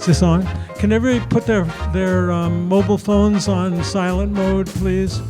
this on? Can everybody put their mobile phones on silent mode, please?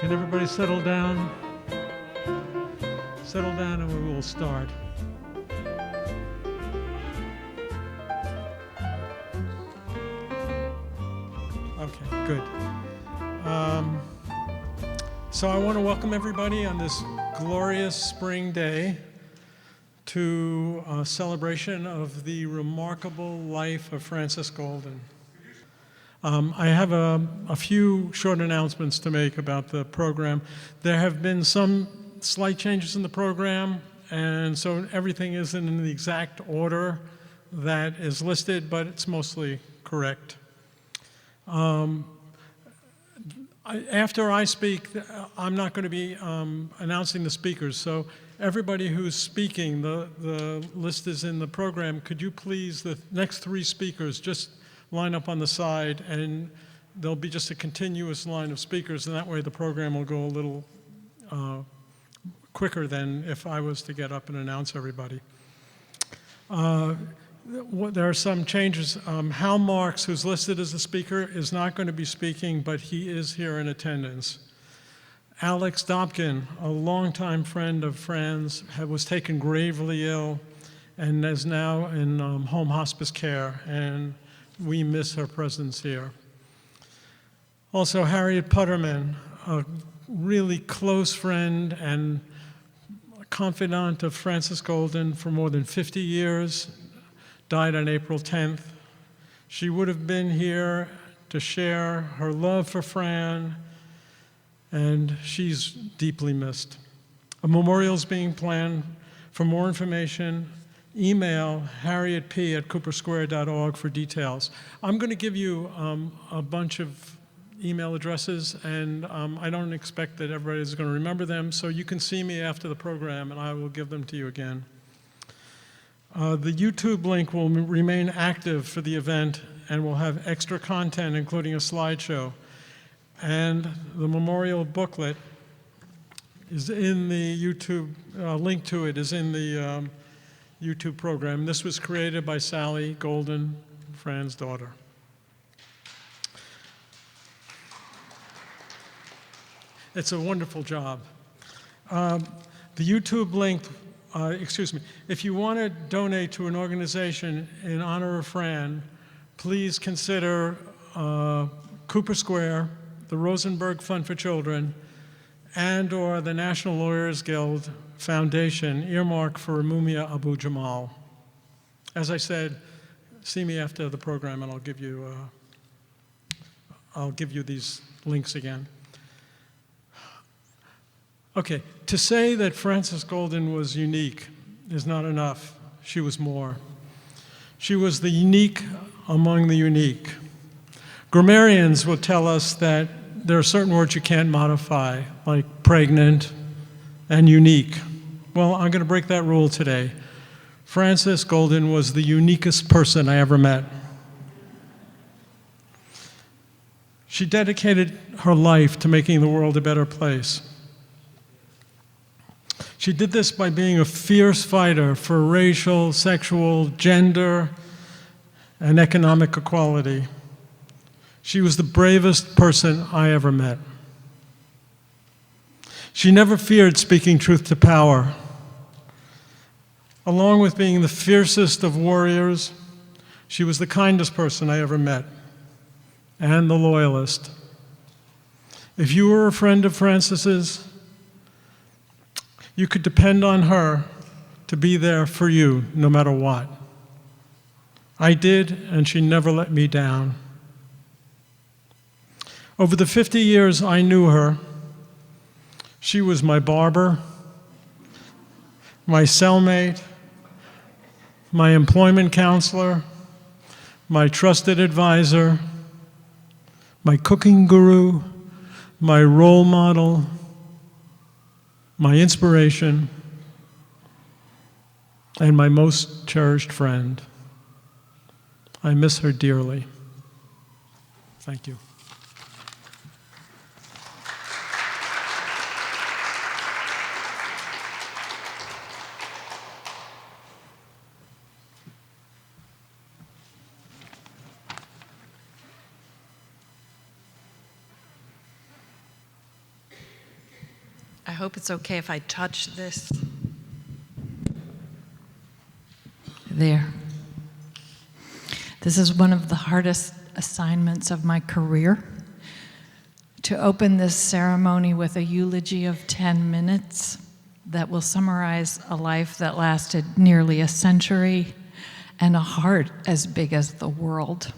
Can everybody settle down? Settle down and we will start. Okay, good. So I want to welcome everybody on this glorious spring day to a celebration of the remarkable life of Francis Goldin. I have a few short announcements to make about the program. There have been some slight changes in the program, and so everything isn't in the exact order that is listed, but it's mostly correct. After I speak, I'm not going to be announcing the speakers, so everybody who's speaking, the list is in the program. Could you please, the next three speakers, just line up on the side, and there'll be just a continuous line of speakers, and that way the program will go a little quicker than if I was to get up and announce everybody. There are some changes. Hal Marks, who's listed as a speaker, is not going to be speaking, but he is here in attendance. Alex Dobkin, a longtime friend of Fran's, was taken gravely ill and is now in home hospice care, and we miss her presence here. Also, Harriet Putterman, a really close friend and confidant of Francis Goldin for more than 50 years, died on April 10th. She would have been here to share her love for Fran, and she's deeply missed. A memorial is being planned. For more information, email harrietp@coopersquare.org for details. I'm going to give you a bunch of email addresses, and I don't expect that everybody's going to remember them, so you can see me after the program, and I will give them to you again. The YouTube link will remain active for the event, and we'll have extra content, including a slideshow. And the memorial booklet is in the YouTube, link to it is in the YouTube program. This was created by Sally Goldin, Fran's daughter. It's a wonderful job. The YouTube link, if you want to donate to an organization in honor of Fran, please consider Cooper Square, the Rosenberg Fund for Children, and/or the National Lawyers Guild Foundation, earmarked for Mumia Abu Jamal. As I said, see me after the program, and I'll give you these links again. Okay, to say that Francis Goldin was unique is not enough. She was more. She was the unique among the unique. Grammarians will tell us that there are certain words you can't modify, like pregnant and unique. Well, I'm going to break that rule today. Francis Goldin was the uniquest person I ever met. She dedicated her life to making the world a better place. She did this by being a fierce fighter for racial, sexual, gender, and economic equality. She was the bravest person I ever met. She never feared speaking truth to power. Along with being the fiercest of warriors, she was the kindest person I ever met, and the loyalist. If you were a friend of Francis's, you could depend on her to be there for you no matter what. I did, and she never let me down. Over the 50 years I knew her, she was my barber, my cellmate, my employment counselor, my trusted advisor, my cooking guru, my role model, my inspiration, and my most cherished friend. I miss her dearly. Thank you. I hope it's okay if I touch this. There. This is one of the hardest assignments of my career, to open this ceremony with a eulogy of 10 minutes that will summarize a life that lasted nearly a century and a heart as big as the world.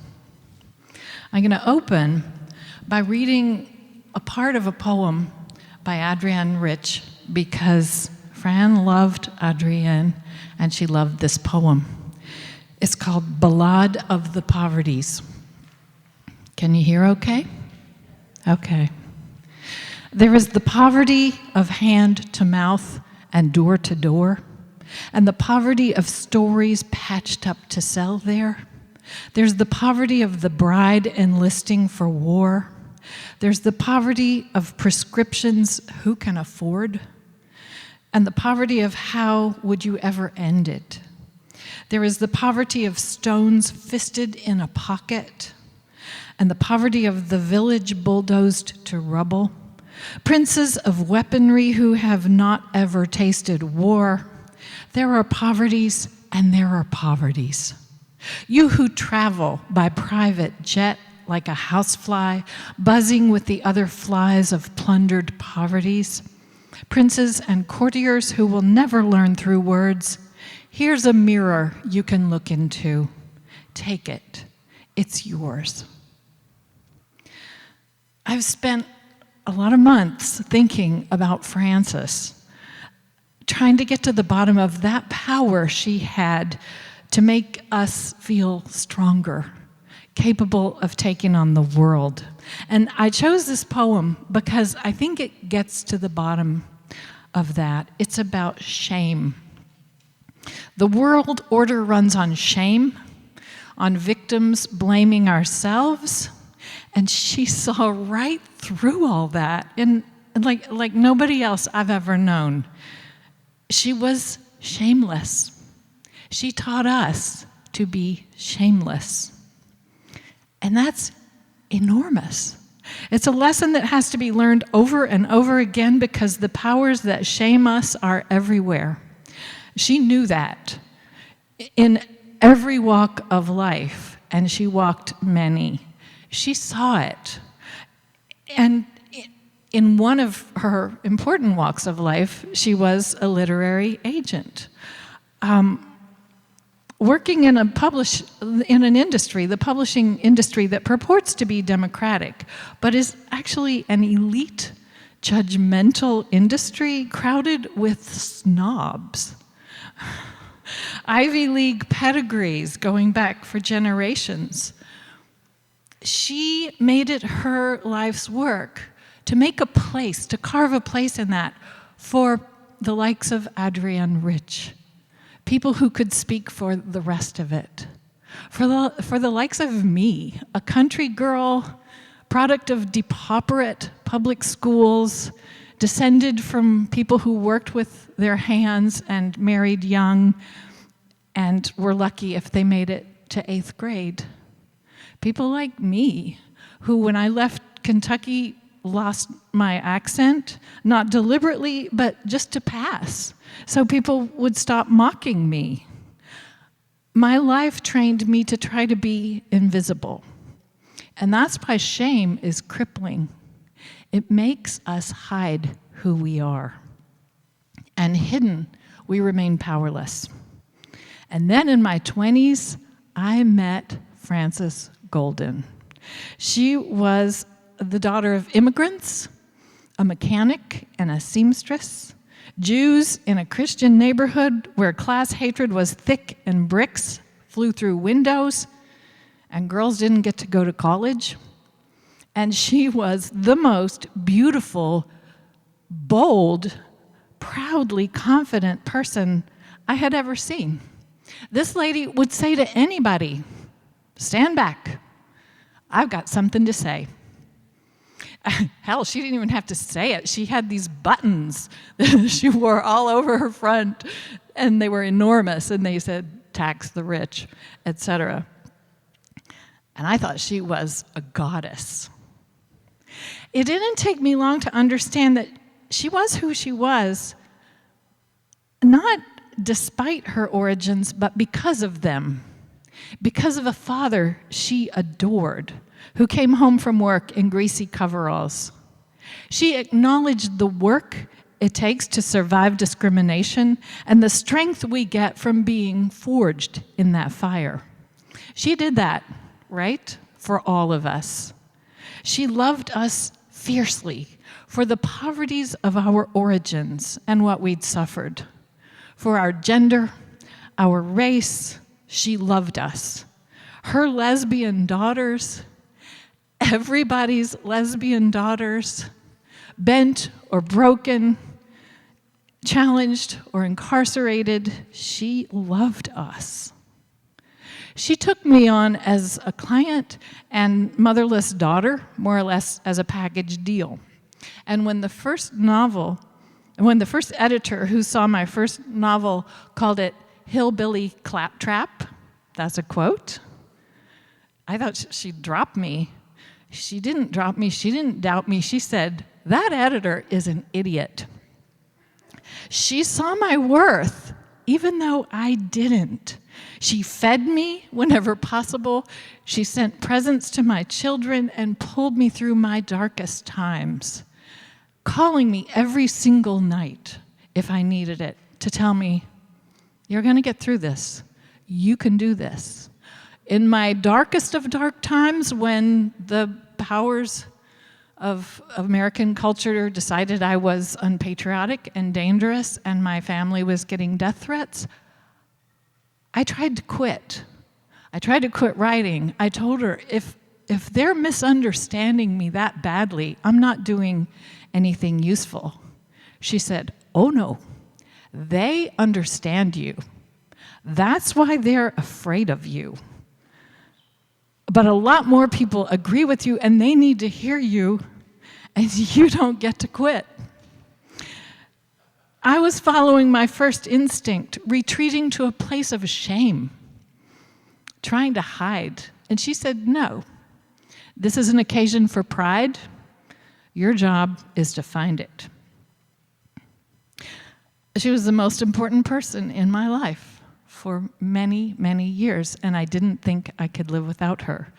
I'm going to open by reading a part of a poem by Adrienne Rich, because Fran loved Adrienne and she loved this poem. It's called Ballade of the Poverties. Can you hear okay? Okay. There is the poverty of hand to mouth and door to door, and the poverty of stories patched up to sell there. There's the poverty of the bride enlisting for war. There's the poverty of prescriptions who can afford, and the poverty of how would you ever end it. There is the poverty of stones fisted in a pocket, and the poverty of the village bulldozed to rubble, princes of weaponry who have not ever tasted war. There are poverties and there are poverties. You who travel by private jet like a housefly, buzzing with the other flies of plundered poverties. Princes and courtiers who will never learn through words. Here's a mirror you can look into. Take it. It's yours. I've spent a lot of months thinking about Frances, trying to get to the bottom of that power she had to make us feel stronger, capable of taking on the world. And I chose this poem because I think it gets to the bottom of that. It's about shame. The world order runs on shame, on victims blaming ourselves, and she saw right through all that, and like nobody else I've ever known. She was shameless. She taught us to be shameless. And that's enormous. It's a lesson that has to be learned over and over again, because the powers that shame us are everywhere. She knew that in every walk of life, and she walked many. She saw it. And in one of her important walks of life, she was a literary agent. Working in an industry, the publishing industry that purports to be democratic, but is actually an elite, judgmental industry crowded with snobs. Ivy League pedigrees going back for generations. She made it her life's work to make a place, to carve a place in that for the likes of Adrienne Rich, people who could speak for the rest of it, for the likes of me, a country girl, product of depauperate public schools, descended from people who worked with their hands and married young and were lucky if they made it to 8th grade. People like me, who when I left Kentucky lost my accent, not deliberately, but just to pass, so people would stop mocking me. My life trained me to try to be invisible. And that's why shame is crippling. It makes us hide who we are. And hidden, we remain powerless. And then in my 20s, I met Frances Goldin. She was the daughter of immigrants, a mechanic and a seamstress, Jews in a Christian neighborhood where class hatred was thick and bricks flew through windows, and girls didn't get to go to college. And she was the most beautiful, bold, proudly confident person I had ever seen. This lady would say to anybody, "Stand back. I've got something to say." Hell, she didn't even have to say it. She had these buttons that she wore all over her front, and they were enormous, and they said, "Tax the rich," etc. And I thought she was a goddess. It didn't take me long to understand that she was who she was, not despite her origins, but because of them. Because of a father she adored, who came home from work in greasy coveralls. She acknowledged the work it takes to survive discrimination and the strength we get from being forged in that fire. She did that, right? For all of us. She loved us fiercely for the poverties of our origins and what we'd suffered. For our gender, our race, she loved us. Her lesbian daughters, everybody's lesbian daughters, bent or broken, challenged or incarcerated, she loved us. She took me on as a client and motherless daughter, more or less as a package deal. And when the first editor who saw my first novel called it Hillbilly Claptrap, that's a quote, I thought she'd drop me. She didn't drop me, she didn't doubt me. She said, "That editor is an idiot." She saw my worth, even though I didn't. She fed me whenever possible. She sent presents to my children and pulled me through my darkest times, calling me every single night, if I needed it, to tell me, "You're going to get through this. You can do this." In my darkest of dark times, when the powers of American culture decided I was unpatriotic and dangerous and my family was getting death threats, I tried to quit. I tried to quit writing. I told her, if they're misunderstanding me that badly, I'm not doing anything useful. She said, "Oh no, they understand you. That's why they're afraid of you. But a lot more people agree with you and they need to hear you, and you don't get to quit." I was following my first instinct, retreating to a place of shame, trying to hide. And she said, "No, this is an occasion for pride. Your job is to find it." She was the most important person in my life for many, many years, and I didn't think I could live without her.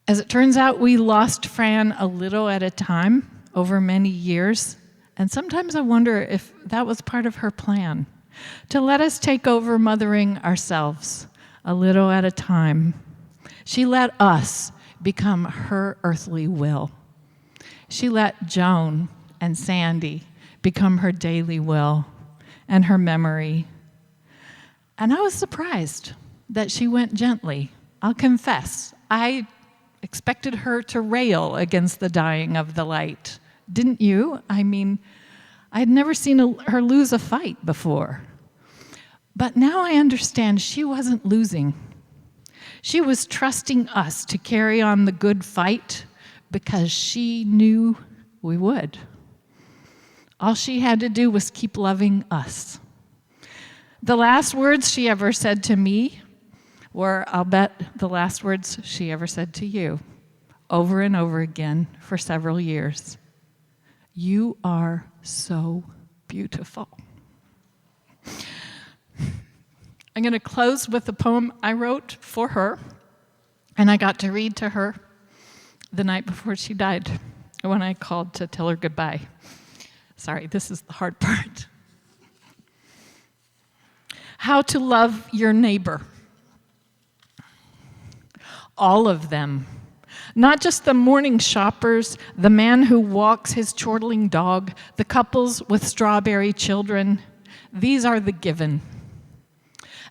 As it turns out, we lost Fran a little at a time over many years, and sometimes I wonder if that was part of her plan, to let us take over mothering ourselves a little at a time. She let us become her earthly will. She let Joan and Sandy become her daily will and her memory. And I was surprised that she went gently. I'll confess, I expected her to rail against the dying of the light. Didn't you? I mean, I'd never seen her lose a fight before. But now I understand she wasn't losing. She was trusting us to carry on the good fight because she knew we would. All she had to do was keep loving us. The last words she ever said to me were, I'll bet, the last words she ever said to you, over and over again for several years. "You are so beautiful." I'm going to close with a poem I wrote for her, and I got to read to her the night before she died, when I called to tell her goodbye. Sorry, this is the hard part. How to love your neighbor. All of them. Not just the morning shoppers, the man who walks his chortling dog, the couples with strawberry children. These are the given.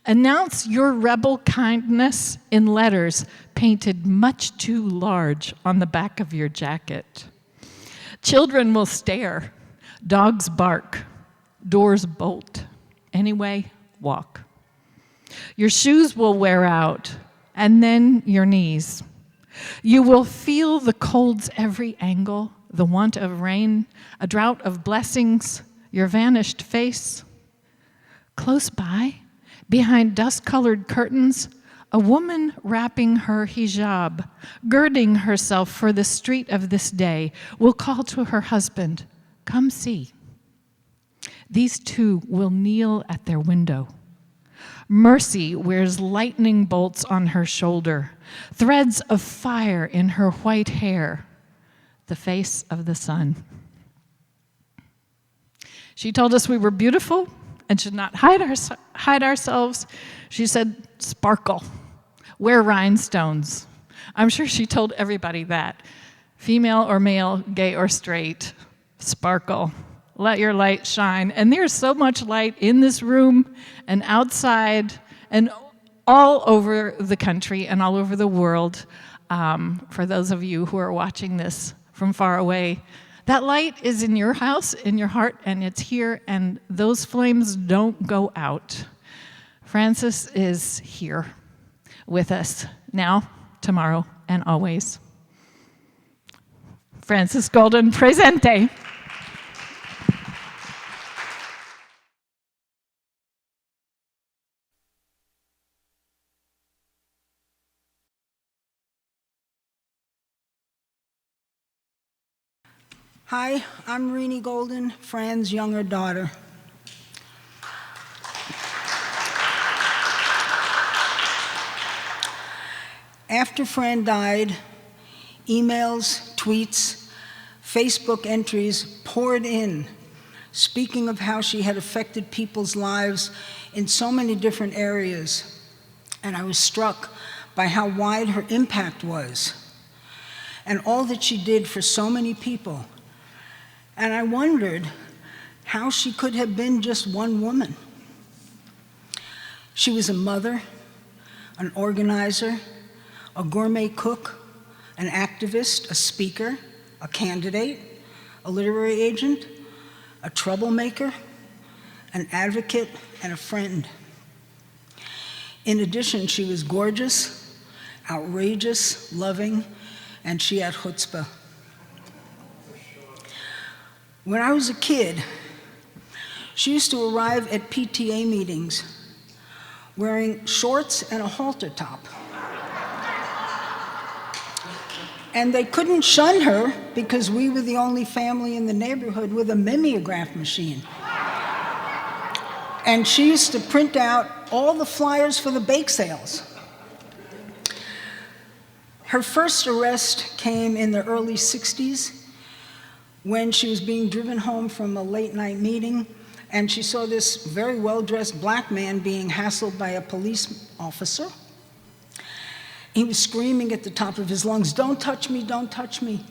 Announce your rebel kindness in letters painted much too large on the back of your jacket. Children will stare, dogs bark, doors bolt. Anyway, walk. Your shoes will wear out, and then your knees. You will feel the cold's every angle, the want of rain, a drought of blessings, your vanished face. Close by, behind dust-colored curtains, a woman wrapping her hijab, girding herself for the street of this day, will call to her husband, Come see. These two will kneel at their window. Mercy wears lightning bolts on her shoulder, threads of fire in her white hair, the face of the sun. She told us we were beautiful and should not hide ourselves. She said, sparkle, wear rhinestones. I'm sure she told everybody that, female or male, gay or straight, sparkle. Let your light shine. And there's so much light in this room and outside and all over the country and all over the world. For those of you who are watching this from far away, that light is in your house, in your heart, and it's here, and those flames don't go out. Frances is here with us now, tomorrow, and always. Frances Goldin, presente. Hi, I'm Renee Goldin, Fran's younger daughter. After Fran died, emails, tweets, Facebook entries poured in, speaking of how she had affected people's lives in so many different areas. And I was struck by how wide her impact was and all that she did for so many people. And I wondered how she could have been just one woman. She was a mother, an organizer, a gourmet cook, an activist, a speaker, a candidate, a literary agent, a troublemaker, an advocate, and a friend. In addition, she was gorgeous, outrageous, loving, and she had chutzpah. When I was a kid, she used to arrive at PTA meetings wearing shorts and a halter top. And they couldn't shun her because we were the only family in the neighborhood with a mimeograph machine. And she used to print out all the flyers for the bake sales. Her first arrest came in the early 60s when she was being driven home from a late night meeting, and she saw this very well-dressed black man being hassled by a police officer. He was screaming at the top of his lungs, "Don't touch me, don't touch me."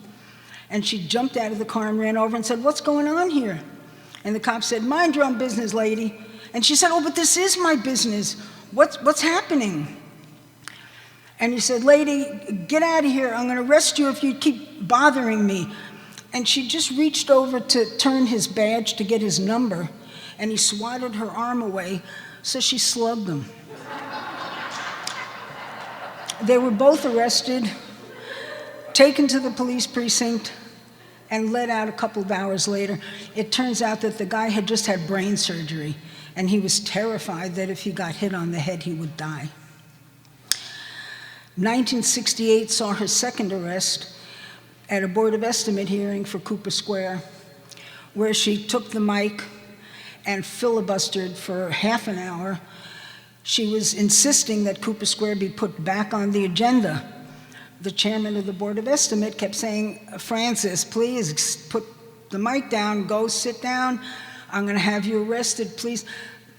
And she jumped out of the car and ran over and said, "What's going on here?" And the cop said, "Mind your own business, lady." And she said, "Oh, but this is my business. What's happening?" And he said, "Lady, get out of here. I'm going to arrest you if you keep bothering me." And she just reached over to turn his badge to get his number, and he swatted her arm away, so she slugged him. They were both arrested, taken to the police precinct, and let out a couple of hours later. It turns out that the guy had just had brain surgery, and he was terrified that if he got hit on the head, he would die. 1968 saw her second arrest at a Board of Estimate hearing for Cooper Square, where she took the mic and filibustered for half an hour. She was insisting that Cooper Square be put back on the agenda. The chairman of the Board of Estimate kept saying, "Frances, please put the mic down, go sit down. I'm going to have you arrested, please."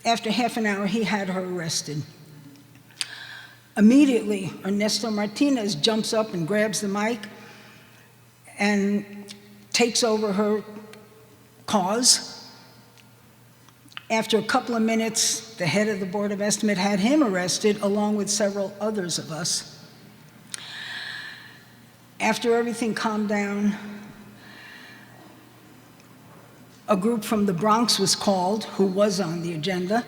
After half an hour, he had her arrested. Immediately, Ernesto Martinez jumps up and grabs the mic and takes over her cause. After a couple of minutes, the head of the Board of Estimate had him arrested, along with several others of us. After everything calmed down, a group from the Bronx was called, who was on the agenda.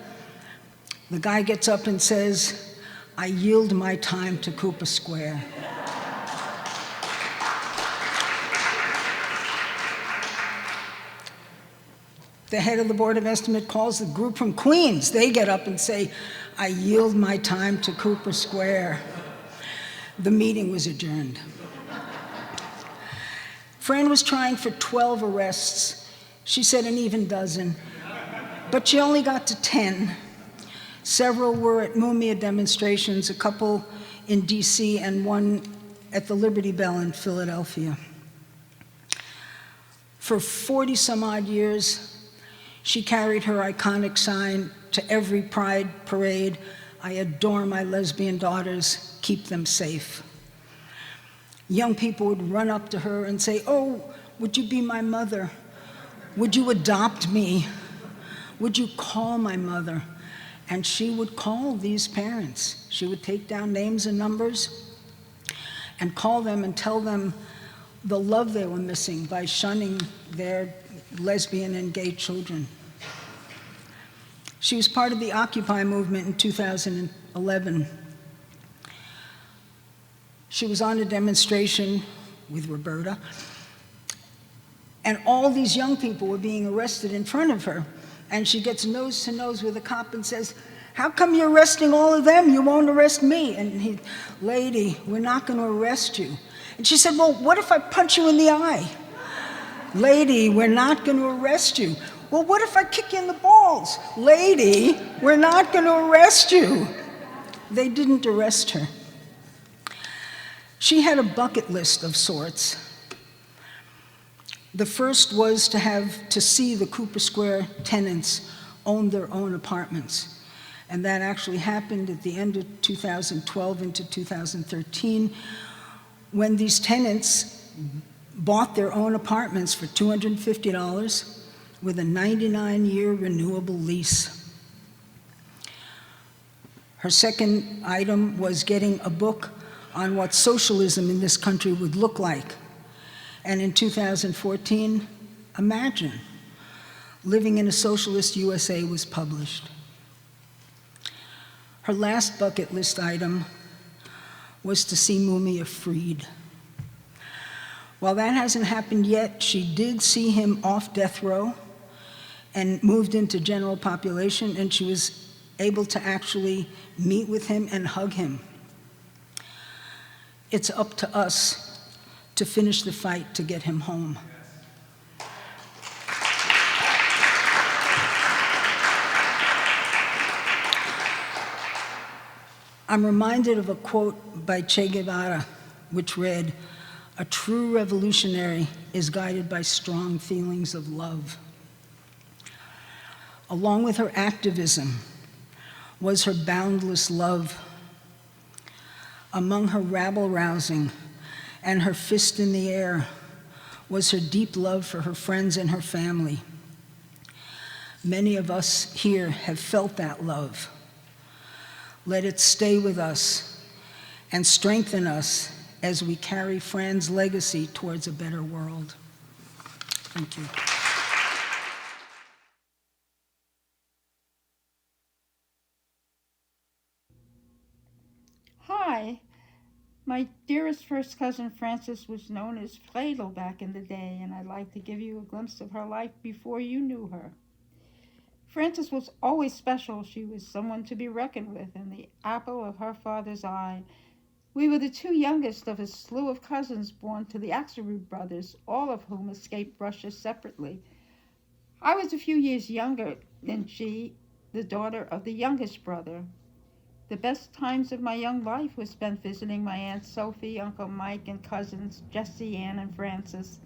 The guy gets up and says, "I yield my time to Cooper Square." The head of the Board of Estimate calls the group from Queens. They get up and say, "I yield my time to Cooper Square." The meeting was adjourned. Fran was trying for 12 arrests She said an even dozen, but she only got to 10. Several were at Mumia demonstrations, a couple in DC and one at the Liberty Bell in Philadelphia. For 40 some odd years, she carried her iconic sign to every pride parade. I adore my lesbian daughters, keep them safe. Young people would run up to her and say, "Oh, would you be my mother? Would you adopt me? Would you call my mother?" And she would call these parents. She would take down names and numbers and call them and tell them the love they were missing by shunning their lesbian and gay children. She was part of the Occupy movement in 2011. She was on a demonstration with Roberta, and all these young people were being arrested in front of her. And she gets nose to nose with a cop and says, "How come you're arresting all of them? You won't arrest me." And he, "Lady, we're not going to arrest you." And she said, "Well, what if I punch you in the eye?" "Lady, we're not going to arrest you." "Well, what if I kick you in the balls?" "Lady, we're not going to arrest you." They didn't arrest her. She had a bucket list of sorts. The first was to see the Cooper Square tenants own their own apartments. And that actually happened at the end of 2012 into 2013, when these tenants bought their own apartments for $250 with a 99-year renewable lease. Her second item was getting a book on what socialism in this country would look like. And in 2014, Imagine, Living in a Socialist USA was published. Her last bucket list item was to see Mumia freed. While that hasn't happened yet, she did see him off death row and moved into general population, and she was able to actually meet with him and hug him. It's up to us to finish the fight to get him home. I'm reminded of a quote by Che Guevara, which read, "A true revolutionary is guided by strong feelings of love." Along with her activism was her boundless love. Among her rabble-rousing and her fist in the air was her deep love for her friends and her family. Many of us here have felt that love. Let it stay with us and strengthen us as we carry Fran's legacy towards a better world. Thank you. Hi. My dearest first cousin Frances was known as Fladel back in the day, and I'd like to give you a glimpse of her life before you knew her. Frances was always special. She was someone to be reckoned with and the apple of her father's eye. We were the two youngest of a slew of cousins born to the Axelrod brothers, all of whom escaped Russia separately. I was a few years younger than she, the daughter of the youngest brother. The best times of my young life were spent visiting my Aunt Sophie, Uncle Mike, and cousins Jessie, Ann, and Frances.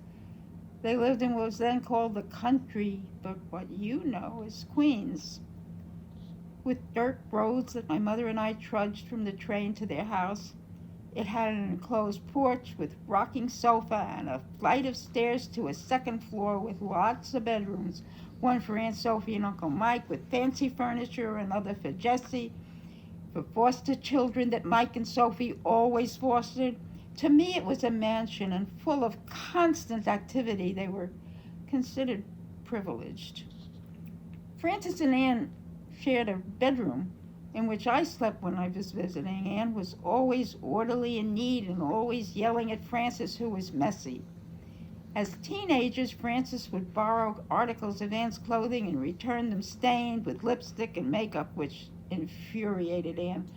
They lived in what was then called the country, but what you know as Queens, with dirt roads that my mother and I trudged from the train to their house. It had an enclosed porch with rocking sofa and a flight of stairs to a second floor with lots of bedrooms, one for Aunt Sophie and Uncle Mike with fancy furniture, another for Jessie, for foster children that Mike and Sophie always fostered. To me, it was a mansion and full of constant activity. They were considered privileged. Frances and Ann shared a bedroom in which I slept when I was visiting. Ann was always orderly and neat and always yelling at Frances, who was messy. As teenagers, Frances would borrow articles of Ann's clothing and return them stained with lipstick and makeup, which infuriated Ann,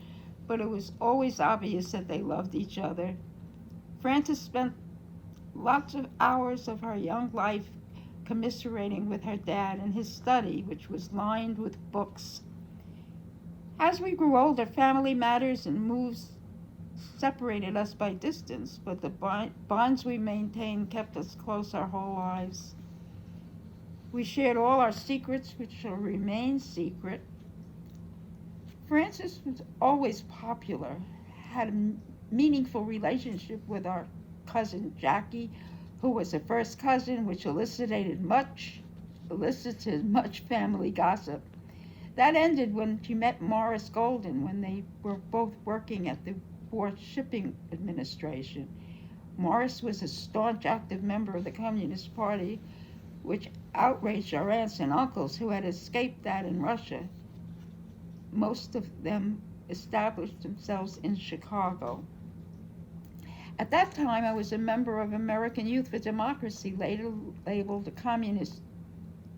but it was always obvious that they loved each other. Frances spent lots of hours of her young life commiserating with her dad in his study, which was lined with books. As we grew older, family matters and moves separated us by distance, but the bonds we maintained kept us close our whole lives. We shared all our secrets, which shall remain secret. Frances was always popular, had a meaningful relationship with our cousin Jackie, who was a first cousin, which elicited much family gossip. That ended when she met Morris Goldin when they were both working at the War Shipping Administration. Morris was a staunch active member of the Communist Party, which outraged our aunts and uncles who had escaped that in Russia. Most of them established themselves in Chicago. At that time, I was a member of American Youth for Democracy, later labeled the Communist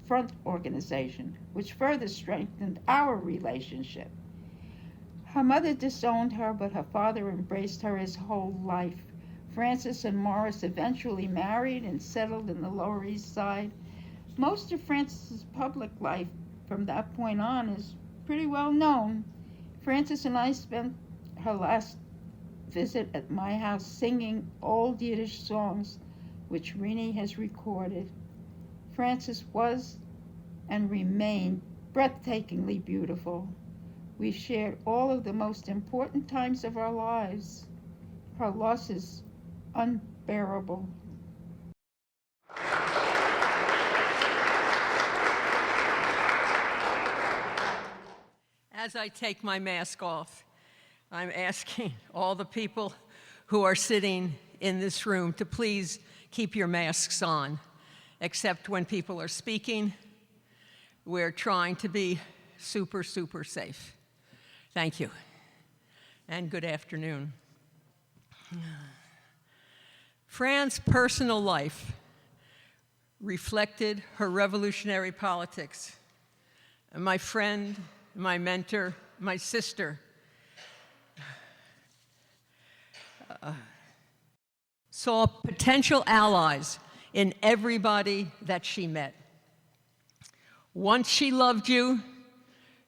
Front Organization, which further strengthened our relationship. Her mother disowned her, but her father embraced her his whole life. Frances and Morris eventually married and settled in the Lower East Side. Most of Frances's public life from that point on is pretty well known. Frances and I spent her last visit at my house singing old Yiddish songs, which Rini has recorded. Frances was and remained breathtakingly beautiful. We shared all of the most important times of our lives. Her loss is unbearable. As I take my mask off, I'm asking all the people who are sitting in this room to please keep your masks on, except when people are speaking. We're trying to be super, super safe. Thank you, and good afternoon. Fran's personal life reflected her revolutionary politics. My friend, my mentor, my sister, saw potential allies in everybody that she met. Once she loved you,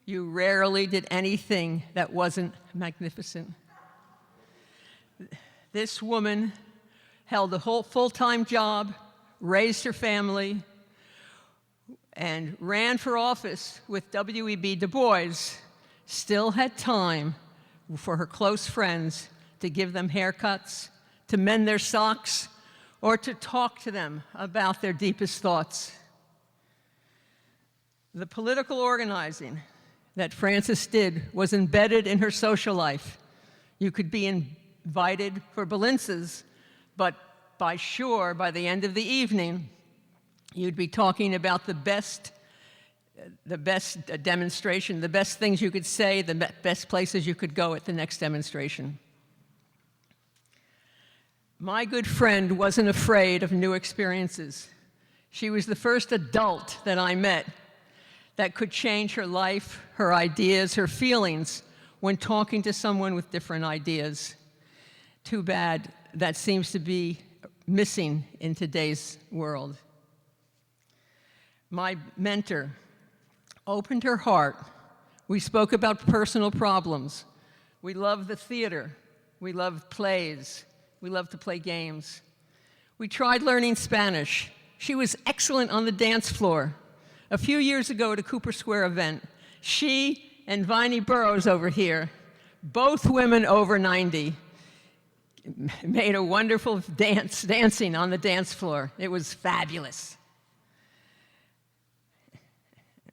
you rarely did anything that wasn't magnificent. This woman held a whole full-time job, raised her family, and ran for office with W.E.B. Du Bois, still had time for her close friends to give them haircuts, to mend their socks, or to talk to them about their deepest thoughts. The political organizing that Frances did was embedded in her social life. You could be invited for balinces, but by the end of the evening, you'd be talking about the best demonstration, the best things you could say, the best places you could go at the next demonstration. My good friend wasn't afraid of new experiences. She was the first adult that I met that could change her life, her ideas, her feelings when talking to someone with different ideas. Too bad that seems to be missing in today's world. My mentor opened her heart. We spoke about personal problems. We loved the theater. We loved plays. We loved to play games. We tried learning Spanish. She was excellent on the dance floor. A few years ago at a Cooper Square event, she and Viney Burrows over here, both women over 90, made a wonderful dancing on the dance floor. It was fabulous.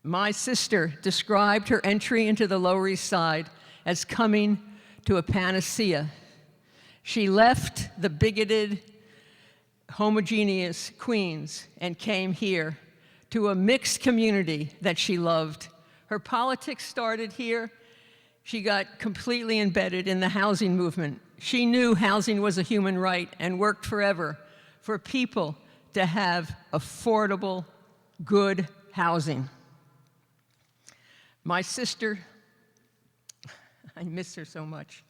My sister described her entry into the Lower East Side as coming to a panacea. She left the bigoted, homogeneous Queens and came here to a mixed community that she loved. Her politics started here. She got completely embedded in the housing movement. She knew housing was a human right and worked forever for people to have affordable, good housing. My sister, I miss her so much.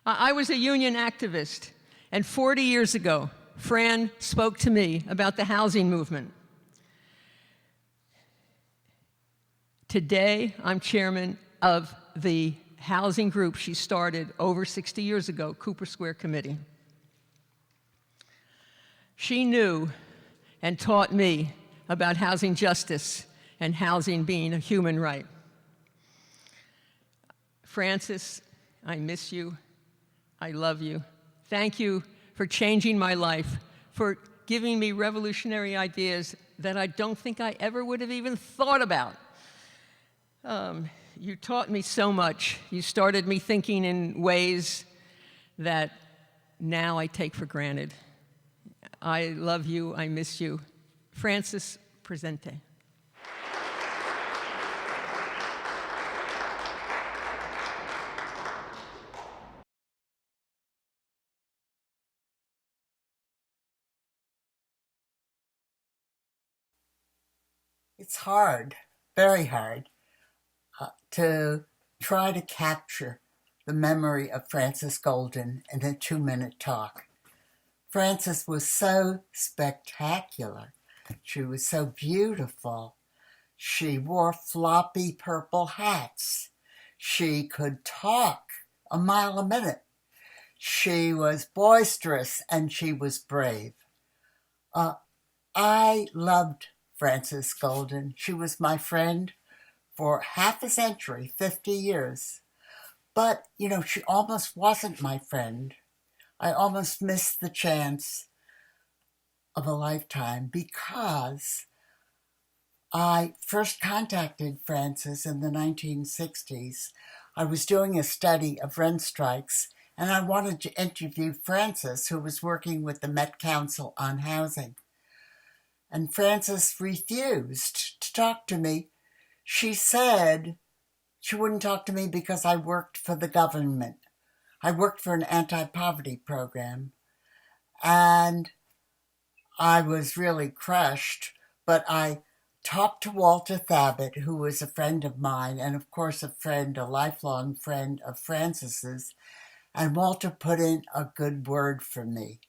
I was a union activist, and 40 years ago, Fran spoke to me about the housing movement. Today, I'm chairman of the housing group she started over 60 years ago, Cooper Square Committee. She knew and taught me about housing justice and housing being a human right. Frances, I miss you. I love you. Thank you for changing my life, for giving me revolutionary ideas that I don't think I ever would have even thought about. You taught me so much. You started me thinking in ways that now I take for granted. I love you. I miss you. Frances Presente. It's hard, very hard, to try to capture the memory of Frances Goldin in a 2-minute talk. Frances was so spectacular. She was so beautiful. She wore floppy purple hats. She could talk a mile a minute. She was boisterous and she was brave. I loved Frances Goldin. She was my friend for half a century, 50 years. But, she almost wasn't my friend. I almost missed the chance of a lifetime because I first contacted Frances in the 1960s. I was doing a study of rent strikes, and I wanted to interview Frances, who was working with the Met Council on Housing. And Frances refused to talk to me. She said she wouldn't talk to me because I worked for the government. I worked for an anti-poverty program. And I was really crushed, but I talked to Walter Thabit, who was a friend of mine, and of course a lifelong friend of Frances's, and Walter put in a good word for me.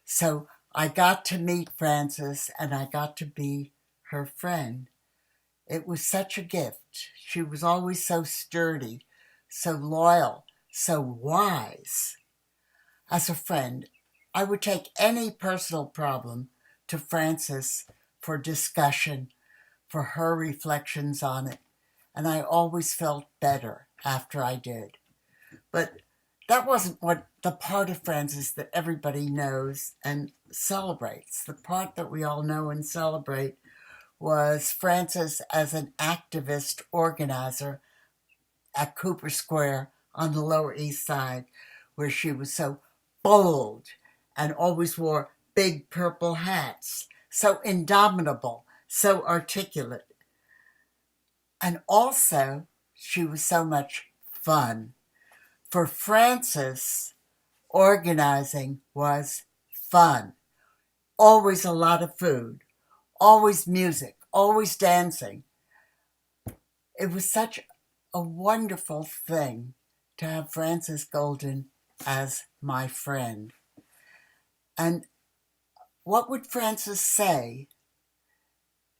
So I got to meet Frances, and I got to be her friend. It was such a gift. She was always so sturdy, so loyal, so wise. As a friend, I would take any personal problem to Frances for discussion, for her reflections on it, and I always felt better after I did. But that wasn't what the part of Frances that everybody knows and celebrates. The part that we all know and celebrate was Frances as an activist organizer at Cooper Square on the Lower East Side, where she was so bold and always wore big purple hats, so indomitable, so articulate. And also, she was so much fun. For Frances, organizing was fun. Always a lot of food, always music, always dancing. It was such a wonderful thing to have Frances Goldin as my friend. And what would Frances say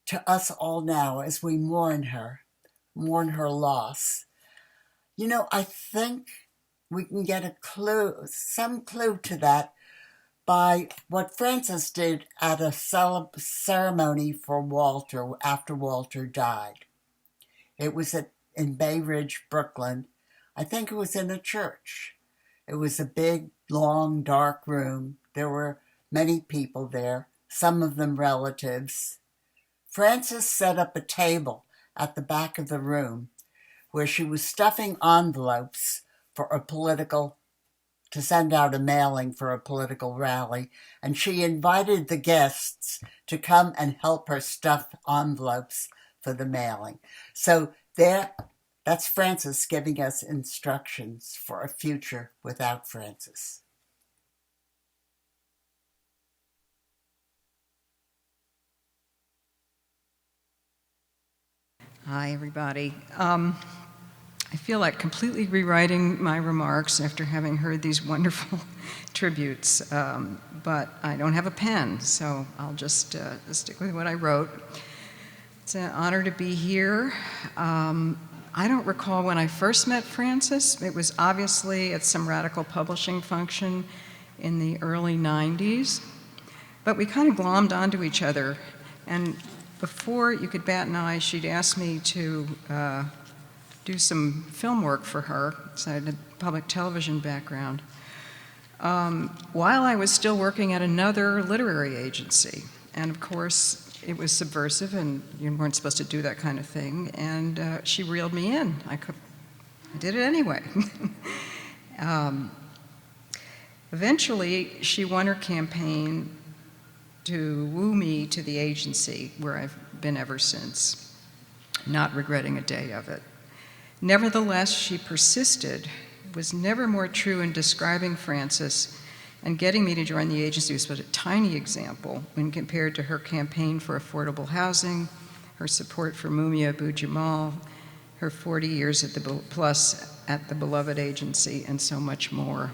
to us all now as we mourn her loss? I think we can get some clue to that by what Frances did at a ceremony for Walter after Walter died. It was in Bay Ridge, Brooklyn. I think it was in a church. It was a big, long, dark room. There were many people there, some of them relatives. Frances set up a table at the back of the room where she was stuffing envelopes to send out a mailing for a political rally, and she invited the guests to come and help her stuff envelopes for the mailing. So that's Frances giving us instructions for a future without Frances. Hi, everybody. I feel like completely rewriting my remarks after having heard these wonderful tributes, but I don't have a pen, so I'll just stick with what I wrote. It's an honor to be here. I don't recall when I first met Frances. It was obviously at some radical publishing function in the early 90s. But we kind of glommed onto each other. And before you could bat an eye, she'd asked me to do some film work for her, so I had a public television background, while I was still working at another literary agency. And of course, it was subversive, and you weren't supposed to do that kind of thing, and she reeled me in. I did it anyway. Eventually, she won her campaign to woo me to the agency, where I've been ever since, not regretting a day of it. Nevertheless, she persisted, was never more true in describing Frances, and getting me to join the agency was but a tiny example when compared to her campaign for affordable housing, her support for Mumia Abu-Jamal, her 40 years at the beloved agency, and so much more.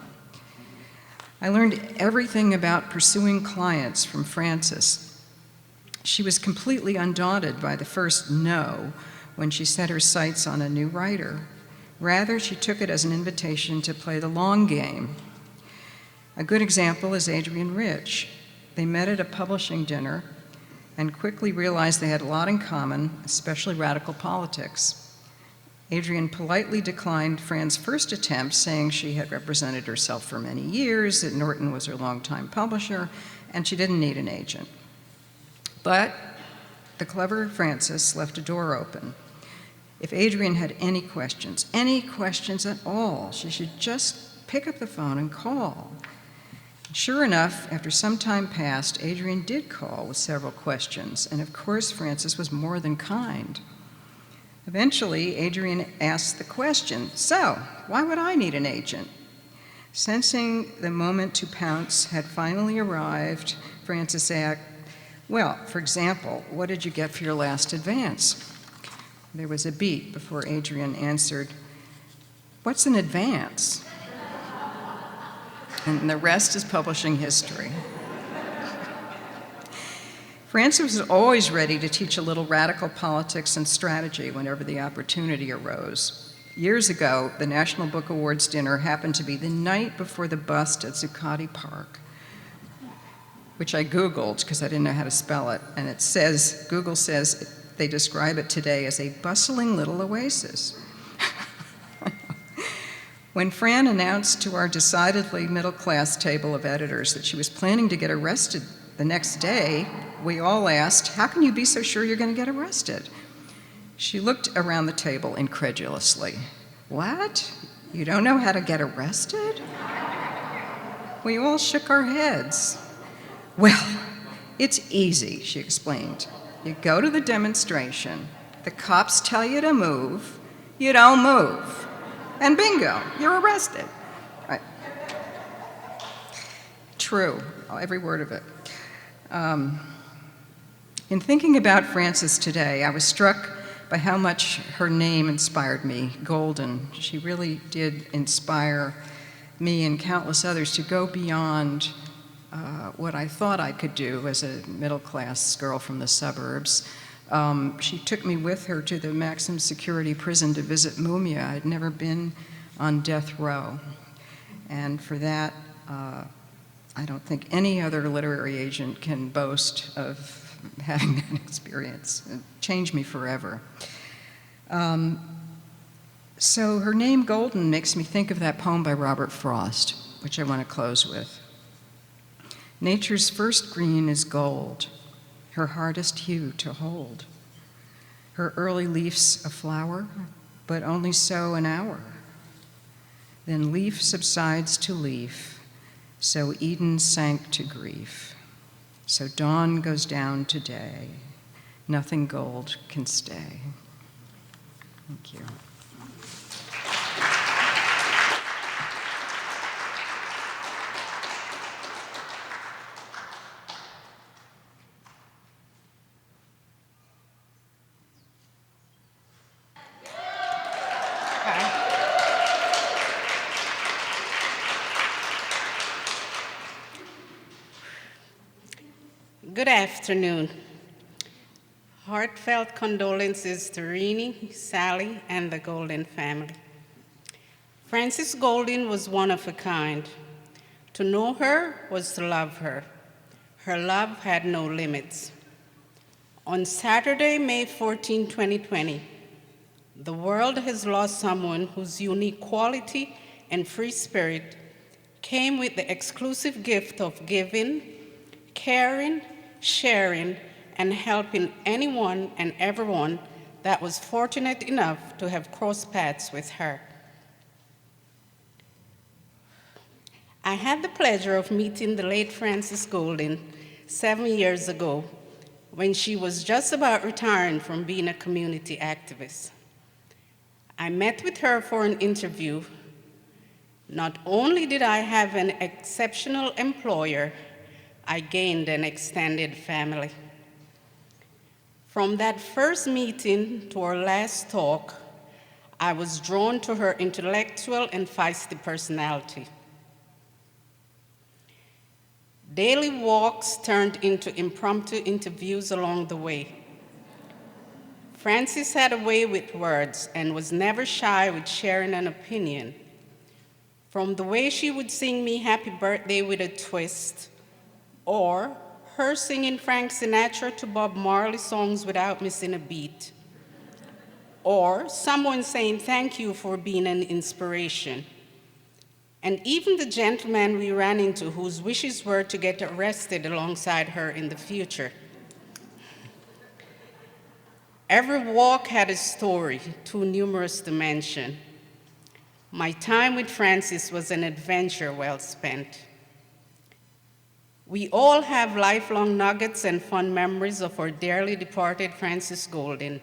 I learned everything about pursuing clients from Frances. She was completely undaunted by the first no when she set her sights on a new writer. Rather, she took it as an invitation to play the long game. A good example is Adrienne Rich. They met at a publishing dinner and quickly realized they had a lot in common, especially radical politics. Adrienne politely declined Fran's first attempt, saying she had represented herself for many years, that Norton was her longtime publisher, and she didn't need an agent. But the clever Frances left a door open. If Adrienne had any questions at all, she should just pick up the phone and call. Sure enough, after some time passed, Adrienne did call with several questions, and of course, Frances was more than kind. Eventually, Adrienne asked the question, "So, why would I need an agent?" Sensing the moment to pounce had finally arrived, Frances asked, "Well, for example, what did you get for your last advance?" There was a beat before Adrienne answered, "What's an advance?" And the rest is publishing history. Frances was always ready to teach a little radical politics and strategy whenever the opportunity arose. Years ago, the National Book Awards dinner happened to be the night before the bust at Zuccotti Park, which I Googled because I didn't know how to spell it, and Google says they describe it today as a bustling little oasis. When Fran announced to our decidedly middle-class table of editors that she was planning to get arrested the next day, we all asked, "How can you be so sure you're going to get arrested?" She looked around the table incredulously. "What? You don't know how to get arrested?" We all shook our heads. "Well, it's easy," she explained. "You go to the demonstration, the cops tell you to move, you don't move. And bingo, you're arrested." Right. True, every word of it. In thinking about Frances today, I was struck by how much her name inspired me, Goldin. She really did inspire me and countless others to go beyond what I thought I could do as a middle-class girl from the suburbs. She took me with her to the maximum security prison to visit Mumia. I'd never been on death row. And for that, I don't think any other literary agent can boast of having that experience. It changed me forever. So her name, Goldin, makes me think of that poem by Robert Frost, which I want to close with. "Nature's first green is gold, her hardest hue to hold. Her early leaf's a flower, but only so an hour. Then leaf subsides to leaf, so Eden sank to grief. So dawn goes down to day, nothing gold can stay." Thank you. Good afternoon. Heartfelt condolences to Renee, Sally, and the Goldin family. Frances Goldin was one of a kind. To know her was to love her. Her love had no limits. On Saturday, May 14, 2020, the world has lost someone whose unique quality and free spirit came with the exclusive gift of giving, caring, sharing, and helping anyone and everyone that was fortunate enough to have crossed paths with her. I had the pleasure of meeting the late Frances Goldin 7 years ago when she was just about retiring from being a community activist. I met with her for an interview. Not only did I have an exceptional employer, I gained an extended family. From that first meeting to our last talk, I was drawn to her intellectual and feisty personality. Daily walks turned into impromptu interviews along the way. Frances had a way with words and was never shy with sharing an opinion. From the way she would sing me happy birthday with a twist, or her singing Frank Sinatra to Bob Marley songs without missing a beat, or someone saying thank you for being an inspiration. And even the gentleman we ran into whose wishes were to get arrested alongside her in the future. Every walk had a story, too numerous to mention. My time with Frances was an adventure well spent. We all have lifelong nuggets and fun memories of our dearly departed Frances Goldin.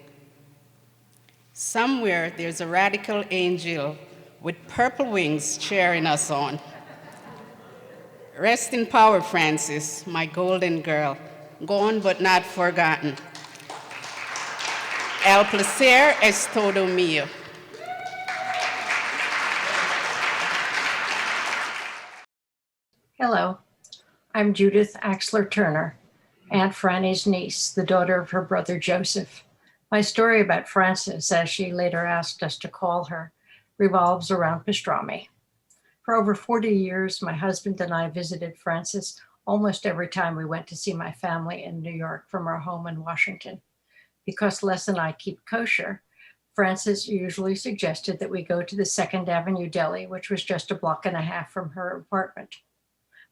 Somewhere there's a radical angel with purple wings cheering us on. Rest in power, Frances, my golden girl, gone but not forgotten. El placer es todo mío. Hello, I'm Judith Axler Turner, Aunt Franny's niece, the daughter of her brother Joseph. My story about Frances, as she later asked us to call her, revolves around pastrami. For over 40 years, my husband and I visited Frances almost every time we went to see my family in New York from our home in Washington. Because Les and I keep kosher, Frances usually suggested that we go to the 2nd Avenue Deli, which was just a block and a half from her apartment.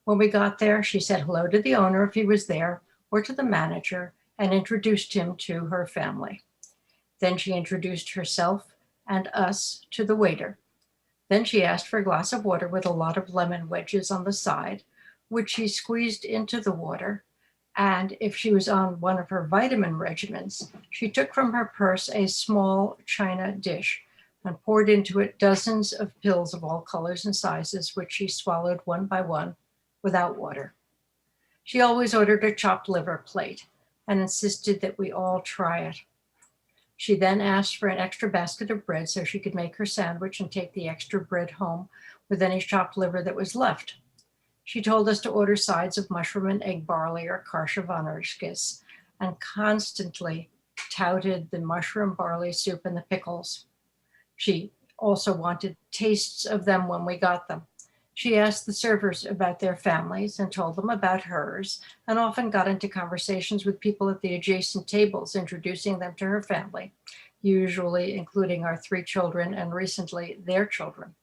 When we got there, she said hello to the owner if he was there, or to the manager, and introduced him to her family. Then she introduced herself and us to the waiter. Then she asked for a glass of water with a lot of lemon wedges on the side, which she squeezed into the water. And if she was on one of her vitamin regimens, she took from her purse a small china dish and poured into it dozens of pills of all colors and sizes, which she swallowed one by one without water. She always ordered a chopped liver plate and insisted that we all try it. She then asked for an extra basket of bread so she could make her sandwich and take the extra bread home with any chopped liver that was left. She told us to order sides of mushroom and egg barley or karshavanarskis, and constantly touted the mushroom barley soup and the pickles. She also wanted tastes of them when we got them. She asked the servers about their families and told them about hers, and often got into conversations with people at the adjacent tables, introducing them to her family, usually including our 3 children and recently their children.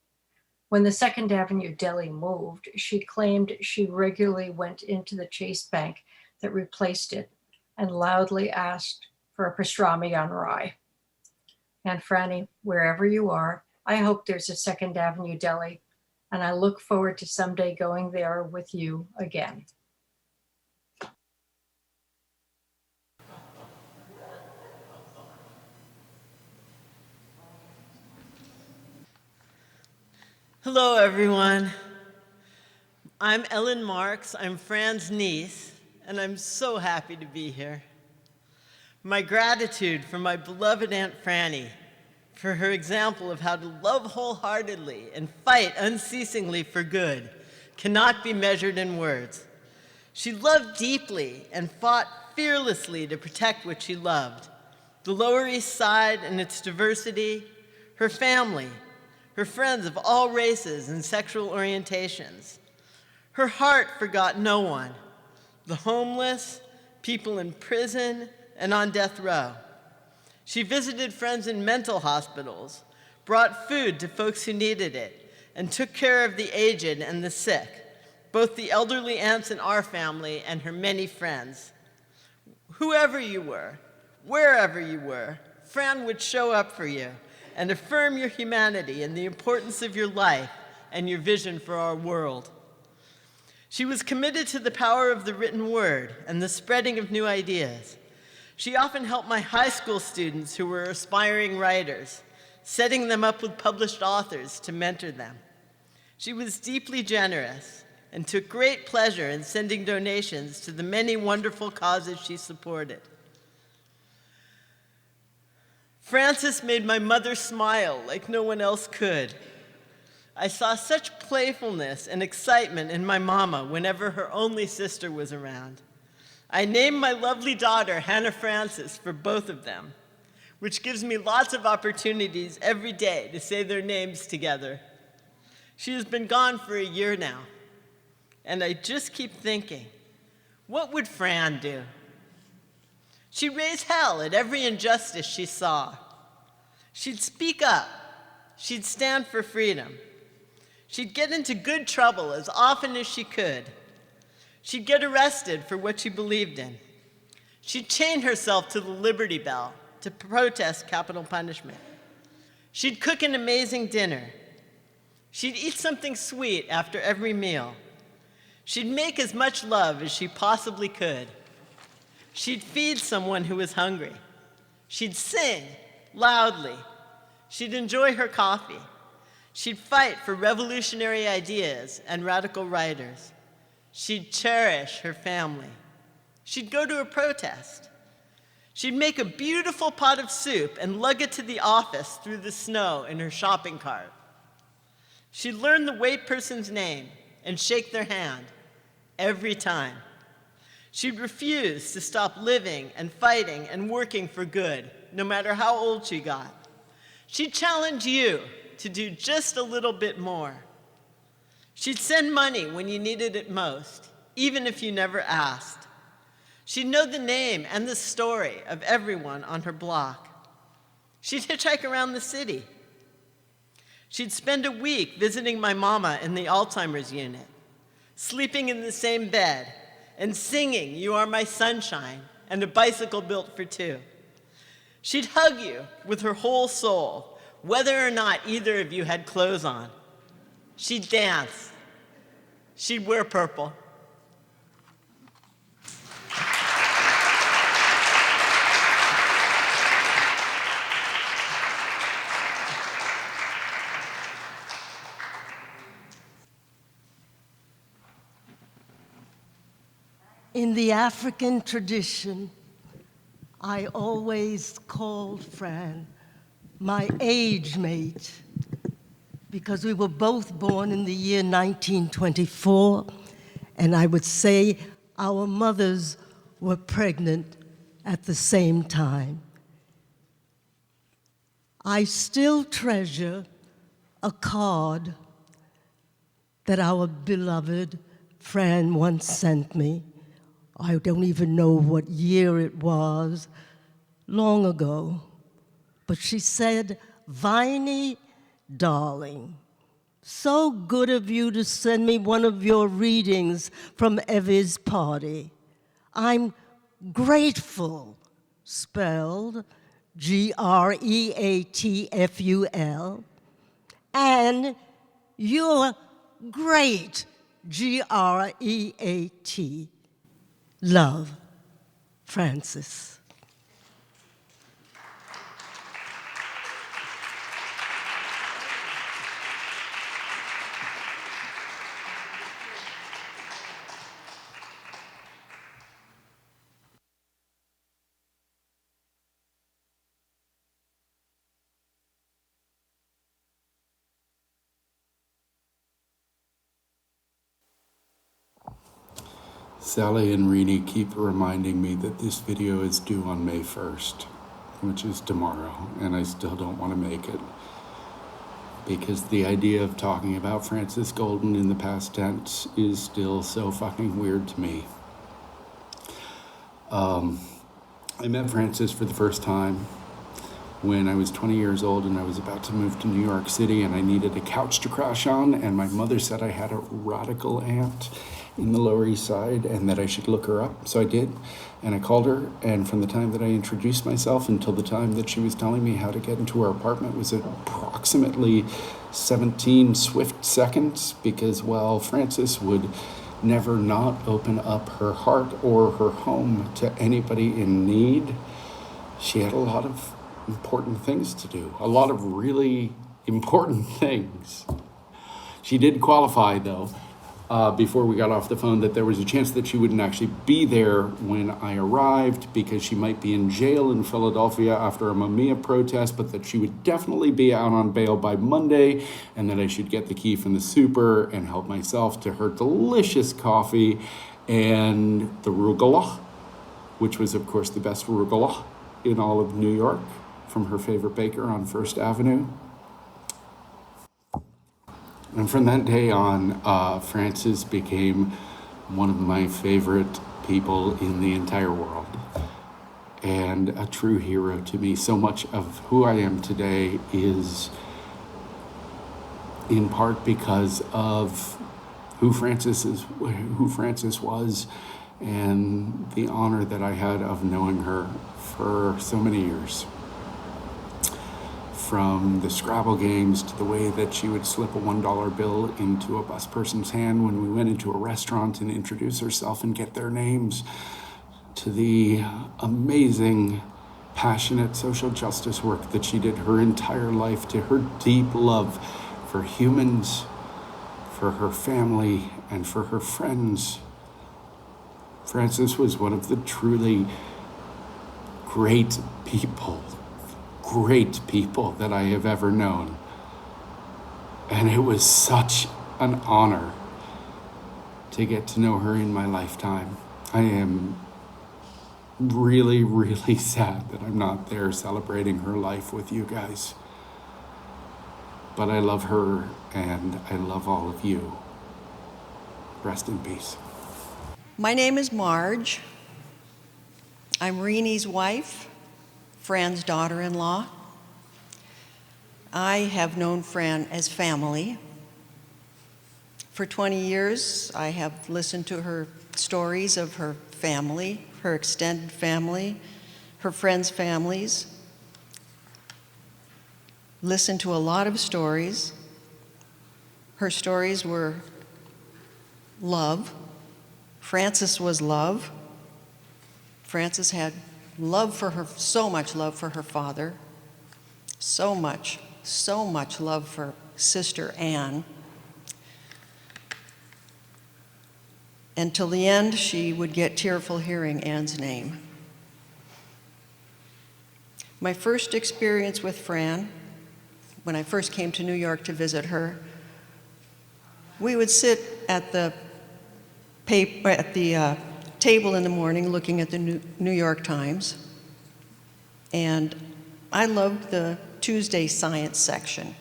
When the 2nd Avenue Deli moved, she claimed she regularly went into the Chase Bank that replaced it and loudly asked for a pastrami on rye. And Franny, wherever you are, I hope there's a 2nd Avenue Deli, and I look forward to someday going there with you again. Hello, everyone. I'm Ellen Marks. I'm Fran's niece, and I'm so happy to be here. My gratitude for my beloved Aunt Franny, for her example of how to love wholeheartedly and fight unceasingly for good, cannot be measured in words. She loved deeply and fought fearlessly to protect what she loved: the Lower East Side and its diversity, her family, her friends of all races and sexual orientations. Her heart forgot no one: the homeless, people in prison, and on death row. She visited friends in mental hospitals, brought food to folks who needed it, and took care of the aged and the sick, both the elderly aunts in our family and her many friends. Whoever you were, wherever you were, Fran would show up for you and affirm your humanity and the importance of your life and your vision for our world. She was committed to the power of the written word and the spreading of new ideas. She often helped my high school students who were aspiring writers, setting them up with published authors to mentor them. She was deeply generous and took great pleasure in sending donations to the many wonderful causes she supported. Frances made my mother smile like no one else could. I saw such playfulness and excitement in my mama whenever her only sister was around. I named my lovely daughter Hannah Frances for both of them, which gives me lots of opportunities every day to say their names together. She has been gone for a year now, and I just keep thinking, what would Fran do? She'd raise hell at every injustice she saw. She'd speak up. She'd stand for freedom. She'd get into good trouble as often as she could. She'd get arrested for what she believed in. She'd chain herself to the Liberty Bell to protest capital punishment. She'd cook an amazing dinner. She'd eat something sweet after every meal. She'd make as much love as she possibly could. She'd feed someone who was hungry. She'd sing loudly. She'd enjoy her coffee. She'd fight for revolutionary ideas and radical writers. She'd cherish her family. She'd go to a protest. She'd make a beautiful pot of soup and lug it to the office through the snow in her shopping cart. She'd learn the wait person's name and shake their hand every time. She'd refuse to stop living and fighting and working for good, no matter how old she got. She'd challenge you to do just a little bit more. She'd send money when you needed it most, even if you never asked. She'd know the name and the story of everyone on her block. She'd hitchhike around the city. She'd spend a week visiting my mama in the Alzheimer's unit, sleeping in the same bed, and singing "You Are My Sunshine" and "A Bicycle Built for Two." She'd hug you with her whole soul, whether or not either of you had clothes on. She'd dance. She'd wear purple. In the African tradition, I always called Fran my age mate because we were both born in the year 1924, and I would say our mothers were pregnant at the same time. I still treasure a card that our beloved Fran once sent me. I don't even know what year it was, long ago. But she said, "Viney, darling, so good of you to send me one of your readings from Evie's party. I'm grateful," spelled Greatful, and you're great, Great. Love, Frances. Sally and Rini keep reminding me that this video is due on May 1st, which is tomorrow, and I still don't want to make it. Because the idea of talking about Frances Goldin in the past tense is still so fucking weird to me. I met Frances for the first time when I was 20 years old and I was about to move to New York City and I needed a couch to crash on, and my mother said I had a radical aunt in the Lower East Side and that I should look her up. So I did, and I called her, and from the time that I introduced myself until the time that she was telling me how to get into her apartment was approximately 17 swift seconds, because while Frances would never not open up her heart or her home to anybody in need, she had a lot of important things to do, a lot of really important things. She did qualify, though, before we got off the phone, that there was a chance that she wouldn't actually be there when I arrived because she might be in jail in Philadelphia after a Mamiya protest, but that she would definitely be out on bail by Monday, and that I should get the key from the super and help myself to her delicious coffee and the rugelach, which was, of course, the best rugelach in all of New York, from her favorite baker on First Avenue. And from that day on, Frances became one of my favorite people in the entire world and a true hero to me. So much of who I am today is in part because of who Frances was, and the honor that I had of knowing her for so many years. From the Scrabble games to the way that she would slip a $1 bill into a bus person's hand when we went into a restaurant and introduce herself and get their names, to the amazing, passionate social justice work that she did her entire life, to her deep love for humans, for her family, and for her friends. Frances was one of the truly great people that I have ever known. And it was such an honor to get to know her in my lifetime. I am really, really sad that I'm not there celebrating her life with you guys. But I love her and I love all of you. Rest in peace. My name is Marge. I'm Reni's wife, Fran's daughter-in-law. I have known Fran as family. For 20 years, I have listened to her stories of her family, her extended family, her friends' families. Listened to a lot of stories. Her stories were love. Frances was love. Frances had love for her, so much love for her father, so much love for Sister Anne. Until the end, she would get tearful hearing Anne's name. My first experience with Fran, when I first came to New York to visit her, we would sit at the table in the morning looking at the New York Times, and I loved the Tuesday science section.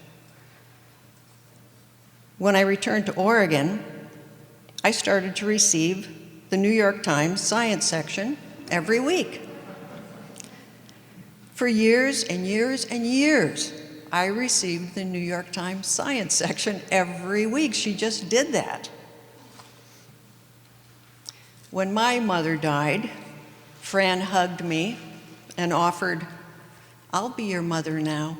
When I returned to Oregon, I started to receive the New York Times science section every week. For years and years and years, I received the New York Times science section every week. She just did that. When my mother died, Fran hugged me and offered, "I'll be your mother now."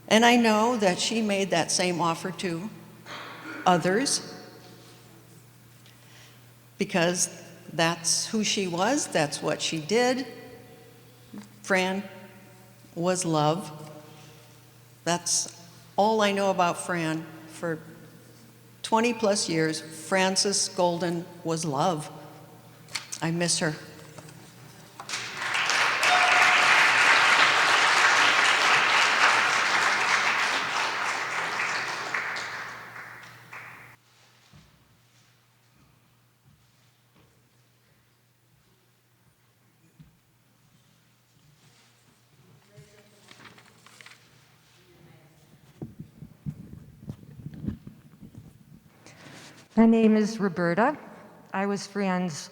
And I know that she made that same offer to others, because that's who she was, that's what she did. Fran was love. That's all I know about Fran. For 20 plus years, Frances Goldin was love. I miss her. My name is Roberta. I was Fran's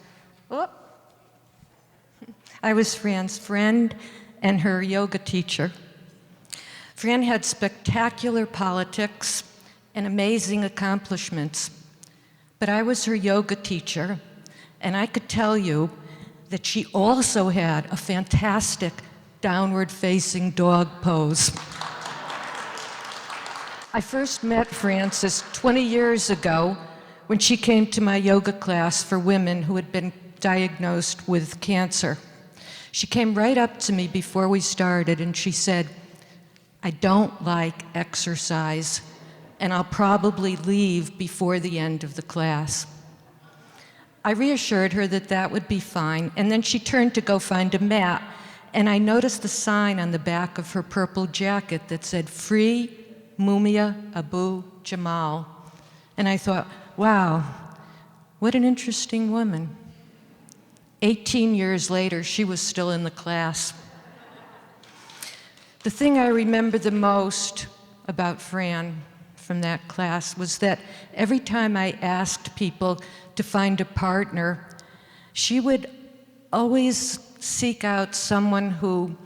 friend and her yoga teacher. Fran had spectacular politics and amazing accomplishments, but I was her yoga teacher, and I could tell you that she also had a fantastic downward-facing dog pose. I first met Frances 20 years ago when she came to my yoga class for women who had been diagnosed with cancer. She came right up to me before we started and she said, "I don't like exercise, and I'll probably leave before the end of the class." I reassured her that that would be fine, and then she turned to go find a mat, and I noticed the sign on the back of her purple jacket that said, "Free Mumia Abu Jamal." And I thought, wow, what an interesting woman. 18 years later, she was still in the class. The thing I remember the most about Fran from that class was that every time I asked people to find a partner, she would always seek out someone who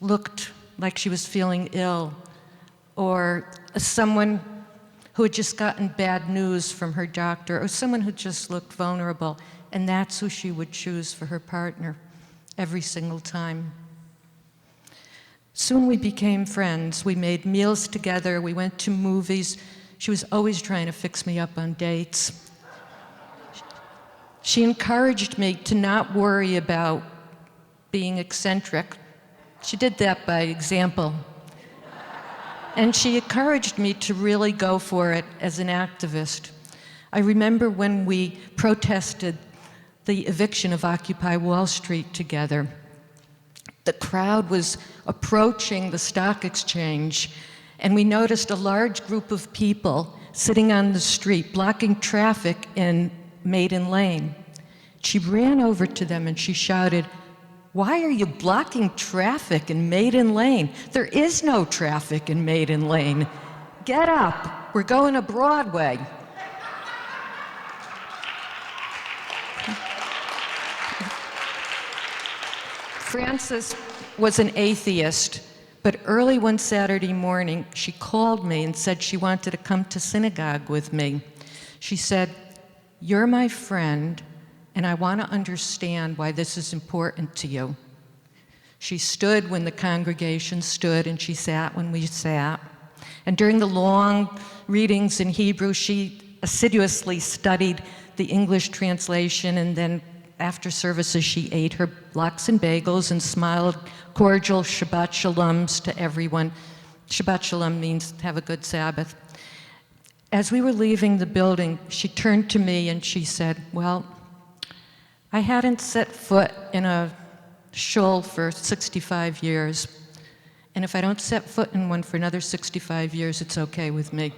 looked like she was feeling ill, or someone who had just gotten bad news from her doctor, or someone who just looked vulnerable, and that's who she would choose for her partner every single time. Soon we became friends. We made meals together, we went to movies. She was always trying to fix me up on dates. She encouraged me to not worry about being eccentric. She did that by example. And she encouraged me to really go for it as an activist. I remember when we protested the eviction of Occupy Wall Street together. The crowd was approaching the stock exchange, and we noticed a large group of people sitting on the street, blocking traffic in Maiden Lane. She ran over to them and she shouted, "Why are you blocking traffic in Maiden Lane? There is no traffic in Maiden Lane. Get up, we're going to Broadway." Frances was an atheist, but early one Saturday morning, she called me and said she wanted to come to synagogue with me. She said, "You're my friend, and I want to understand why this is important to you." She stood when the congregation stood, and she sat when we sat. And during the long readings in Hebrew, she assiduously studied the English translation, and then after services, she ate her lox and bagels and smiled cordial Shabbat Shaloms to everyone. Shabbat Shalom means have a good Sabbath. As we were leaving the building, she turned to me and she said, "Well, I hadn't set foot in a shul for 65 years, and if I don't set foot in one for another 65 years, it's okay with me."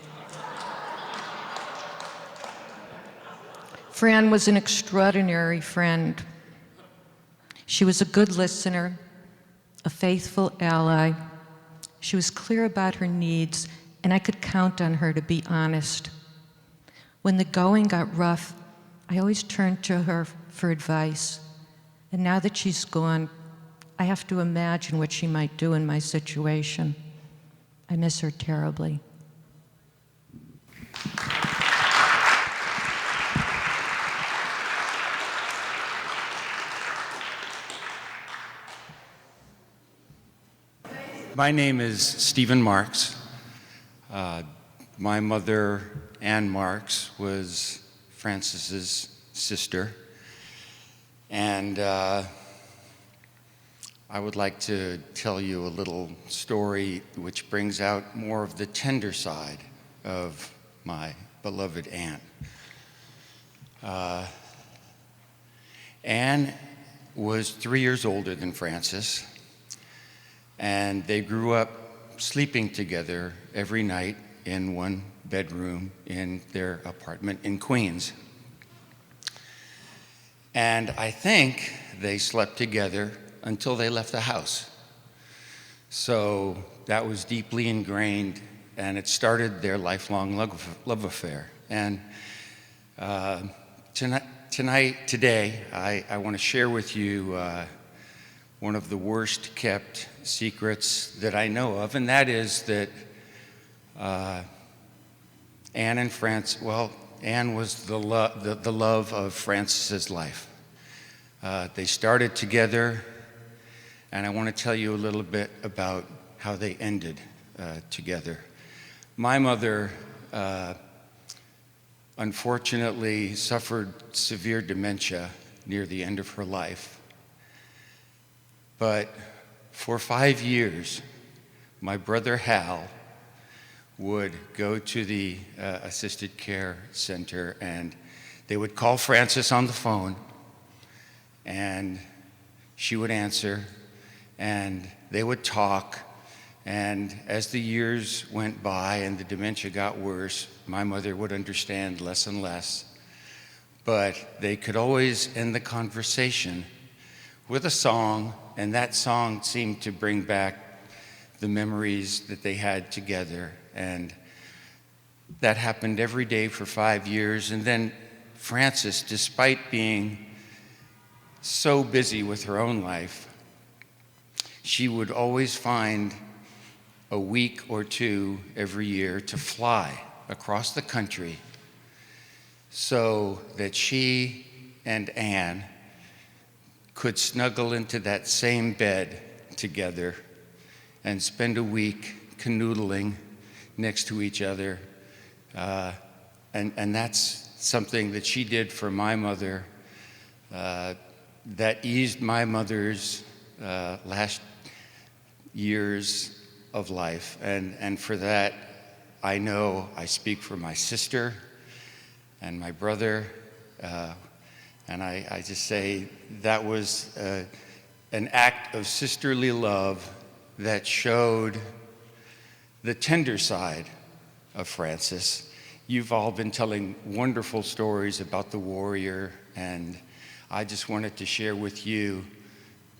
Fran was an extraordinary friend. She was a good listener, a faithful ally. She was clear about her needs, and I could count on her to be honest. When the going got rough, I always turned to her for advice. And now that she's gone, I have to imagine what she might do in my situation. I miss her terribly. My name is Stephen Marks. My mother, Ann Marks, was Frances's sister. And I would like to tell you a little story which brings out more of the tender side of my beloved aunt. Ann was 3 years older than Frances, and they grew up sleeping together every night in one bedroom in their apartment in Queens. And I think they slept together until they left the house. So that was deeply ingrained, and it started their lifelong love affair. And Today, I want to share with you one of the worst kept secrets that I know of, and that is that Anne and Frances, well, Anne was the love of Frances's life. They started together, and I want to tell you a little bit about how they ended together. My mother unfortunately suffered severe dementia near the end of her life. But for 5 years, my brother Hal would go to the assisted care center, and they would call Frances on the phone, and she would answer, and they would talk. And as the years went by and the dementia got worse, my mother would understand less and less. But they could always end the conversation with a song, and that song seemed to bring back the memories that they had together. And that happened every day for 5 years. And then Frances, despite being so busy with her own life, she would always find a week or two every year to fly across the country so that she and Anne could snuggle into that same bed together and spend a week canoodling next to each other. And that's something that she did for my mother that eased my mother's last years of life. And for that, I know I speak for my sister and my brother. And I just say that was an act of sisterly love that showed the tender side of Frances. You've all been telling wonderful stories about the warrior, and I just wanted to share with you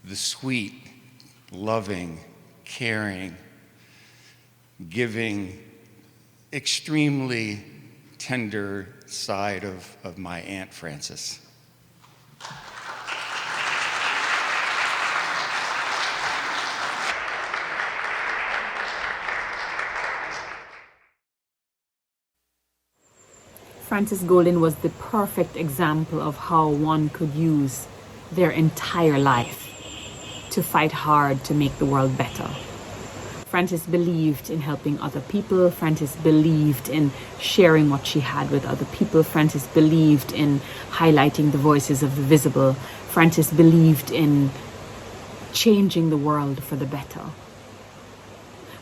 the sweet, loving, caring, giving, extremely tender side of my Aunt Frances. Frances Goldin was the perfect example of how one could use their entire life to fight hard to make the world better. Frances believed in helping other people. Frances believed in sharing what she had with other people. Frances believed in highlighting the voices of the visible. Frances believed in changing the world for the better.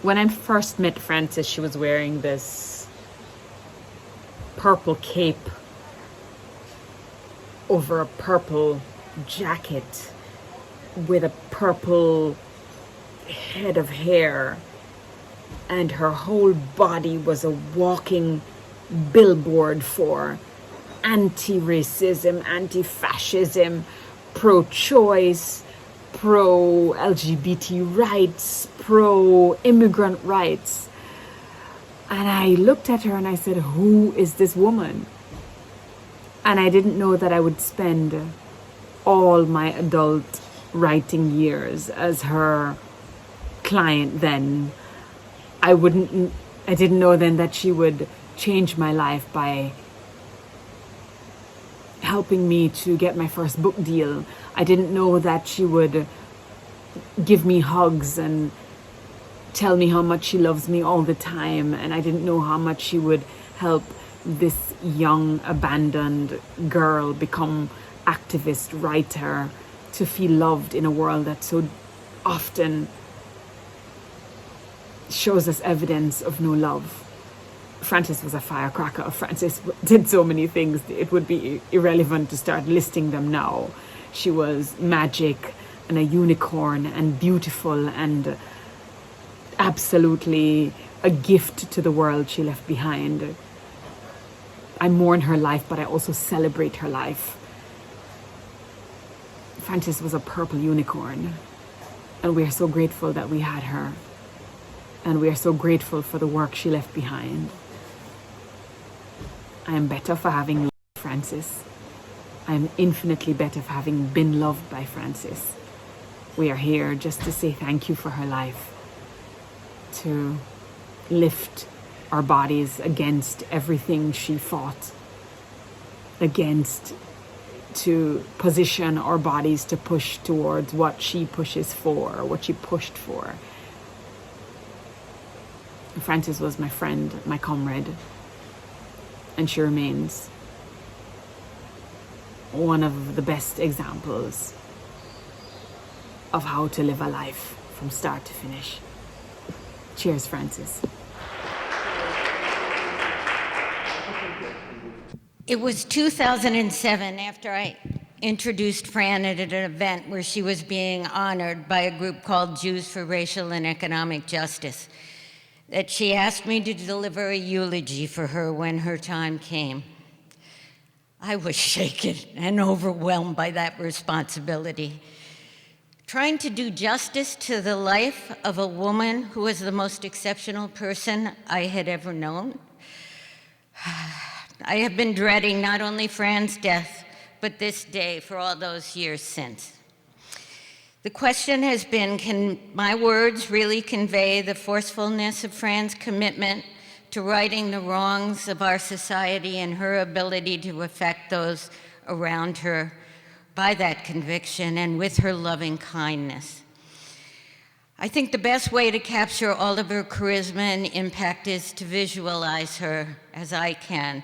When I first met Frances, she was wearing this purple cape over a purple jacket with a purple head of hair, and her whole body was a walking billboard for anti-racism, anti-fascism, pro-choice, pro-LGBT rights, pro-immigrant rights. And I looked at her and I said, who is this woman? And I didn't know that I would spend all my adult writing years as her client then. I didn't know then that she would change my life by helping me to get my first book deal. I didn't know that she would give me hugs and tell me how much she loves me all the time. And I didn't know how much she would help this young, abandoned girl become activist, writer, to feel loved in a world that so often shows us evidence of no love. Frances was a firecracker. Frances did so many things, it would be irrelevant to start listing them now. She was magic and a unicorn and beautiful and absolutely a gift to the world she left behind. I mourn her life, but I also celebrate her life. Frances was a purple unicorn, and we are so grateful that we had her. And we are so grateful for the work she left behind. I am better for having Frances. Frances. I'm infinitely better for having been loved by Frances. We are here just to say thank you for her life, to lift our bodies against everything she fought against, to position our bodies to push towards what she pushes for, what she pushed for. Frances was my friend, my comrade, and she remains one of the best examples of how to live a life from start to finish. Cheers, Frances. It was 2007, after I introduced Fran at an event where she was being honored by a group called Jews for Racial and Economic Justice, that she asked me to deliver a eulogy for her when her time came. I was shaken and overwhelmed by that responsibility. Trying to do justice to the life of a woman who was the most exceptional person I had ever known. I have been dreading not only Fran's death, but this day for all those years since. The question has been, can my words really convey the forcefulness of Fran's commitment to righting the wrongs of our society and her ability to affect those around her by that conviction and with her loving kindness? I think the best way to capture all of her charisma and impact is to visualize her, as I can,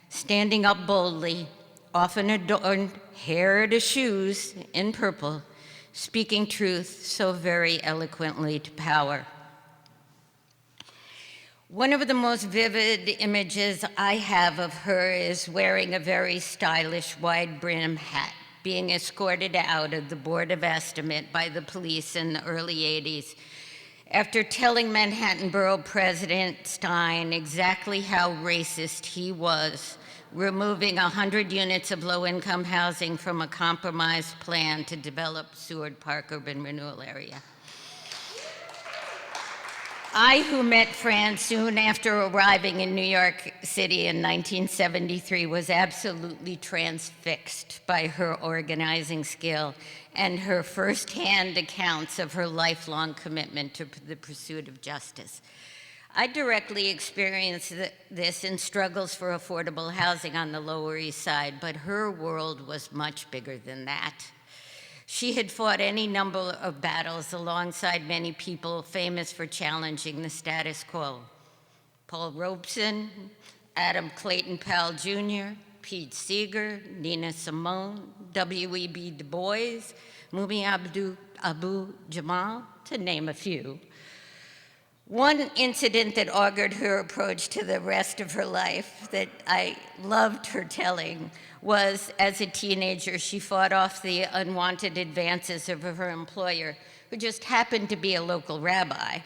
standing up boldly, often adorned hair to shoes in purple, speaking truth so very eloquently to power. One of the most vivid images I have of her is wearing a very stylish wide brim hat, being escorted out of the Board of Estimate by the police in the early 80s, after telling Manhattan Borough President Stein exactly how racist he was, removing 100 units of low-income housing from a compromised plan to develop Seward Park urban renewal area. I, who met Fran soon after arriving in New York City in 1973, was absolutely transfixed by her organizing skill and her firsthand accounts of her lifelong commitment to the pursuit of justice. I directly experienced this in struggles for affordable housing on the Lower East Side, but her world was much bigger than that. She had fought any number of battles alongside many people famous for challenging the status quo. Paul Robeson, Adam Clayton Powell Jr., Pete Seeger, Nina Simone, W.E.B. Du Bois, Mumi Abu Jamal, to name a few. One incident that augured her approach to the rest of her life that I loved her telling was, as a teenager, she fought off the unwanted advances of her employer, who just happened to be a local rabbi,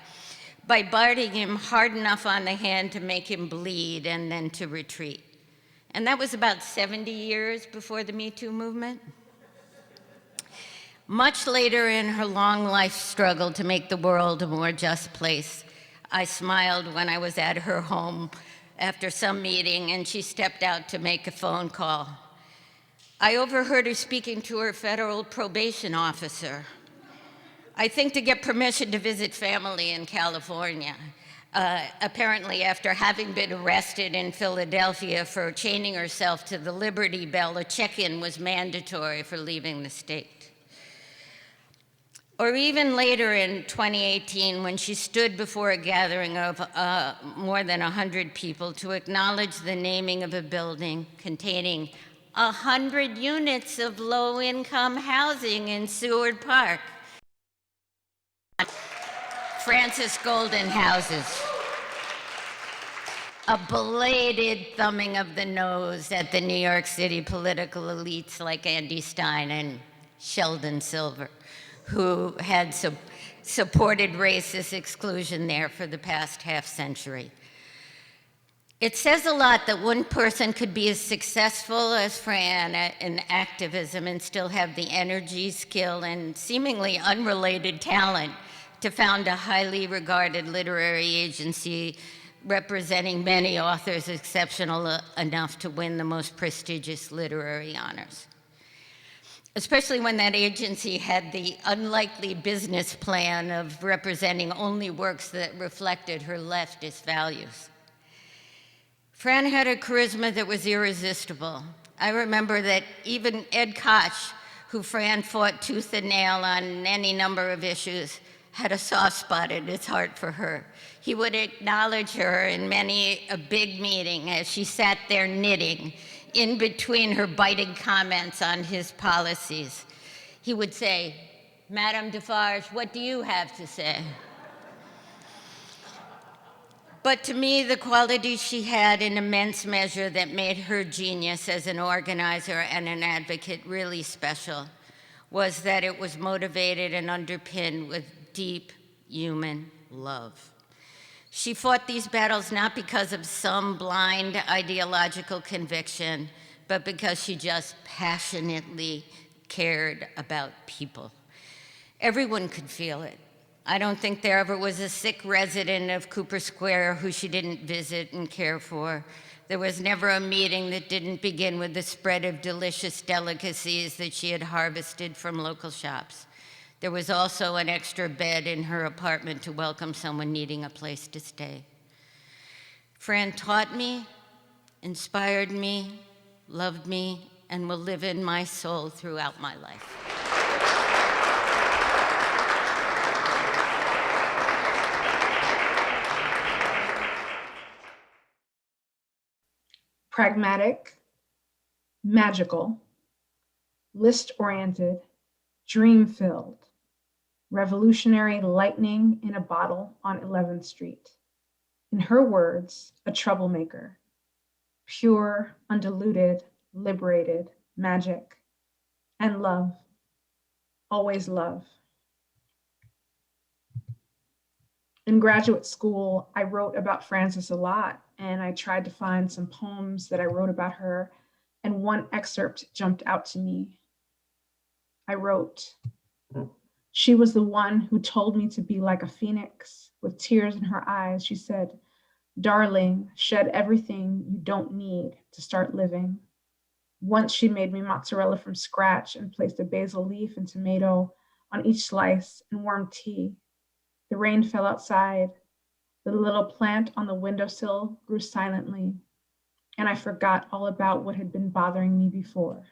by biting him hard enough on the hand to make him bleed and then to retreat. And that was about 70 years before the Me Too movement. Much later in her long life struggle to make the world a more just place, I smiled when I was at her home after some meeting and she stepped out to make a phone call. I overheard her speaking to her federal probation officer, I think to get permission to visit family in California. Apparently, after having been arrested in Philadelphia for chaining herself to the Liberty Bell, a check-in was mandatory for leaving the state. Or even later in 2018, when she stood before a gathering of more than 100 people to acknowledge the naming of a building containing 100 units of low-income housing in Seward Park. Frances Goldin houses. A belated thumbing of the nose at the New York City political elites like Andy Stein and Sheldon Silver, who had supported racist exclusion there for the past half-century. It says a lot that one person could be as successful as Fran in activism and still have the energy, skill, and seemingly unrelated talent to found a highly regarded literary agency representing many authors exceptional enough to win the most prestigious literary honors. Especially when that agency had the unlikely business plan of representing only works that reflected her leftist values. Fran had a charisma that was irresistible. I remember that even Ed Koch, who Fran fought tooth and nail on any number of issues, had a soft spot in his heart for her. He would acknowledge her in many a big meeting as she sat there knitting in between her biting comments on his policies. He would say, "Madame Defarge, what do you have to say?" But to me, the qualities she had in immense measure that made her genius as an organizer and an advocate really special was that it was motivated and underpinned with deep human love. She fought these battles not because of some blind ideological conviction, but because she just passionately cared about people. Everyone could feel it. I don't think there ever was a sick resident of Cooper Square who she didn't visit and care for. There was never a meeting that didn't begin with the spread of delicious delicacies that she had harvested from local shops. There was also an extra bed in her apartment to welcome someone needing a place to stay. Fran taught me, inspired me, loved me, and will live in my soul throughout my life. Pragmatic, magical, list-oriented, dream-filled, revolutionary lightning in a bottle on 11th Street. In her words, a troublemaker, pure, undiluted, liberated, magic, and love, always love. In graduate school, I wrote about Frances a lot, and I tried to find some poems that I wrote about her, and one excerpt jumped out to me. I wrote, "She was the one who told me to be like a phoenix. With tears in her eyes, she said, 'Darling, shed everything you don't need to start living.' Once she made me mozzarella from scratch and placed a basil leaf and tomato on each slice and warm tea. The rain fell outside. The little plant on the windowsill grew silently, and I forgot all about what had been bothering me before."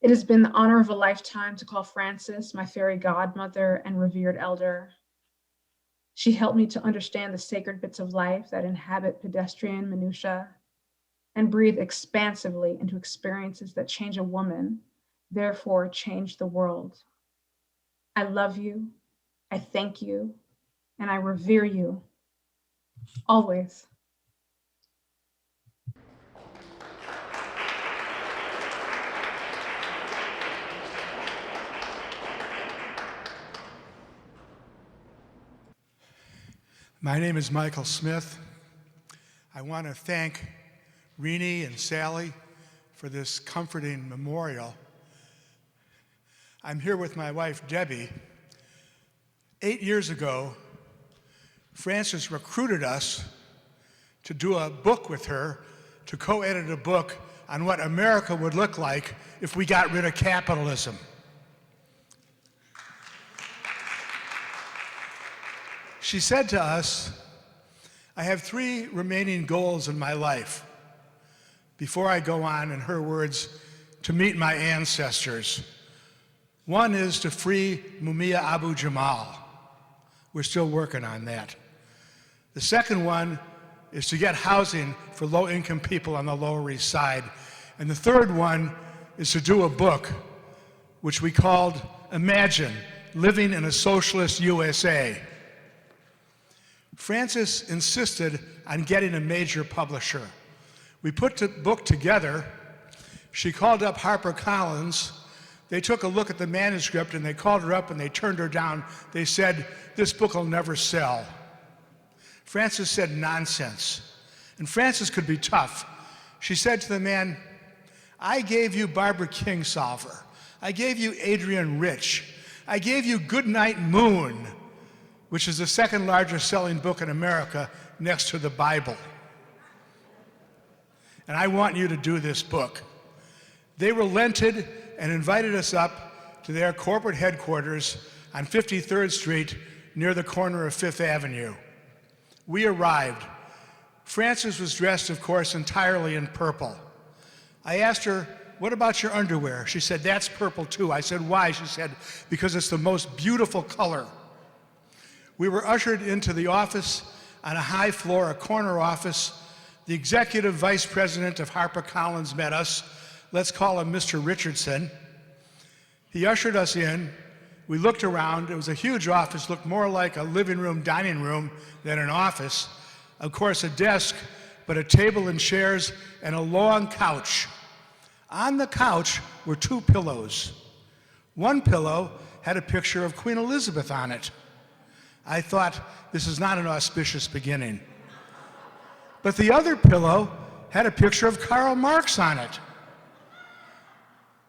It has been the honor of a lifetime to call Frances my fairy godmother and revered elder. She helped me to understand the sacred bits of life that inhabit pedestrian minutiae and breathe expansively into experiences that change a woman, therefore change the world. I love you, I thank you, and I revere you, always. My name is Michael Smith. I want to thank Renee and Sally for this comforting memorial. I'm here with my wife, Debbie. 8 years ago, Frances recruited us to do a book with her, to co-edit a book on what America would look like if we got rid of capitalism. She said to us, "I have 3 remaining goals in my life before I go on," in her words, "to meet my ancestors. One is to free Mumia Abu Jamal. We're still working on that. The second one is to get housing for low-income people on the Lower East Side. And the third one is to do a book which we called Imagine Living in a Socialist USA." Frances insisted on getting a major publisher. We put the book together. She called up HarperCollins. They took a look at the manuscript and they called her up and they turned her down. They said, "This book will never sell." Frances said, "Nonsense." And Frances could be tough. She said to the man, "I gave you Barbara Kingsolver. I gave you Adrienne Rich. I gave you Goodnight Moon. which is the second largest selling book in America next to the Bible. And I want you to do this book. They relented and invited us up to their corporate headquarters on 53rd Street near the corner of Fifth Avenue. We arrived. Frances was dressed, of course, entirely in purple. I asked her, "What about your underwear?" She said, "That's purple too." I said, "Why?" She said, "Because it's the most beautiful color." We were ushered into the office on a high floor, a corner office. The executive vice president of HarperCollins met us. Let's call him Mr. Richardson. He ushered us in. We looked around. It was a huge office, looked more like a living room, dining room than an office. Of course, a desk, but a table and chairs and a long couch. On the couch were 2 pillows. One pillow had a picture of Queen Elizabeth on it. I thought, this is not an auspicious beginning. But the other pillow had a picture of Karl Marx on it.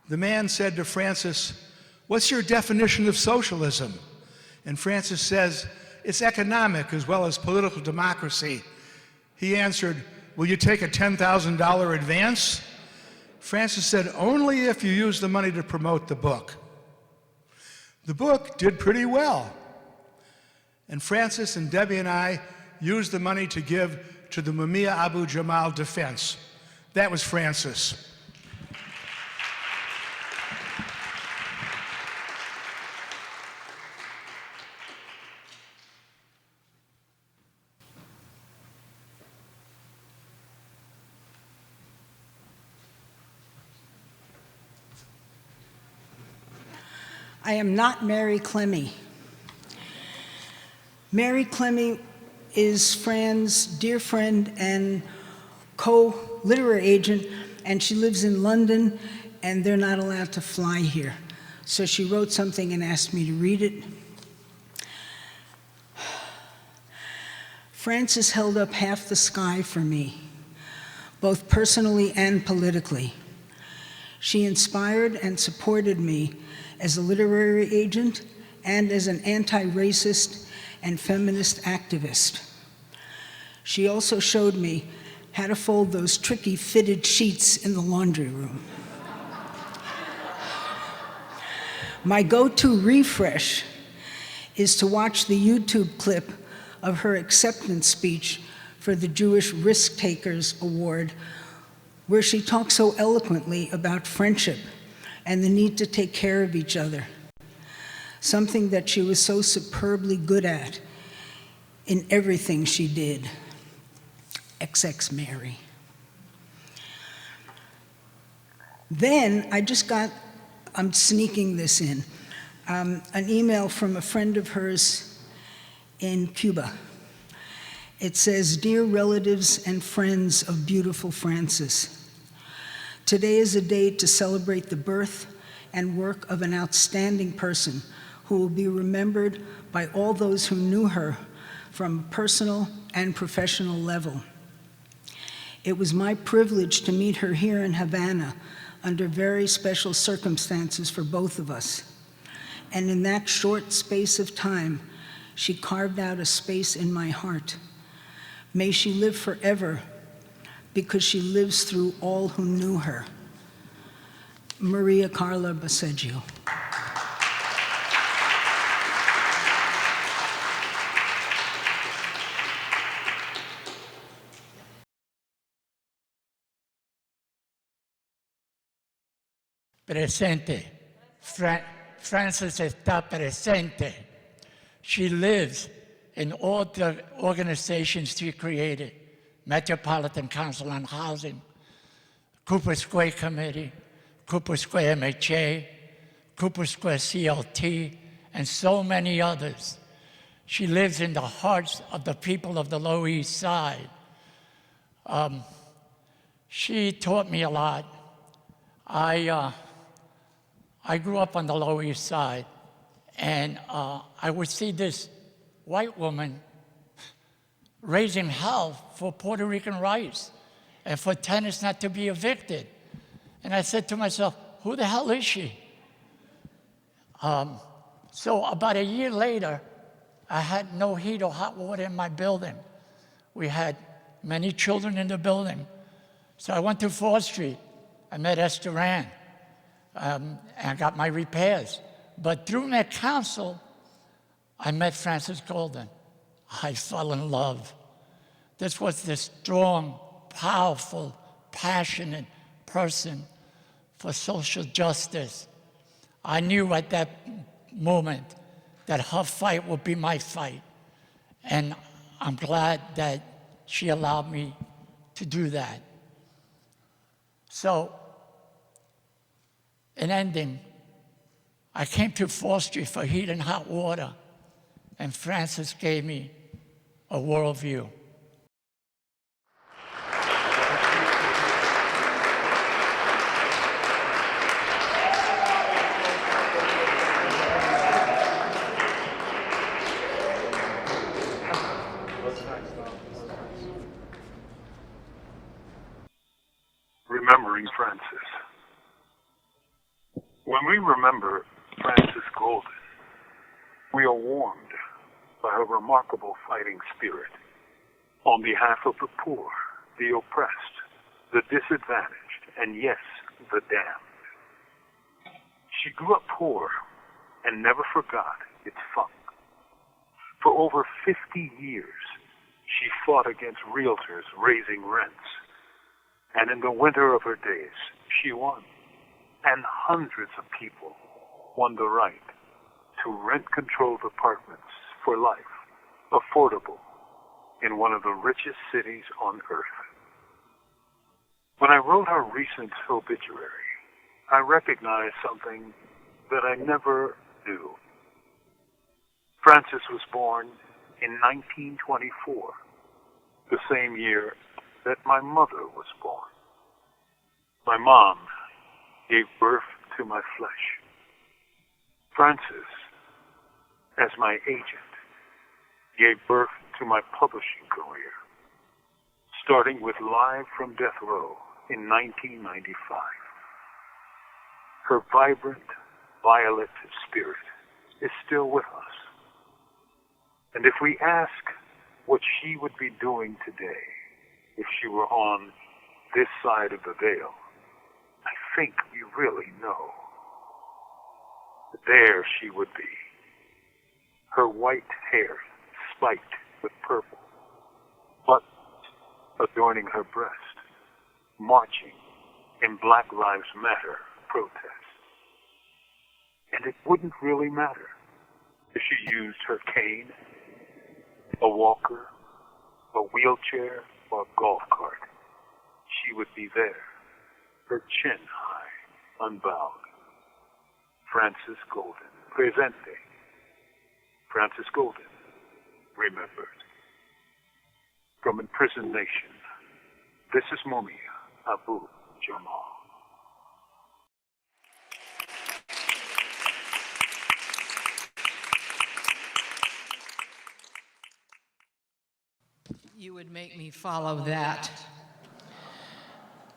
The man said to Frances, "What's your definition of socialism?" And Frances says, "It's economic as well as political democracy." He answered, "Will you take a $10,000 advance?" Frances said, "Only if you use the money to promote the book." The book did pretty well. And Frances and Debbie and I used the money to give to the Mumia Abu Jamal Defense. That was Frances. I am not Mary Clemmy. Mary Clemmy is Fran's dear friend and co-literary agent, and she lives in London, and they're not allowed to fly here. So she wrote something and asked me to read it. Frances held up half the sky for me, both personally and politically. She inspired and supported me as a literary agent and as an anti-racist and feminist activist. She also showed me how to fold those tricky fitted sheets in the laundry room. My go-to refresh is to watch the YouTube clip of her acceptance speech for the Jewish Risk Takers Award, where she talks so eloquently about friendship and the need to take care of each other, something that she was so superbly good at in everything she did. XX Mary. Then I'm sneaking this in, an email from a friend of hers in Cuba. It says, "Dear relatives and friends of beautiful Frances, today is a day to celebrate the birth and work of an outstanding person who will be remembered by all those who knew her from a personal and professional level. It was my privilege to meet her here in Havana under very special circumstances for both of us. And in that short space of time, she carved out a space in my heart. May she live forever, because she lives through all who knew her. Maria Carla Baseggio." Presente. Frances está presente. She lives in all the organizations she created: Metropolitan Council on Housing, Cooper Square Committee, Cooper Square MHA, Cooper Square CLT, and so many others. She lives in the hearts of the people of the Lower East Side. She taught me a lot. I grew up on the Lower East Side, and I would see this white woman raising hell for Puerto Rican rights and for tenants not to be evicted. And I said to myself, who the hell is she? So about a year later, I had no heat or hot water in my building. We had many children in the building. So I went to 4th Street. I met Esther Ann. And I got my repairs. But through that council, I met Frances Goldin. I fell in love. This was this strong, powerful, passionate person for social justice. I knew at that moment that her fight would be my fight. And I'm glad that she allowed me to do that. So, in ending, I came to 4th Street for heat and hot water, and Frances gave me a worldview. Remembering Frances. When we remember Frances Goldin, we are warmed by her remarkable fighting spirit on behalf of the poor, the oppressed, the disadvantaged, and yes, the damned. She grew up poor and never forgot its funk. For over 50 years, she fought against realtors raising rents. And in the winter of her days, she won. And hundreds of people won the right to rent-controlled apartments for life, affordable, in one of the richest cities on earth. When I wrote her recent obituary, I recognized something that I never knew. Frances was born in 1924, the same year that my mother was born. My mom gave birth to my flesh. Frances, as my agent, gave birth to my publishing career, starting with Live from Death Row in 1995. Her vibrant, violet spirit is still with us. And if we ask what she would be doing today if she were on this side of the veil, I think we really know. There she would be, her white hair spiked with purple, buttons adorning her breast, marching in Black Lives Matter protests. And it wouldn't really matter if she used her cane, a walker, a wheelchair, or a golf cart. She would be there, her chin high, unbowed. Frances Goldin, presente. Frances Goldin, remembered. From Imprisoned Nation, this is Mumia Abu Jamal. You would make me follow that.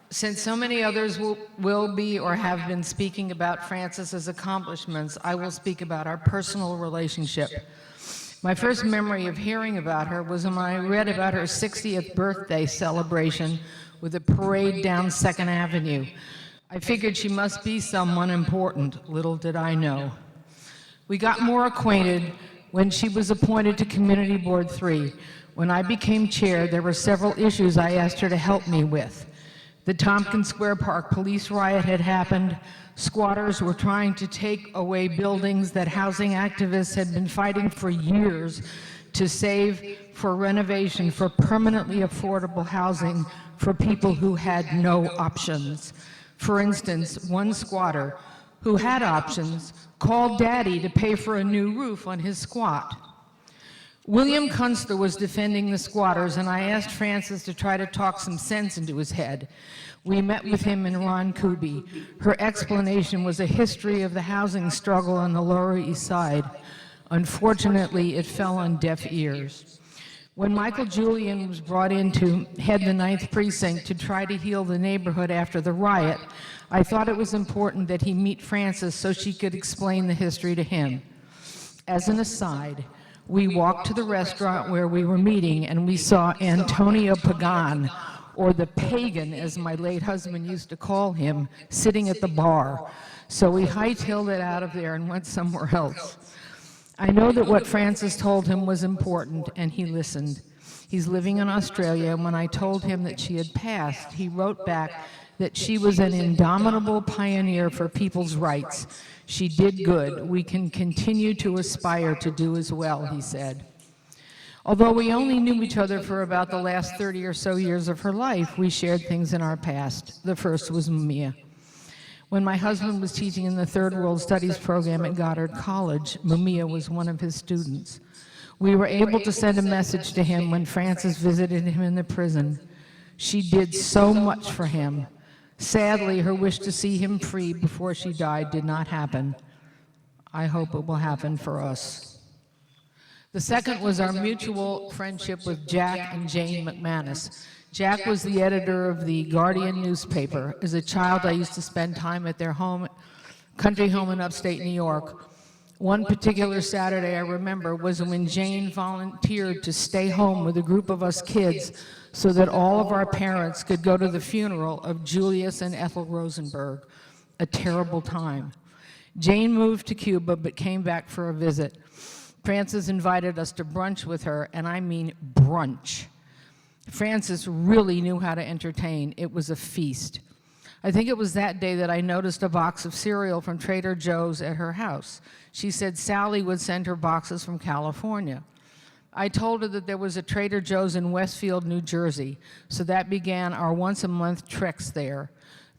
Since so many others will be or have been speaking about Frances's accomplishments, I will speak about our personal relationship. My first memory of hearing about her was when I read about her 60th birthday celebration with a parade down 2nd Avenue. I figured she must be someone important, little did I know. We got more acquainted when she was appointed to Community Board 3. When I became chair, there were several issues I asked her to help me with. The Tompkins Square Park police riot had happened. Squatters were trying to take away buildings that housing activists had been fighting for years to save for renovation for permanently affordable housing for people who had no options. For instance, one squatter who had options called Daddy to pay for a new roof on his squat. William Kunstler was defending the squatters, and I asked Frances to try to talk some sense into his head. We met with him in Ron Kuby. Her explanation was a history of the housing struggle on the Lower East Side. Unfortunately, it fell on deaf ears. When Michael Julian was brought in to head the 9th Precinct to try to heal the neighborhood after the riot, I thought it was important that he meet Frances so she could explain the history to him. As an aside, We walked to the restaurant where we were meeting, and we saw Antonio Pagan, or the pagan, as my late husband used to call him, sitting at the bar. So we hightailed it out of there and went somewhere else. I know that what Frances told him was important, and he listened. He's living in Australia, and when I told him that she had passed, he wrote back that she was an indomitable pioneer for people's rights. She did good. We can continue to aspire to do as well, he said. Although we only knew each other for about the last 30 or so years of her life, we shared things in our past. The first was Mumia. When my husband was teaching in the Third World Studies program at Goddard College, Mumia was one of his students. We were able to send a message to him when Frances visited him in the prison. She did so much for him. Sadly, her wish to see him free before she died did not happen. I hope it will happen for us. The second was our mutual friendship with Jack and Jane McManus. Jack was the editor of the Guardian newspaper. As a child, I used to spend time at their country home in upstate New York. One particular Saturday I remember was when Jane volunteered to stay home with a group of us kids so that all of our parents could go to the funeral of Julius and Ethel Rosenberg. A terrible time. Jane moved to Cuba but came back for a visit. Frances invited us to brunch with her, and I mean brunch. Frances really knew how to entertain. It was a feast. I think it was that day that I noticed a box of cereal from Trader Joe's at her house. She said Sally would send her boxes from California. I told her that there was a Trader Joe's in Westfield, New Jersey, so that began our once-a-month treks there.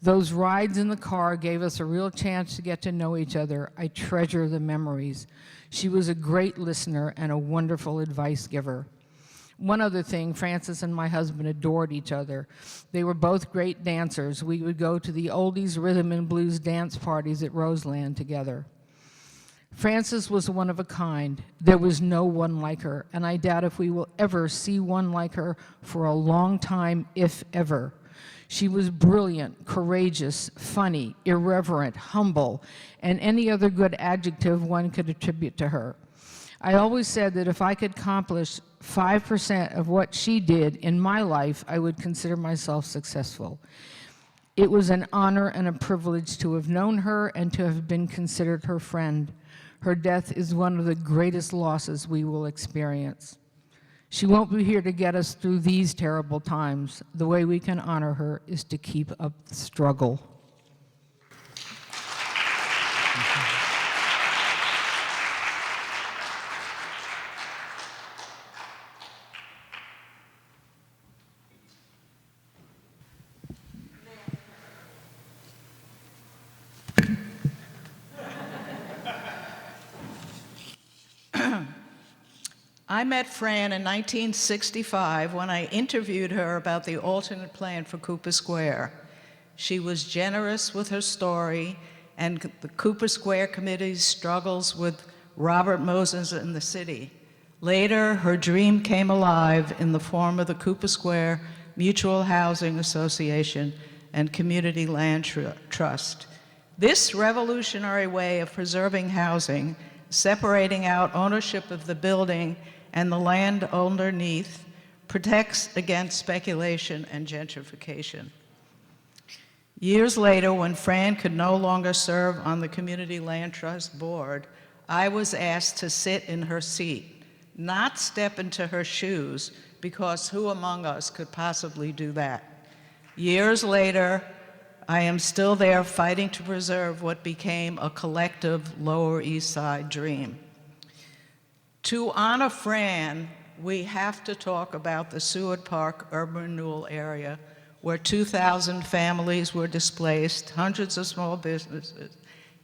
Those rides in the car gave us a real chance to get to know each other. I treasure the memories. She was a great listener and a wonderful advice giver. One other thing, Frances and my husband adored each other. They were both great dancers. We would go to the oldies rhythm and blues dance parties at Roseland together. Frances was one of a kind. There was no one like her, and I doubt if we will ever see one like her for a long time, if ever. She was brilliant, courageous, funny, irreverent, humble, and any other good adjective one could attribute to her. I always said that if I could accomplish 5% of what she did in my life, I would consider myself successful. It was an honor and a privilege to have known her and to have been considered her friend. Her death is one of the greatest losses we will experience. She won't be here to get us through these terrible times. The way we can honor her is to keep up the struggle. I met Fran in 1965 when I interviewed her about the alternate plan for Cooper Square. She was generous with her story and the Cooper Square Committee's struggles with Robert Moses in the city. Later, her dream came alive in the form of the Cooper Square Mutual Housing Association and Community Land Trust. This revolutionary way of preserving housing, separating out ownership of the building and the land underneath, protects against speculation and gentrification. Years later, when Fran could no longer serve on the Community Land Trust board, I was asked to sit in her seat, not step into her shoes, because who among us could possibly do that? Years later, I am still there fighting to preserve what became a collective Lower East Side dream. To honor Fran, we have to talk about the Seward Park urban renewal area where 2,000 families were displaced, hundreds of small businesses,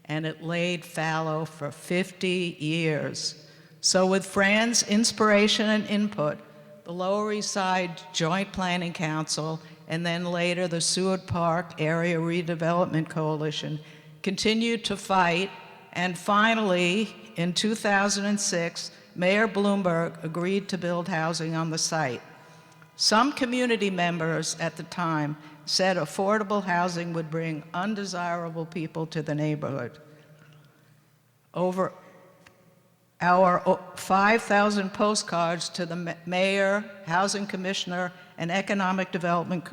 and it laid fallow for 50 years. So with Fran's inspiration and input, the Lower East Side Joint Planning Council, and then later the Seward Park Area Redevelopment Coalition, continued to fight, and finally, in 2006, Mayor Bloomberg agreed to build housing on the site. Some community members at the time said affordable housing would bring undesirable people to the neighborhood. our 5,000 postcards to the mayor, housing commissioner, and Economic Development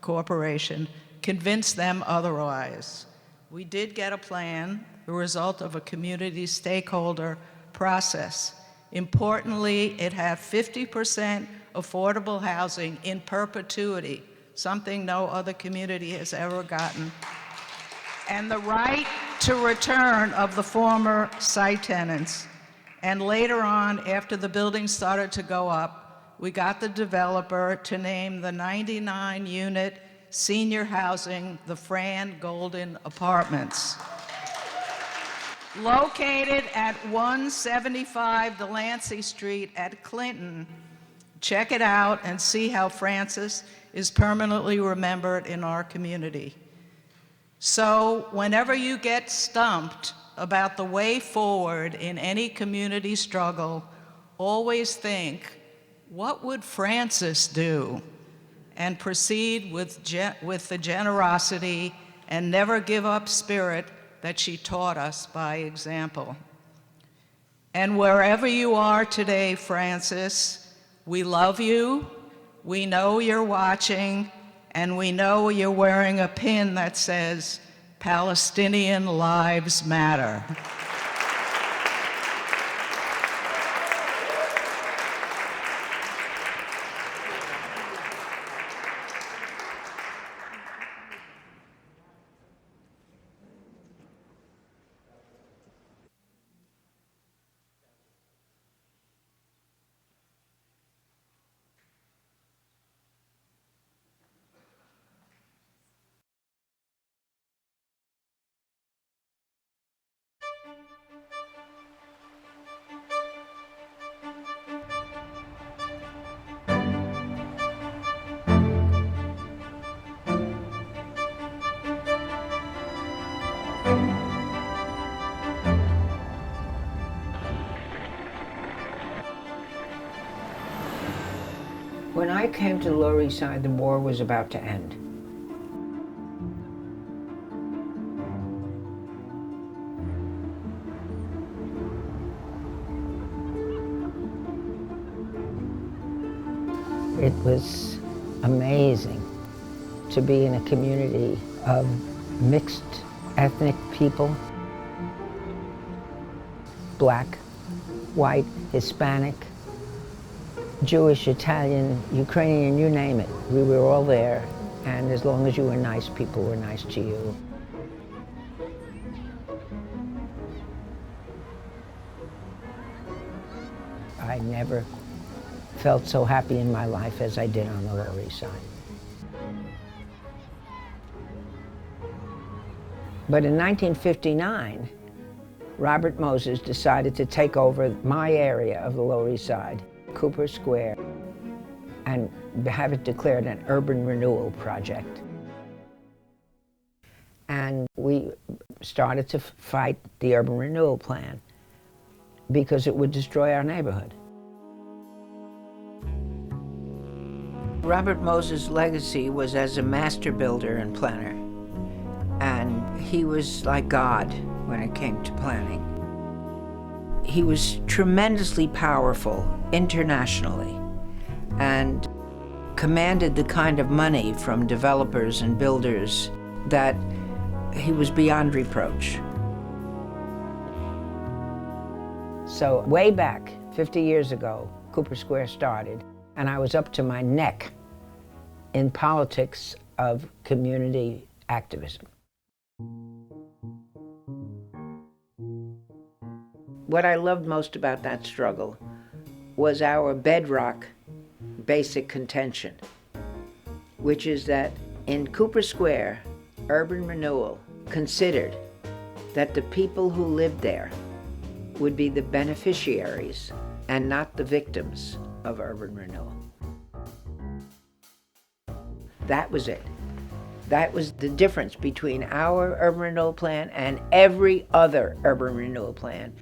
Corporation convinced them otherwise. We did get a plan, the result of a community stakeholder process. Importantly, it had 50% affordable housing in perpetuity, something no other community has ever gotten, and the right to return of the former site tenants. And later on, after the buildings started to go up, we got the developer to name the 99-unit senior housing the Fran Goldin Apartments. Located at 175 Delancey Street at Clinton, check it out and see how Frances is permanently remembered in our community. So whenever you get stumped about the way forward in any community struggle, always think, what would Frances do? And proceed with the generosity and never give up spirit that she taught us by example. And wherever you are today, Frances, we love you, we know you're watching, and we know you're wearing a pin that says, Palestinian Lives Matter. When I came to the Lower East Side, the war was about to end. It was amazing to be in a community of mixed ethnic people, black, white, Hispanic, Jewish, Italian, Ukrainian, you name it. We were all there, and as long as you were nice, people were nice to you. I never felt so happy in my life as I did on the Lower East Side. But in 1959, Robert Moses decided to take over my area of the Lower East Side, Cooper Square, and have it declared an urban renewal project. And we started to fight the urban renewal plan because it would destroy our neighborhood. Robert Moses' legacy was as a master builder and planner, and he was like God when it came to planning. He was tremendously powerful internationally and commanded the kind of money from developers and builders that he was beyond reproach. So way back, 50 years ago, Cooper Square started, and I was up to my neck in politics of community activism. What I loved most about that struggle was our bedrock basic contention, which is that in Cooper Square, urban renewal considered that the people who lived there would be the beneficiaries and not the victims of urban renewal. That was it. That was the difference between our urban renewal plan and every other urban renewal plan.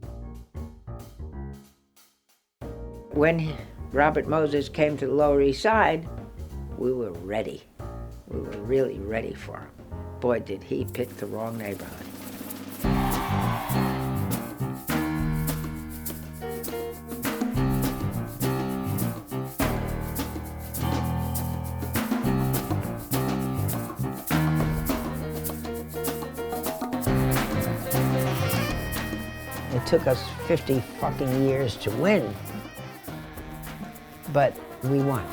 When Robert Moses came to the Lower East Side, we were ready. We were really ready for him. Boy, did he pick the wrong neighborhood. took us 50 fucking years to win, but we won.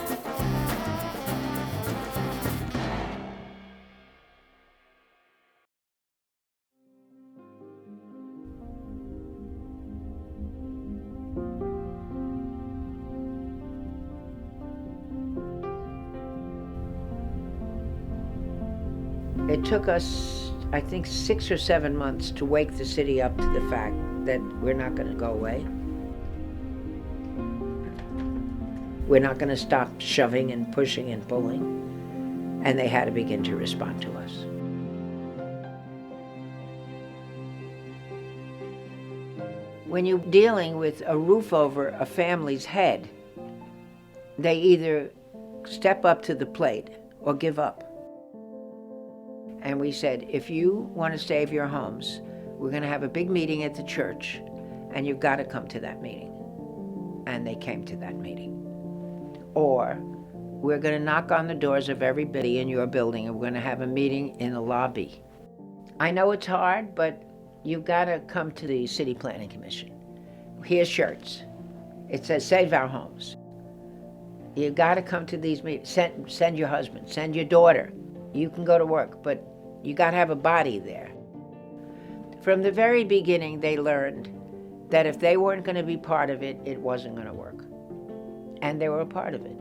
It took us, I think, 6 or 7 months to wake the city up to the fact that we're not going to go away. We're not going to stop shoving and pushing and pulling. And they had to begin to respond to us. When you're dealing with a roof over a family's head, they either step up to the plate or give up. And we said, if you want to save your homes, we're going to have a big meeting at the church, and you've got to come to that meeting. And they came to that meeting. Or we're going to knock on the doors of everybody in your building, and we're going to have a meeting in the lobby. I know it's hard, but you've got to come to the City Planning Commission. Here's shirts. It says, save our homes. You've got to come to these meetings. Send your husband, send your daughter. You can go to work, but you got to have a body there. From the very beginning, they learned that if they weren't going to be part of it, it wasn't going to work. And they were a part of it.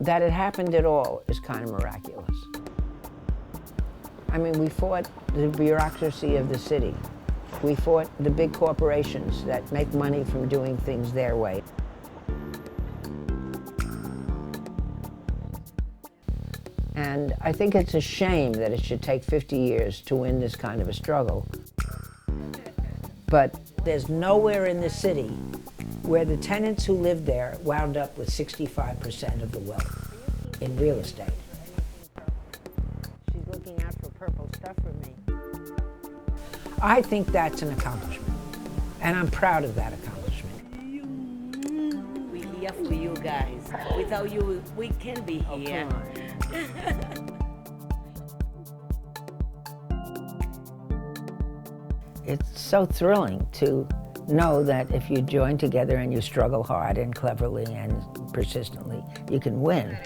That it happened at all is kind of miraculous. I mean, we fought the bureaucracy of the city. We fought the big corporations that make money from doing things their way. And I think it's a shame that it should take 50 years to win this kind of a struggle. But there's nowhere in the city where the tenants who lived there wound up with 65% of the wealth in real estate. She's looking out for purple stuff for me. I think that's an accomplishment, and I'm proud of that accomplishment. We're here for you guys. Without you, we can't be here. It's so thrilling to know that if you join together and you struggle hard and cleverly and persistently, you can win.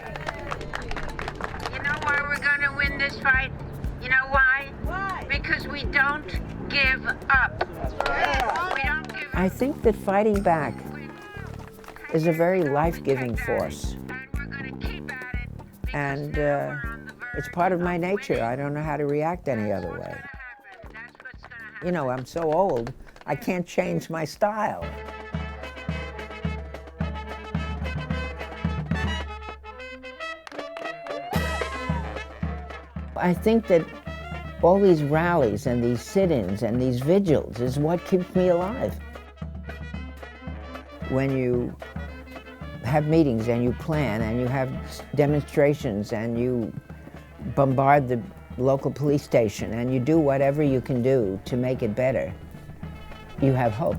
You know why we're going to win this fight? You know why? Why? Because we don't give up. We don't give up. I think that fighting back is a very life-giving force. And it's part of my nature. I don't know how to react any other way. You know, I'm so old, I can't change my style. I think that all these rallies and these sit-ins and these vigils is what keeps me alive. When you have meetings and you plan and you have demonstrations and you bombard the local police station and you do whatever you can do to make it better, you have hope.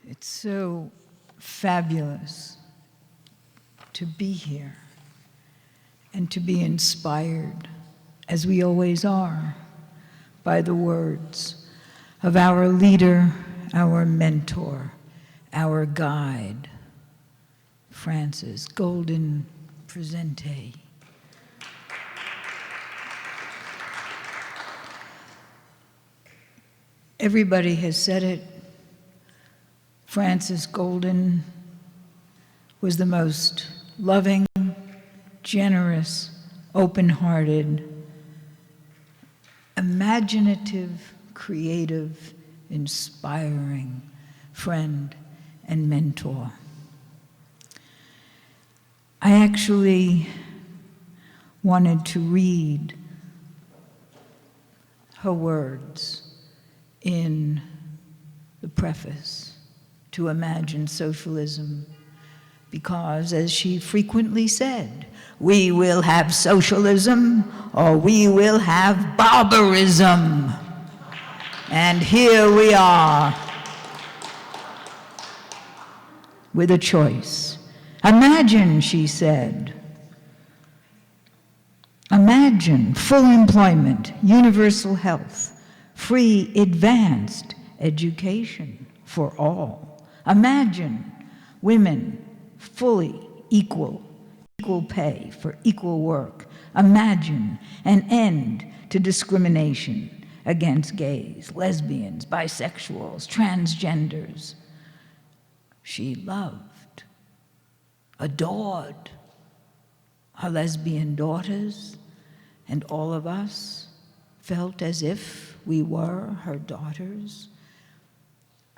It's so fabulous to be here and to be inspired, as we always are, by the words of our leader, our mentor, our guide, Francis Goldin Presente. Everybody has said it. Francis Goldin was the most loving, generous, open-hearted, imaginative, creative, inspiring friend and mentor. I actually wanted to read her words in the preface to Imagine Socialism, because, as she frequently said, we will have socialism or we will have barbarism. And here we are with a choice. Imagine, she said, imagine full employment, universal health, free advanced education for all. Imagine women fully equal pay for equal work. Imagine an end to discrimination against gays, lesbians, bisexuals, transgenders. She loved, adored her lesbian daughters, and all of us felt as if we were her daughters.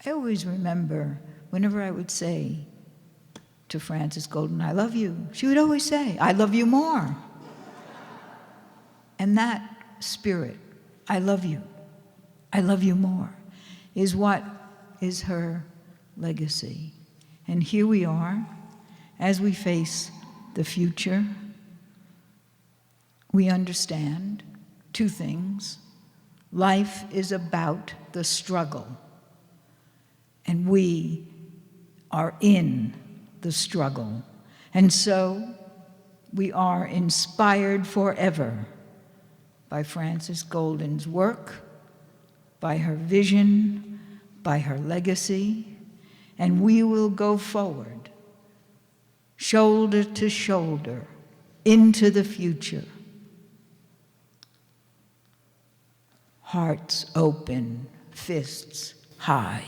I always remember whenever I would say to Frances Goldin, I love you, she would always say, I love you more. And that spirit, I love you more, is what is her legacy. And here we are, as we face the future, we understand two things. Life is about the struggle, and we are in the struggle. And so we are inspired forever by Frances Goldin's work, by her vision, by her legacy, and we will go forward, shoulder to shoulder, into the future. Hearts open, fists high.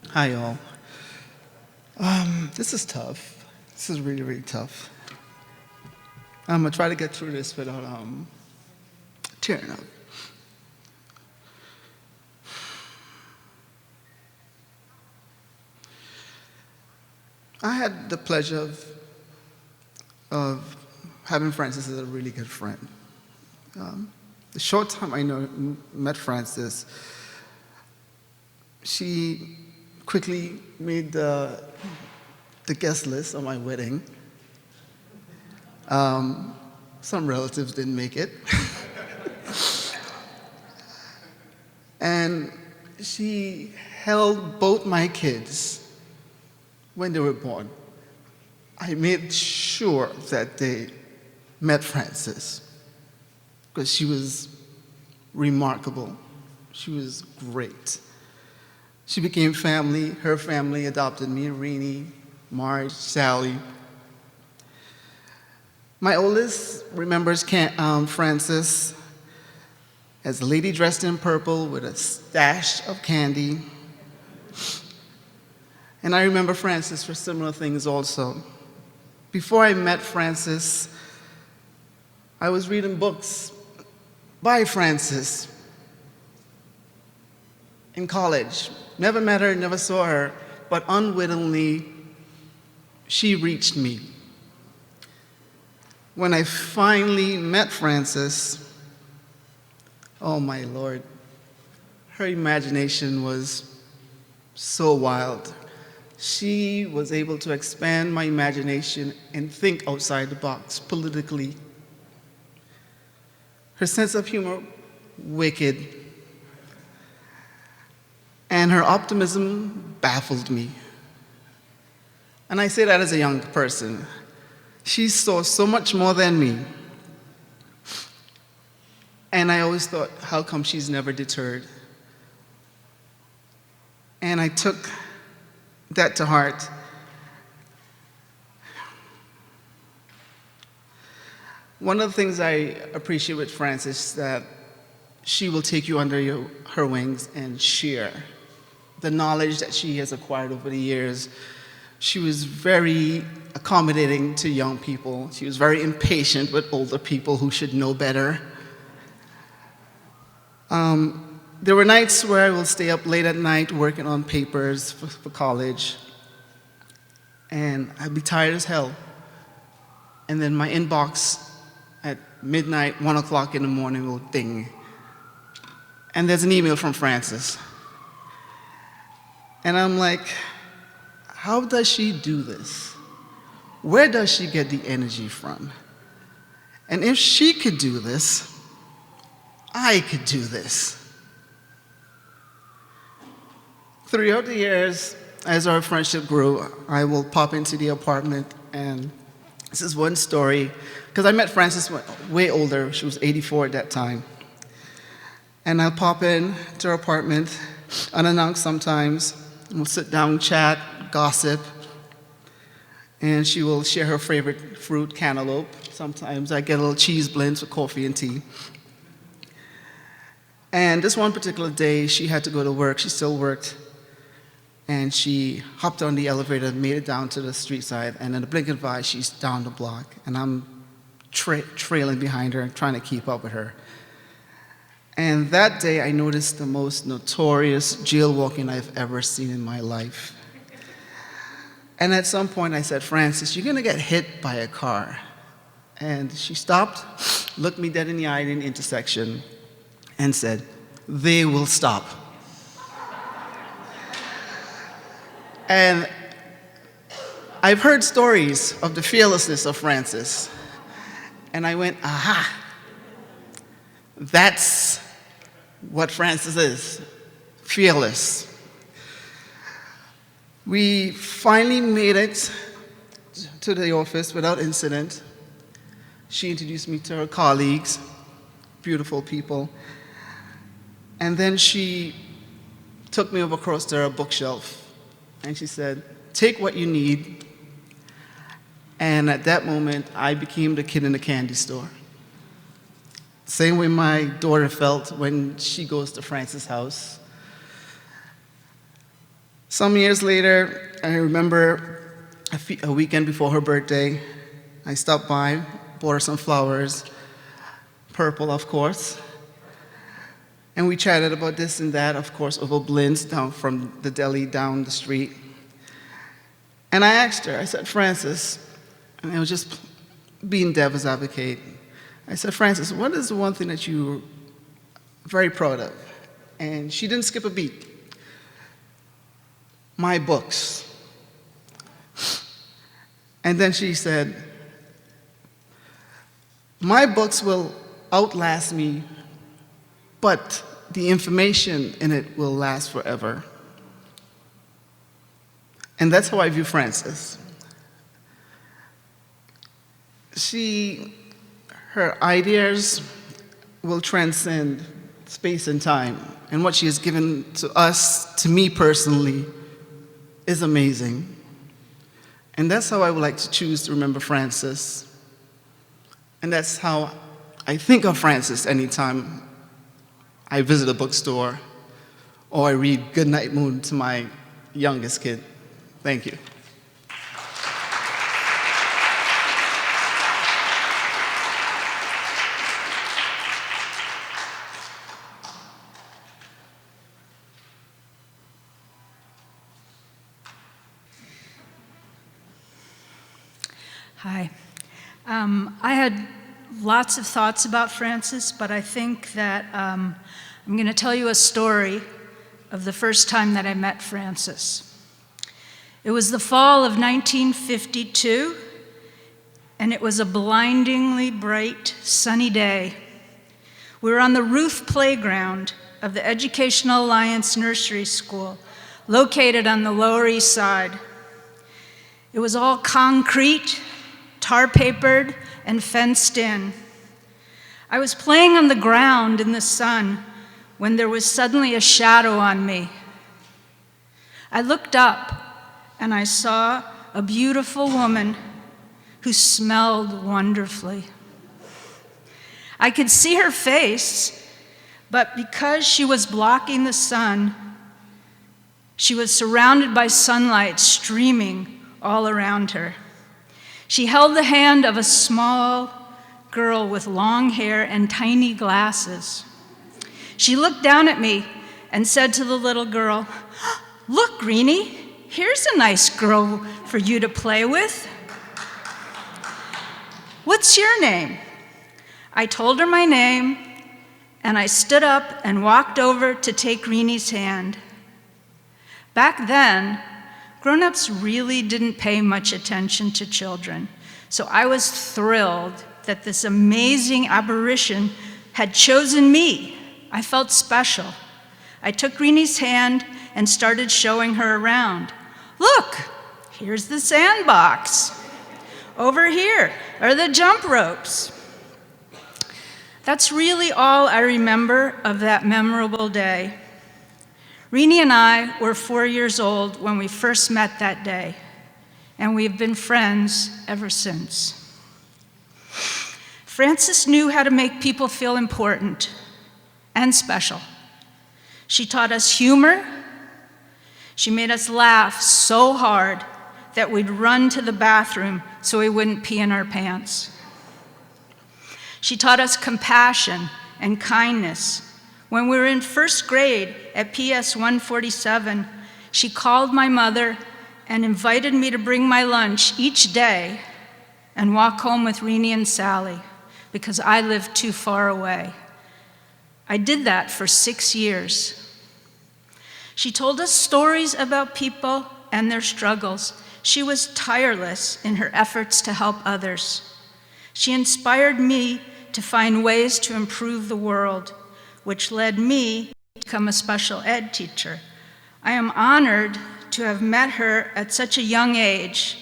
Hi, all. This is tough. This is really, really tough. I'm gonna try to get through this without tearing up. I had the pleasure of having Frances as a really good friend. The short time I met Frances, she quickly made the guest list on my wedding. Some relatives didn't make it. And she held both my kids when they were born. I made sure that they met Frances because she was remarkable. She was great. She became family. Her family adopted me, Renee, Marge, Sally. My oldest remembers Frances as a lady dressed in purple with a stash of candy. And I remember Frances for similar things also. Before I met Frances, I was reading books by Frances in college. Never met her, never saw her, but unwittingly, she reached me. When I finally met Frances, oh my Lord, her imagination was so wild. She was able to expand my imagination and think outside the box politically. Her sense of humor, wicked. And her optimism baffled me. And I say that as a young person. She saw so much more than me. And I always thought, how come she's never deterred? And I took that to heart. One of the things I appreciate with Frances is that she will take you under her wings and share the knowledge that she has acquired over the years. She was very accommodating to young people. She was very impatient with older people who should know better. There were nights where I will stay up late at night working on papers for college, and I'd be tired as hell. And then my inbox at midnight, 1 o'clock in the morning will ding. And there's an email from Frances. And I'm like, how does she do this? Where does she get the energy from? And if she could do this, I could do this. Throughout the years, as our friendship grew, I will pop into the apartment, and this is one story, because I met Frances way older. She was 84 at that time. And I'll pop in to her apartment, unannounced sometimes, and we'll sit down, chat, gossip, and she will share her favorite fruit, cantaloupe. Sometimes I get a little cheese blends with coffee and tea. And this one particular day, she had to go to work. She still worked. And she hopped on the elevator and made it down to the street side. And in a blink of an eye, she's down the block. And I'm trailing behind her and trying to keep up with her. And that day, I noticed the most notorious jaywalking I've ever seen in my life. And at some point, I said, Frances, you're going to get hit by a car. And she stopped, looked me dead in the eye in the intersection, and said, they will stop. And I've heard stories of the fearlessness of Frances. And I went, aha, that's what Frances is, fearless. We finally made it to the office without incident. She introduced me to her colleagues, beautiful people. And then she took me over across to her bookshelf. And she said, take what you need. And at that moment, I became the kid in the candy store. Same way my daughter felt when she goes to Frances' house. Some years later, I remember a weekend before her birthday, I stopped by, bought her some flowers, purple, of course. And we chatted about this and that, of course, over blends down from the deli down the street. And I asked her, I said, Frances, and I was just being devil's advocate. I said, Frances, what is the one thing that you're very proud of? And she didn't skip a beat. My books. And then she said, my books will outlast me, but the information in it will last forever. And that's how I view Frances. Her ideas will transcend space and time. And what she has given to us, to me personally, is amazing. And that's how I would like to choose to remember Frances. And that's how I think of Frances anytime I visit a bookstore or I read Goodnight Moon to my youngest kid. Thank you. Hi. I had lots of thoughts about Frances, but I think that I'm going to tell you a story of the first time that I met Frances. It was the fall of 1952, and it was a blindingly bright, sunny day. We were on the roof playground of the Educational Alliance Nursery School, located on the Lower East Side. It was all concrete, tar-papered, and fenced in. I was playing on the ground in the sun when there was suddenly a shadow on me. I looked up and I saw a beautiful woman who smelled wonderfully. I could see her face, but because she was blocking the sun, She was surrounded by sunlight streaming all around her. She held the hand of a small girl with long hair and tiny glasses. She looked down at me and said to the little girl, "Look, Greenie, here's a nice girl for you to play with. What's your name?" I told her my name, and I stood up and walked over to take Greenie's hand. Back then, grown-ups really didn't pay much attention to children, so I was thrilled that this amazing apparition had chosen me. I felt special. I took Greenie's hand and started showing her around. "Look, here's the sandbox. Over here are the jump ropes." That's really all I remember of that memorable day. Renee and I were 4 years old when we first met that day, and we've been friends ever since. Frances knew how to make people feel important and special. She taught us humor. She made us laugh so hard that we'd run to the bathroom so we wouldn't pee in our pants. She taught us compassion and kindness. When we were in first grade at PS 147, she called my mother and invited me to bring my lunch each day and walk home with Renee and Sally because I lived too far away. I did that for 6 years. She told us stories about people and their struggles. She was tireless in her efforts to help others. She inspired me to find ways to improve the world, which led me to become a special ed teacher. I am honored to have met her at such a young age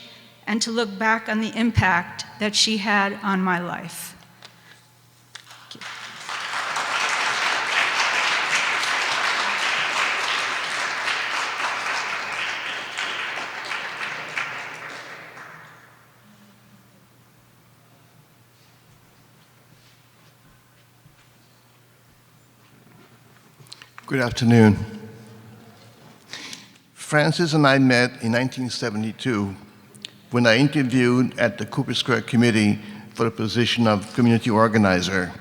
and to look back on the impact that she had on my life. Good afternoon. Frances and I met in 1972 when I interviewed at the Cooper Square Committee for the position of community organizer.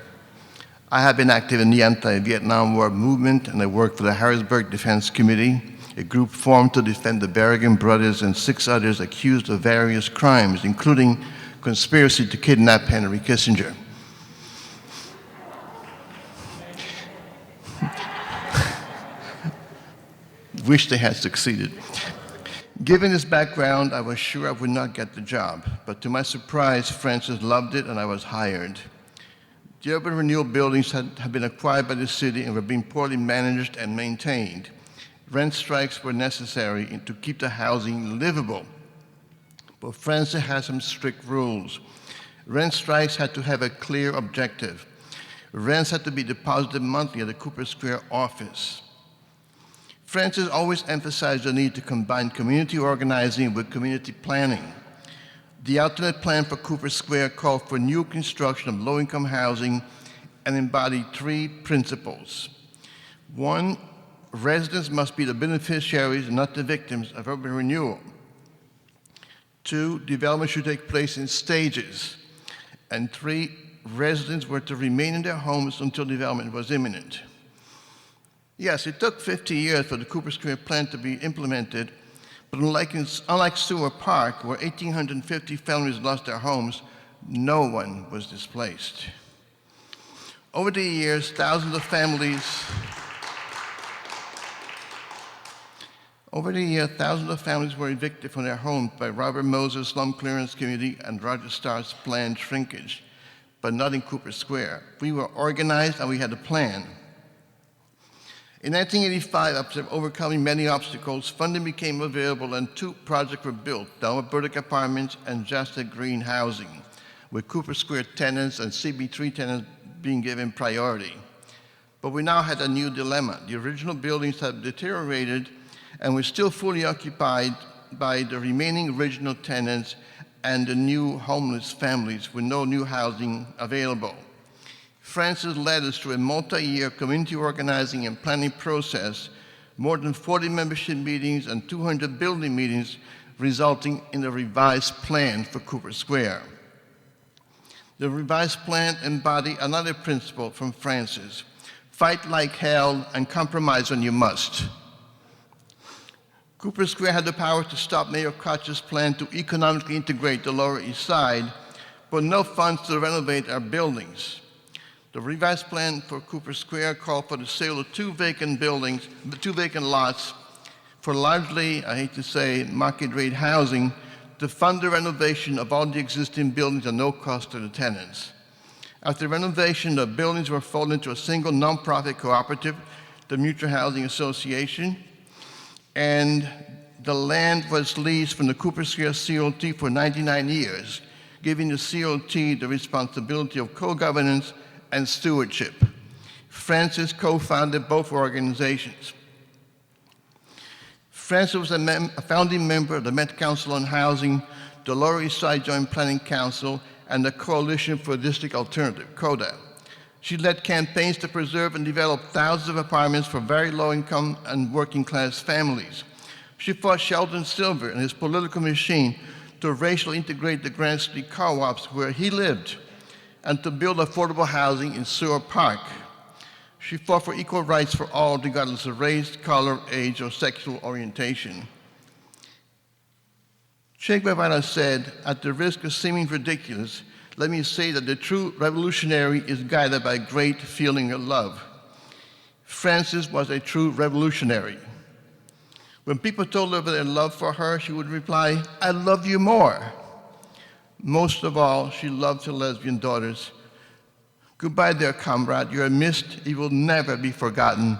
I have been active in the anti-Vietnam War movement, and I worked for the Harrisburg Defense Committee, a group formed to defend the Berrigan brothers and 6 others accused of various crimes, including conspiracy to kidnap Henry Kissinger. Wish they had succeeded. Given this background, I was sure I would not get the job, but to my surprise, Frances loved it and I was hired. The urban renewal buildings had been acquired by the city and were being poorly managed and maintained. Rent strikes were necessary to keep the housing livable. But Frances had some strict rules. Rent strikes had to have a clear objective. Rents had to be deposited monthly at the Cooper Square office. Frances always emphasized the need to combine community organizing with community planning. The alternate plan for Cooper Square called for new construction of low-income housing and embodied 3 principles. 1, residents must be the beneficiaries and not the victims of urban renewal. 2, development should take place in stages. And 3, residents were to remain in their homes until development was imminent. Yes, it took 50 years for the Cooper Square plan to be implemented, but unlike Stewart Park, where 1,850 families lost their homes, no one was displaced. Over the years, thousands of families were evicted from their homes by Robert Moses' slum clearance committee and Roger Starr's planned shrinkage, but not in Cooper Square. We were organized and we had a plan. In 1985, after overcoming many obstacles, funding became available and 2 projects were built, Delma Burdick Apartments and Shasta Green Housing, with Cooper Square tenants and CB3 tenants being given priority. But we now had a new dilemma. The original buildings had deteriorated and were still fully occupied by the remaining original tenants and the new homeless families with no new housing available. Frances led us through a multi-year community organizing and planning process more than 40 membership meetings, and 200 building meetings, resulting in a revised plan for Cooper Square. The revised plan embodied another principle from Francis: fight like hell and compromise when you must. Cooper Square had the power to stop Mayor Koch's plan to economically integrate the Lower East Side, but no funds to renovate our buildings. The revised plan for Cooper Square called for the sale of two vacant lots for largely, I hate to say, market rate housing to fund the renovation of all the existing buildings at no cost to the tenants. After renovation, the buildings were folded into a single nonprofit cooperative, the Mutual Housing Association, and the land was leased from the Cooper Square COT for 99 years, giving the COT the responsibility of co-governance and stewardship. Francis co-founded both organizations. Francis was a founding member of the Met Council on Housing, the Lower East Side Joint Planning Council, and the Coalition for District Alternative, CODA. She led campaigns to preserve and develop thousands of apartments for very low-income and working-class families. She fought Sheldon Silver and his political machine to racially integrate the Grand Street co-ops where he lived and to build affordable housing in Seward Park. She fought for equal rights for all, regardless of race, color, age, or sexual orientation. Che Guevara said, "At the risk of seeming ridiculous, let me say that the true revolutionary is guided by great feeling of love." Francis was a true revolutionary. When people told her of their love for her, she would reply, "I love you more." Most of all, she loved her lesbian daughters. Goodbye, dear comrade. You are missed. You will never be forgotten.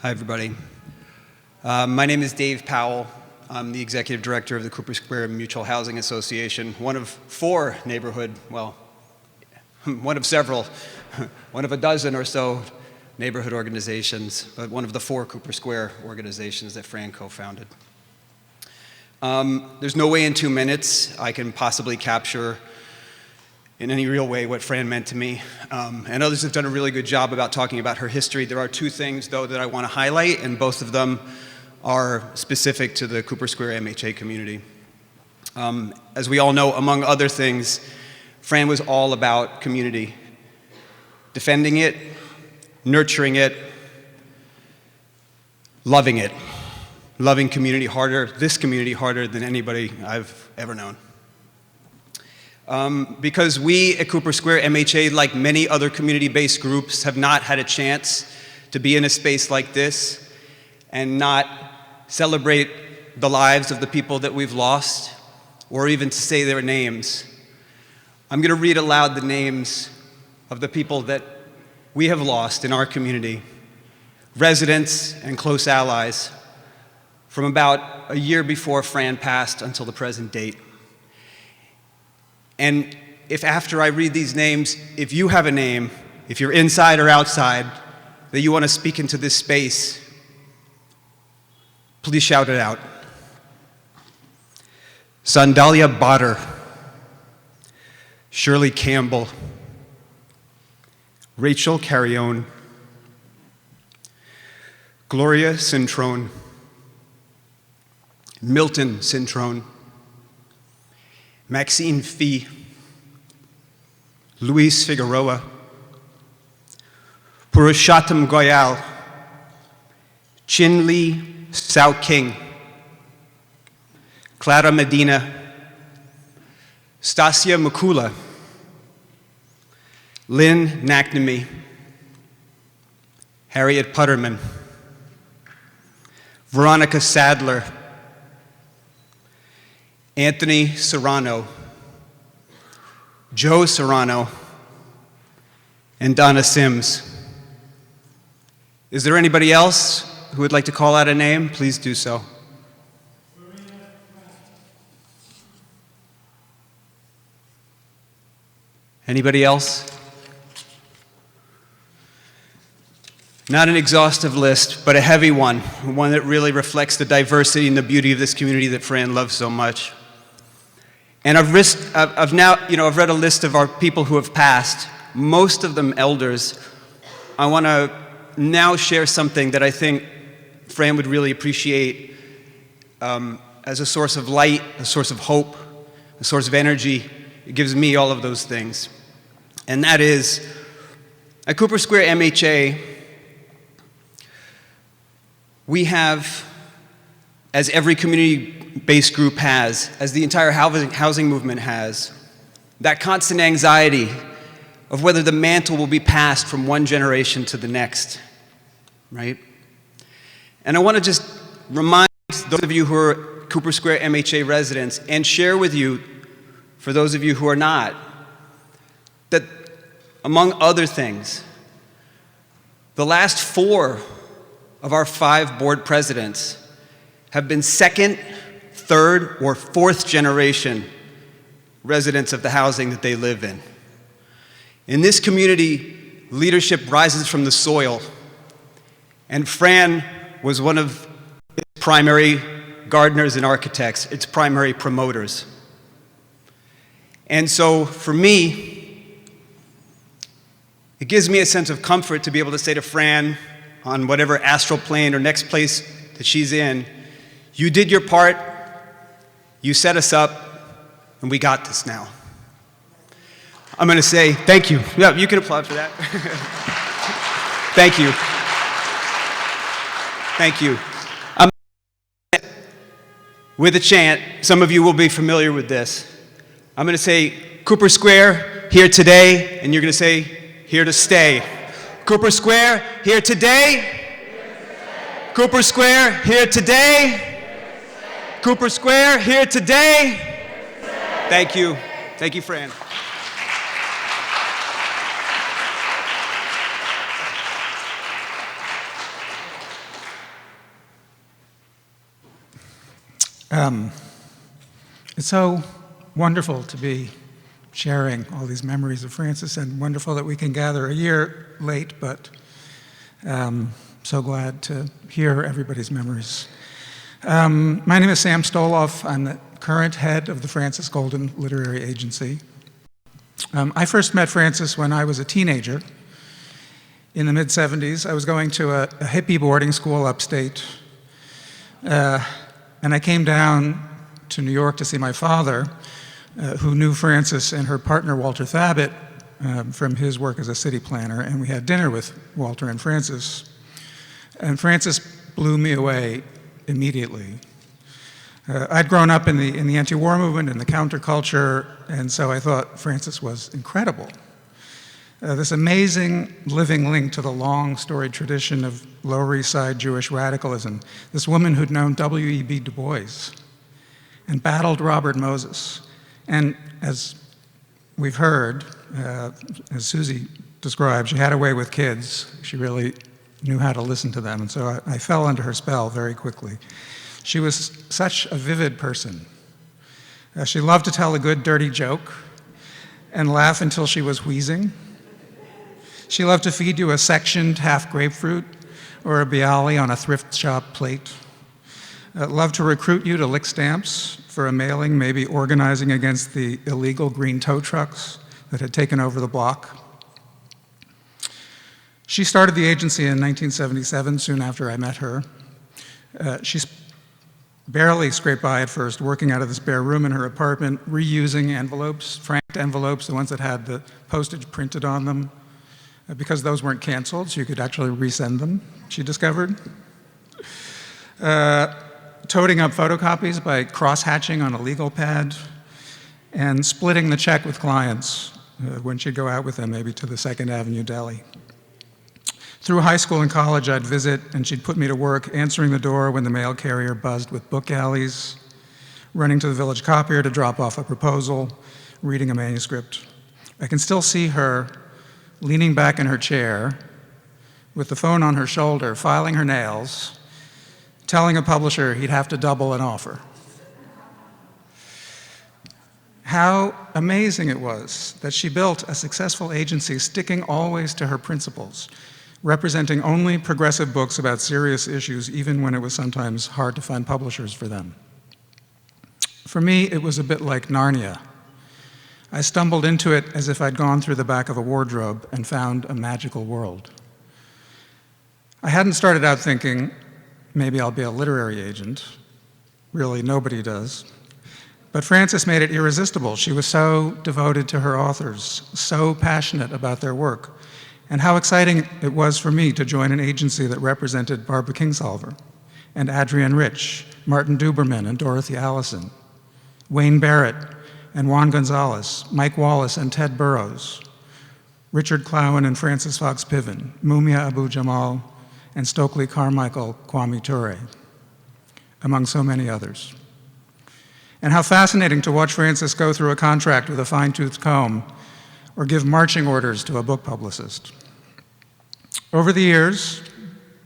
Hi, everybody. My name is Dave Powell. I'm the executive director of the Cooper Square Mutual Housing Association, one of four one of several, one of a dozen or so neighborhood organizations, but one of the four Cooper Square organizations that Fran co-founded. There's no way in 2 minutes I can possibly capture in any real way what Fran meant to me, and others have done a really good job about talking about her history. There are two things, though, that I want to highlight, and both of them are specific to the Cooper Square MHA community. As we all know, among other things, Fran was all about community, defending it, nurturing it, loving community harder, this community harder than anybody I've ever known. Because we at Cooper Square MHA, like many other community-based groups, have not had a chance to be in a space like this and not celebrate the lives of the people that we've lost, or even to say their names. I'm going to read aloud the names of the people that we have lost in our community, residents and close allies, from about a year before Fran passed until the present date. And if after I read these names, if you have a name, if you're inside or outside, that you want to speak into this space, please shout it out. Sandalia Botter, Shirley Campbell, Rachel Carrione, Gloria Cintrone, Milton Cintrone, Maxine Fee, Luis Figueroa, Purushottam Goyal, Chin Lee Sao King, Clara Medina, Stasia Makula, Lynn McNamee, Harriet Putterman, Veronica Sadler, Anthony Serrano, Joe Serrano, and Donna Sims. Is there anybody else who would like to call out a name? Please do so. Anybody else? Not an exhaustive list, but a heavy one that really reflects the diversity and the beauty of this community that Fran loves so much. And I've read a list of our people who have passed, most of them elders. I want to now share something that I think Fran would really appreciate as a source of light, a source of hope, a source of energy. It gives me all of those things. And that is, at Cooper Square MHA, we have, as every community-based group has, as the entire housing movement has, that constant anxiety of whether the mantle will be passed from one generation to the next, right? And I want to just remind those of you who are Cooper Square MHA residents and share with you, for those of you who are not, that among other things, the last 4 of our 5 board presidents have been second, third, or fourth generation residents of the housing that they live in. In this community, leadership rises from the soil, and Fran was one of its primary gardeners and architects, its primary promoters. And so for me, it gives me a sense of comfort to be able to say to Fran, on whatever astral plane or next place that she's in, you did your part, you set us up, and we got this now. I'm going to say thank you. Yeah, you can applaud for that. Thank you. Thank you. With a chant, some of you will be familiar with this. I'm going to say Cooper Square, here today, and you're going to say here to stay. Cooper Square, here today. Cooper Square, here today. Cooper Square, here today. Thank you. Thank you, Fran. It's so wonderful to be sharing all these memories of Frances, and wonderful that we can gather a year late, but so glad to hear everybody's memories. My name is Sam Stoloff. I'm the current head of the Frances Goldin Literary Agency. I first met Frances when I was a teenager in the mid-'70s. I was going to a hippie boarding school upstate, and I came down to New York to see my father, who knew Frances and her partner, Walter Thabit, from his work as a city planner, and we had dinner with Walter and Frances. And Frances blew me away immediately. I'd grown up in the anti-war movement and the counterculture, and so I thought Frances was incredible. This amazing living link to the long storied tradition of Lower East Side Jewish radicalism. This woman who'd known W.E.B. Du Bois and battled Robert Moses. And as we've heard, as Susie described, she had a way with kids. She really knew how to listen to them, and so I fell under her spell very quickly. She was such a vivid person. She loved to tell a good, dirty joke and laugh until she was wheezing. She loved to feed you a sectioned half grapefruit or a bialy on a thrift shop plate. Loved to recruit you to lick stamps for a mailing, maybe organizing against the illegal green tow trucks that had taken over the block. She started the agency in 1977, soon after I met her. She barely scraped by at first, working out of the spare room in her apartment, reusing envelopes, franked envelopes, the ones that had the postage printed on them, because those weren't canceled, so you could actually resend them, she discovered. Toting up photocopies by cross-hatching on a legal pad, and splitting the check with clients when she'd go out with them, maybe to the 2nd Avenue Deli. Through high school and college, I'd visit, and she'd put me to work answering the door when the mail carrier buzzed with book alleys, running to the village copier to drop off a proposal, reading a manuscript. I can still see her leaning back in her chair with the phone on her shoulder, filing her nails, telling a publisher he'd have to double an offer. how amazing it was that she built a successful agency sticking always to her principles, representing only progressive books about serious issues, even when it was sometimes hard to find publishers for them. For me, it was a bit like Narnia. I stumbled into it as if I'd gone through the back of a wardrobe and found a magical world. I hadn't started out thinking, maybe I'll be a literary agent. Really, nobody does. But Frances made it irresistible. She was so devoted to her authors, so passionate about their work. And how exciting it was for me to join an agency that represented Barbara Kingsolver and Adrienne Rich, Martin Duberman and Dorothy Allison, Wayne Barrett and Juan Gonzalez, Mike Wallace and Ted Burrows, Richard Clowen and Frances Fox Piven, Mumia Abu-Jamal and Stokely Carmichael Kwame Ture, among so many others. And how fascinating to watch Frances go through a contract with a fine-toothed comb or give marching orders to a book publicist. Over the years,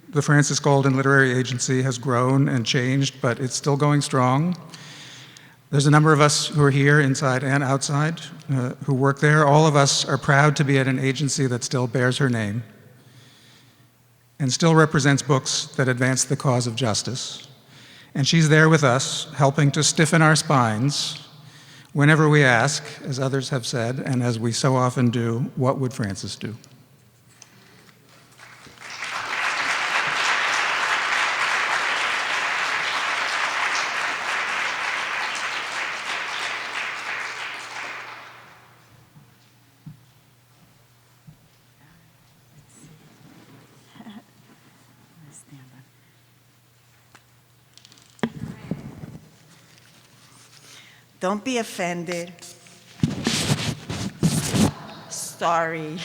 the Frances Goldin Literary Agency has grown and changed, but it's still going strong. There's a number of us who are here, inside and outside, who work there. All of us are proud to be at an agency that still bears her name and still represents books that advance the cause of justice. And she's there with us, helping to stiffen our spines whenever we ask, as others have said, and as we so often do, what would Frances do? Don't be offended. Sorry.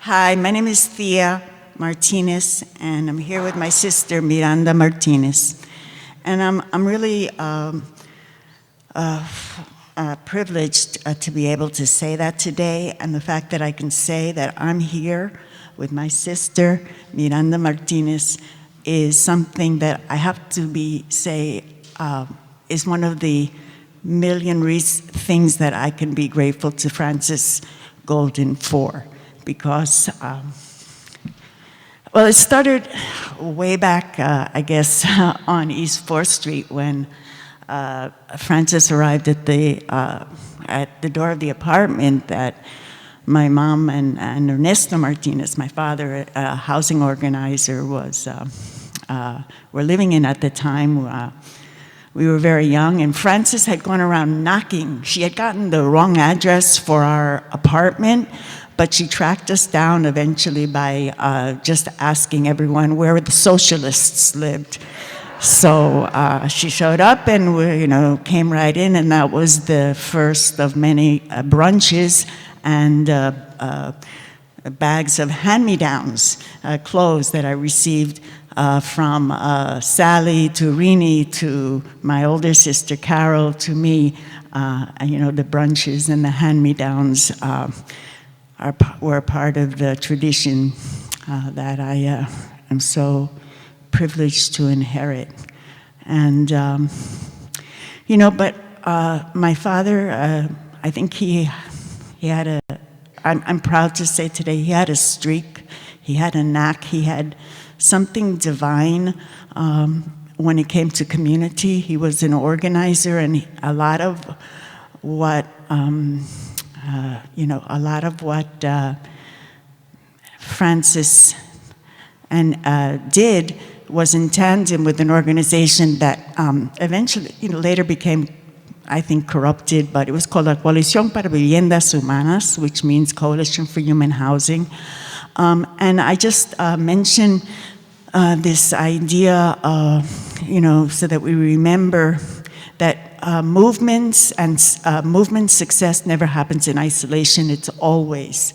Hi, my name is Thea Martinez, and I'm here with my sister, Miranda Martinez. And I'm really privileged to be able to say that today, and the fact that I can say that I'm here with my sister, Miranda Martinez, is something that I have to say is one of the million things that I can be grateful to Frances Goldin for, because, well, it started way back, I guess, on East 4th Street when Frances arrived at the door of the apartment that my mom and Ernesto Martinez, my father, a housing organizer, were living in at the time. We were very young, and Frances had gone around knocking. She had gotten the wrong address for our apartment, but she tracked us down eventually by just asking everyone where the socialists lived. So she showed up and we, came right in, and that was the first of many brunches and bags of hand-me-downs, clothes that I received from Sally to Rini to my older sister Carol to me. The brunches and the hand-me-downs were part of the tradition that I am so privileged to inherit. And, but my father, I think he had I'm proud to say today, he had a streak, he had a knack, he had something divine when it came to community. He was an organizer, and a lot of what, Frances did was in tandem with an organization that eventually, later became, I think, corrupted, but it was called La Coalición para Viviendas Humanas, which means Coalition for Human Housing. And I just mentioned this idea, so that we remember that movements and movement success never happens in isolation. It's always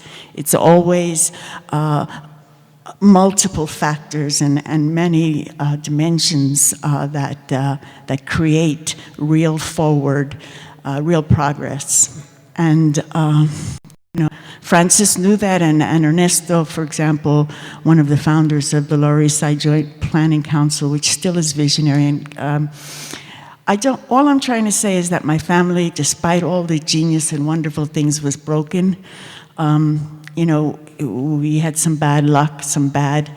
multiple factors and many dimensions that create real forward, real progress. And Frances knew that, and Ernesto, for example, one of the founders of the Lower East Side Joint Planning Council, which still is visionary. And all I'm trying to say is that my family, despite all the genius and wonderful things, was broken. You know, we had some bad luck, some bad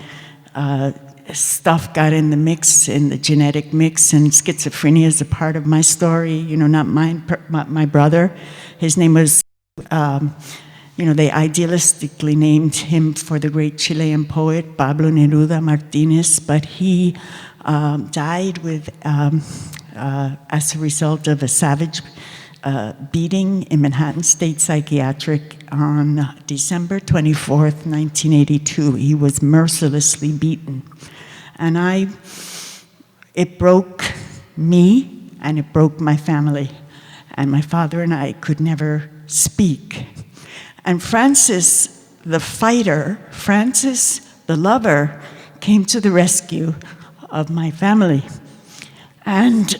stuff got in the mix, in the genetic mix, and schizophrenia is a part of my story, you know, not mine, my brother. His name was, you know, they idealistically named him for the great Chilean poet Pablo Neruda Martinez, but he died with, as a result of a savage beating in Manhattan State Psychiatric on December 24th, 1982. He was mercilessly beaten. And it broke me and it broke my family. And my father and I could never speak. And Francis, the fighter, Francis, the lover, came to the rescue of my family. And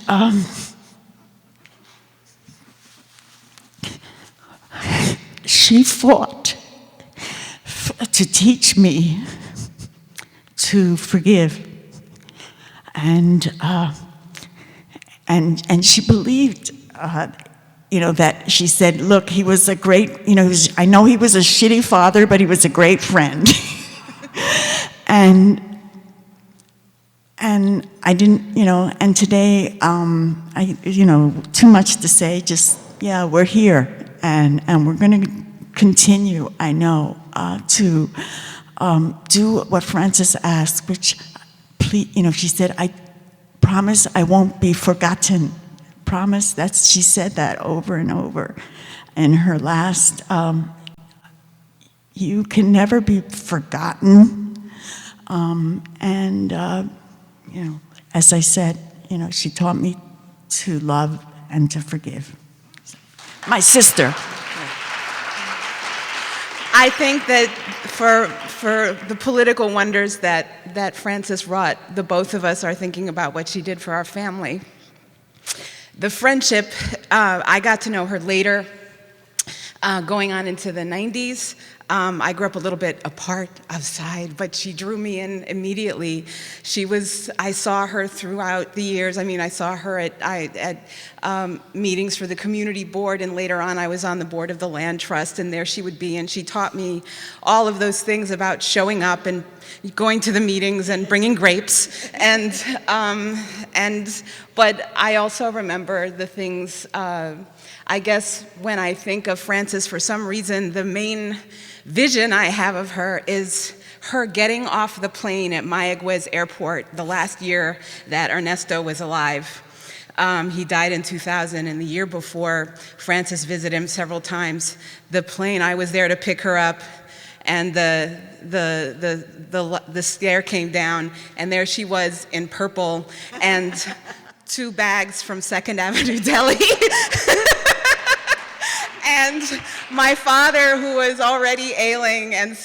she fought to teach me to forgive. And she believed, you know, that she said, look, he was a great, you know, I know he was a shitty father, but he was a great friend. and I didn't, you know, and today, you know, too much to say, just, yeah, we're here. And we're going to continue, I know, to do what Frances asked, which, please, you know, she said, I promise I won't be forgotten. Promise, she said that over and over. In her last, you can never be forgotten. You know, as I said, you know, she taught me to love and to forgive. My sister. I think that for the political wonders that Frances wrought, the both of us are thinking about what she did for our family. The friendship, I got to know her later, going on into the 90s. I grew up a little bit apart, outside, but she drew me in immediately. I saw her throughout the years. I mean, I saw her at meetings for the community board, and later on I was on the board of the land trust, and there she would be, and she taught me all of those things about showing up and going to the meetings and bringing grapes. But I also remember the things, I guess when I think of Frances, for some reason, the main vision I have of her is her getting off the plane at Mayaguez Airport the last year that Ernesto was alive. He died in 2000, and the year before, Frances visited him several times. The plane, I was there to pick her up, and the stair came down, and there she was in purple, and 2 bags from 2nd Avenue Deli. And my father, who was already ailing and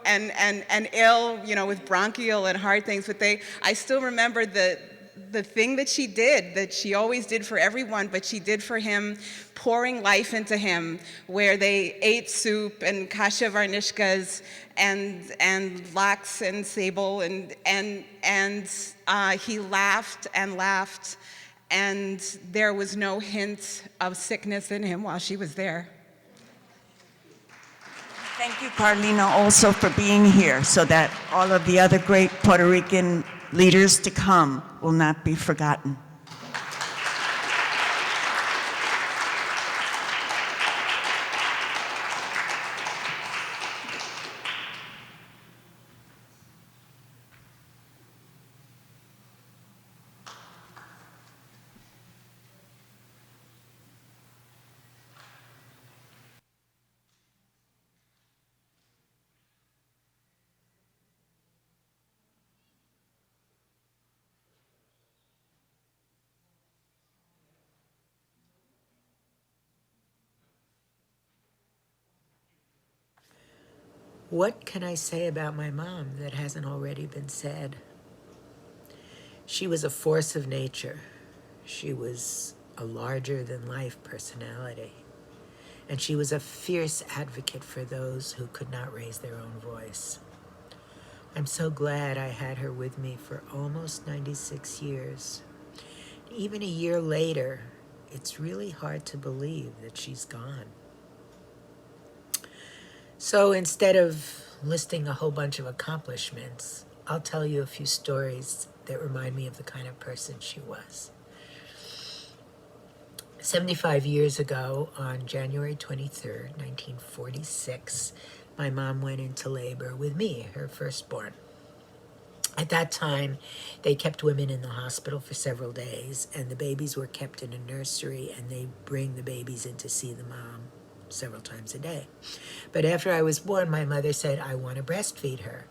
and ill, you know, with bronchial and heart things, but I still remember the thing that she did, that she always did for everyone, but she did for him, pouring life into him, where they ate soup and kasha varnishkas and lax and sable, and he laughed and laughed. And there was no hint of sickness in him while she was there. Thank you, Carlina, also for being here, so that all of the other great Puerto Rican leaders to come will not be forgotten. What can I say about my mom that hasn't already been said? She was a force of nature. She was a larger-than-life personality. And she was a fierce advocate for those who could not raise their own voice. I'm so glad I had her with me for almost 96 years. even a year later, it's really hard to believe that she's gone. So instead of listing a whole bunch of accomplishments, I'll tell you a few stories that remind me of the kind of person she was. 75 years ago, on January 23rd, 1946, my mom went into labor with me, her firstborn. At that time, they kept women in the hospital for several days, and the babies were kept in a nursery, and they bring the babies in to see the mom several times a day. But after I was born, my mother said, I want to breastfeed her.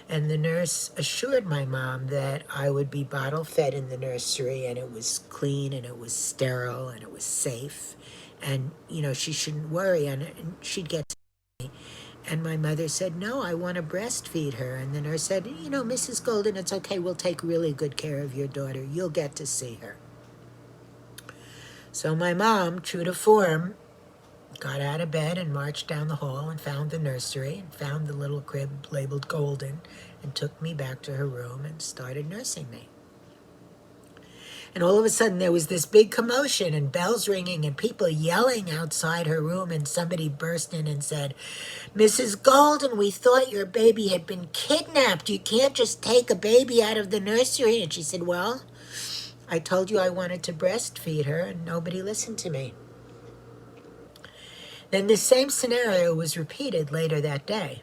And the nurse assured my mom that I would be bottle fed in the nursery, and it was clean, and it was sterile, and it was safe. And, you know, she shouldn't worry, and she'd get to me. And my mother said, no, I want to breastfeed her. And the nurse said, you know, Mrs. Goldin, it's okay. We'll take really good care of your daughter. You'll get to see her. So my mom, true to form, got out of bed and marched down the hall and found the nursery and found the little crib labeled Goldin and took me back to her room and started nursing me. And all of a sudden there was this big commotion and bells ringing and people yelling outside her room, and somebody burst in and said, Mrs. Goldin, we thought your baby had been kidnapped. You can't just take a baby out of the nursery. And she said, well, I told you I wanted to breastfeed her and nobody listened to me. Then the same scenario was repeated later that day.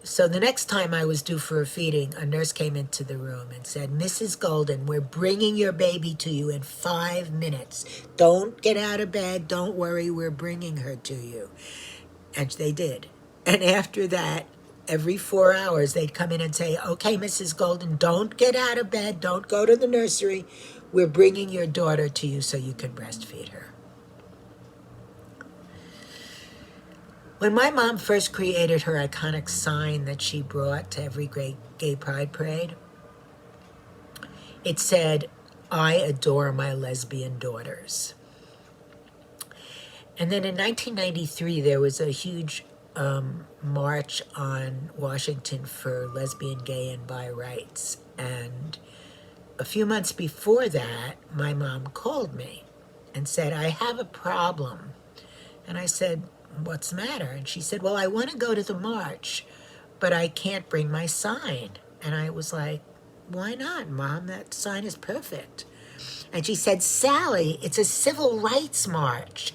So the next time I was due for a feeding, a nurse came into the room and said, Mrs. Goldin, we're bringing your baby to you in 5 minutes. Don't get out of bed. Don't worry. We're bringing her to you. And they did. And after that, every 4 hours, they'd come in and say, okay, Mrs. Goldin, don't get out of bed. Don't go to the nursery. We're bringing your daughter to you so you can breastfeed her. When my mom first created her iconic sign that she brought to every great gay pride parade, it said, I adore my lesbian daughters. And then in 1993, there was a huge march on Washington for lesbian, gay, and bi rights. And a few months before that, my mom called me and said, I have a problem. And I said, what's the matter? And she said, well, I want to go to the march, but I can't bring my sign. And I was like, why not, Mom? That sign is perfect. And she said, Sally, it's a civil rights march.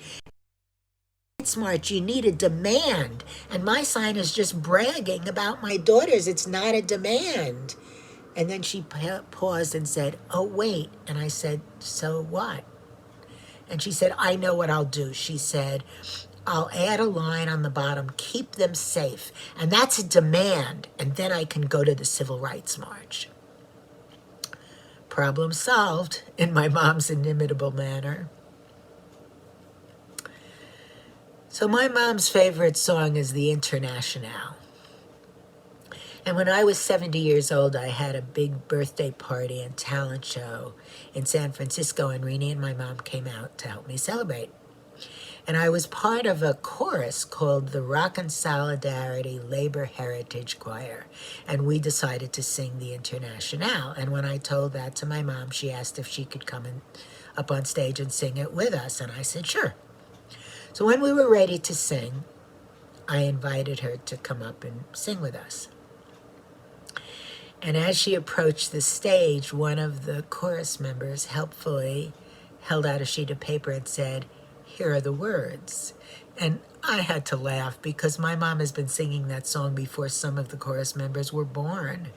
March, you need a demand. And my sign is just bragging about my daughters. It's not a demand. And then she paused and said, oh, wait. And I said, so what? And she said, I know what I'll do. She said, I'll add a line on the bottom, keep them safe. And that's a demand. And then I can go to the Civil Rights March. Problem solved in my mom's inimitable manner. So my mom's favorite song is the Internationale. And when I was 70 years old, I had a big birthday party and talent show in San Francisco, and Renee and my mom came out to help me celebrate. And I was part of a chorus called the Rock and Solidarity Labor Heritage Choir. And we decided to sing the Internationale. And when I told that to my mom, she asked if she could come up on stage and sing it with us. And I said, sure. So when we were ready to sing, I invited her to come up and sing with us. And as she approached the stage, one of the chorus members helpfully held out a sheet of paper and said, here are the words. And I had to laugh because my mom has been singing that song before some of the chorus members were born.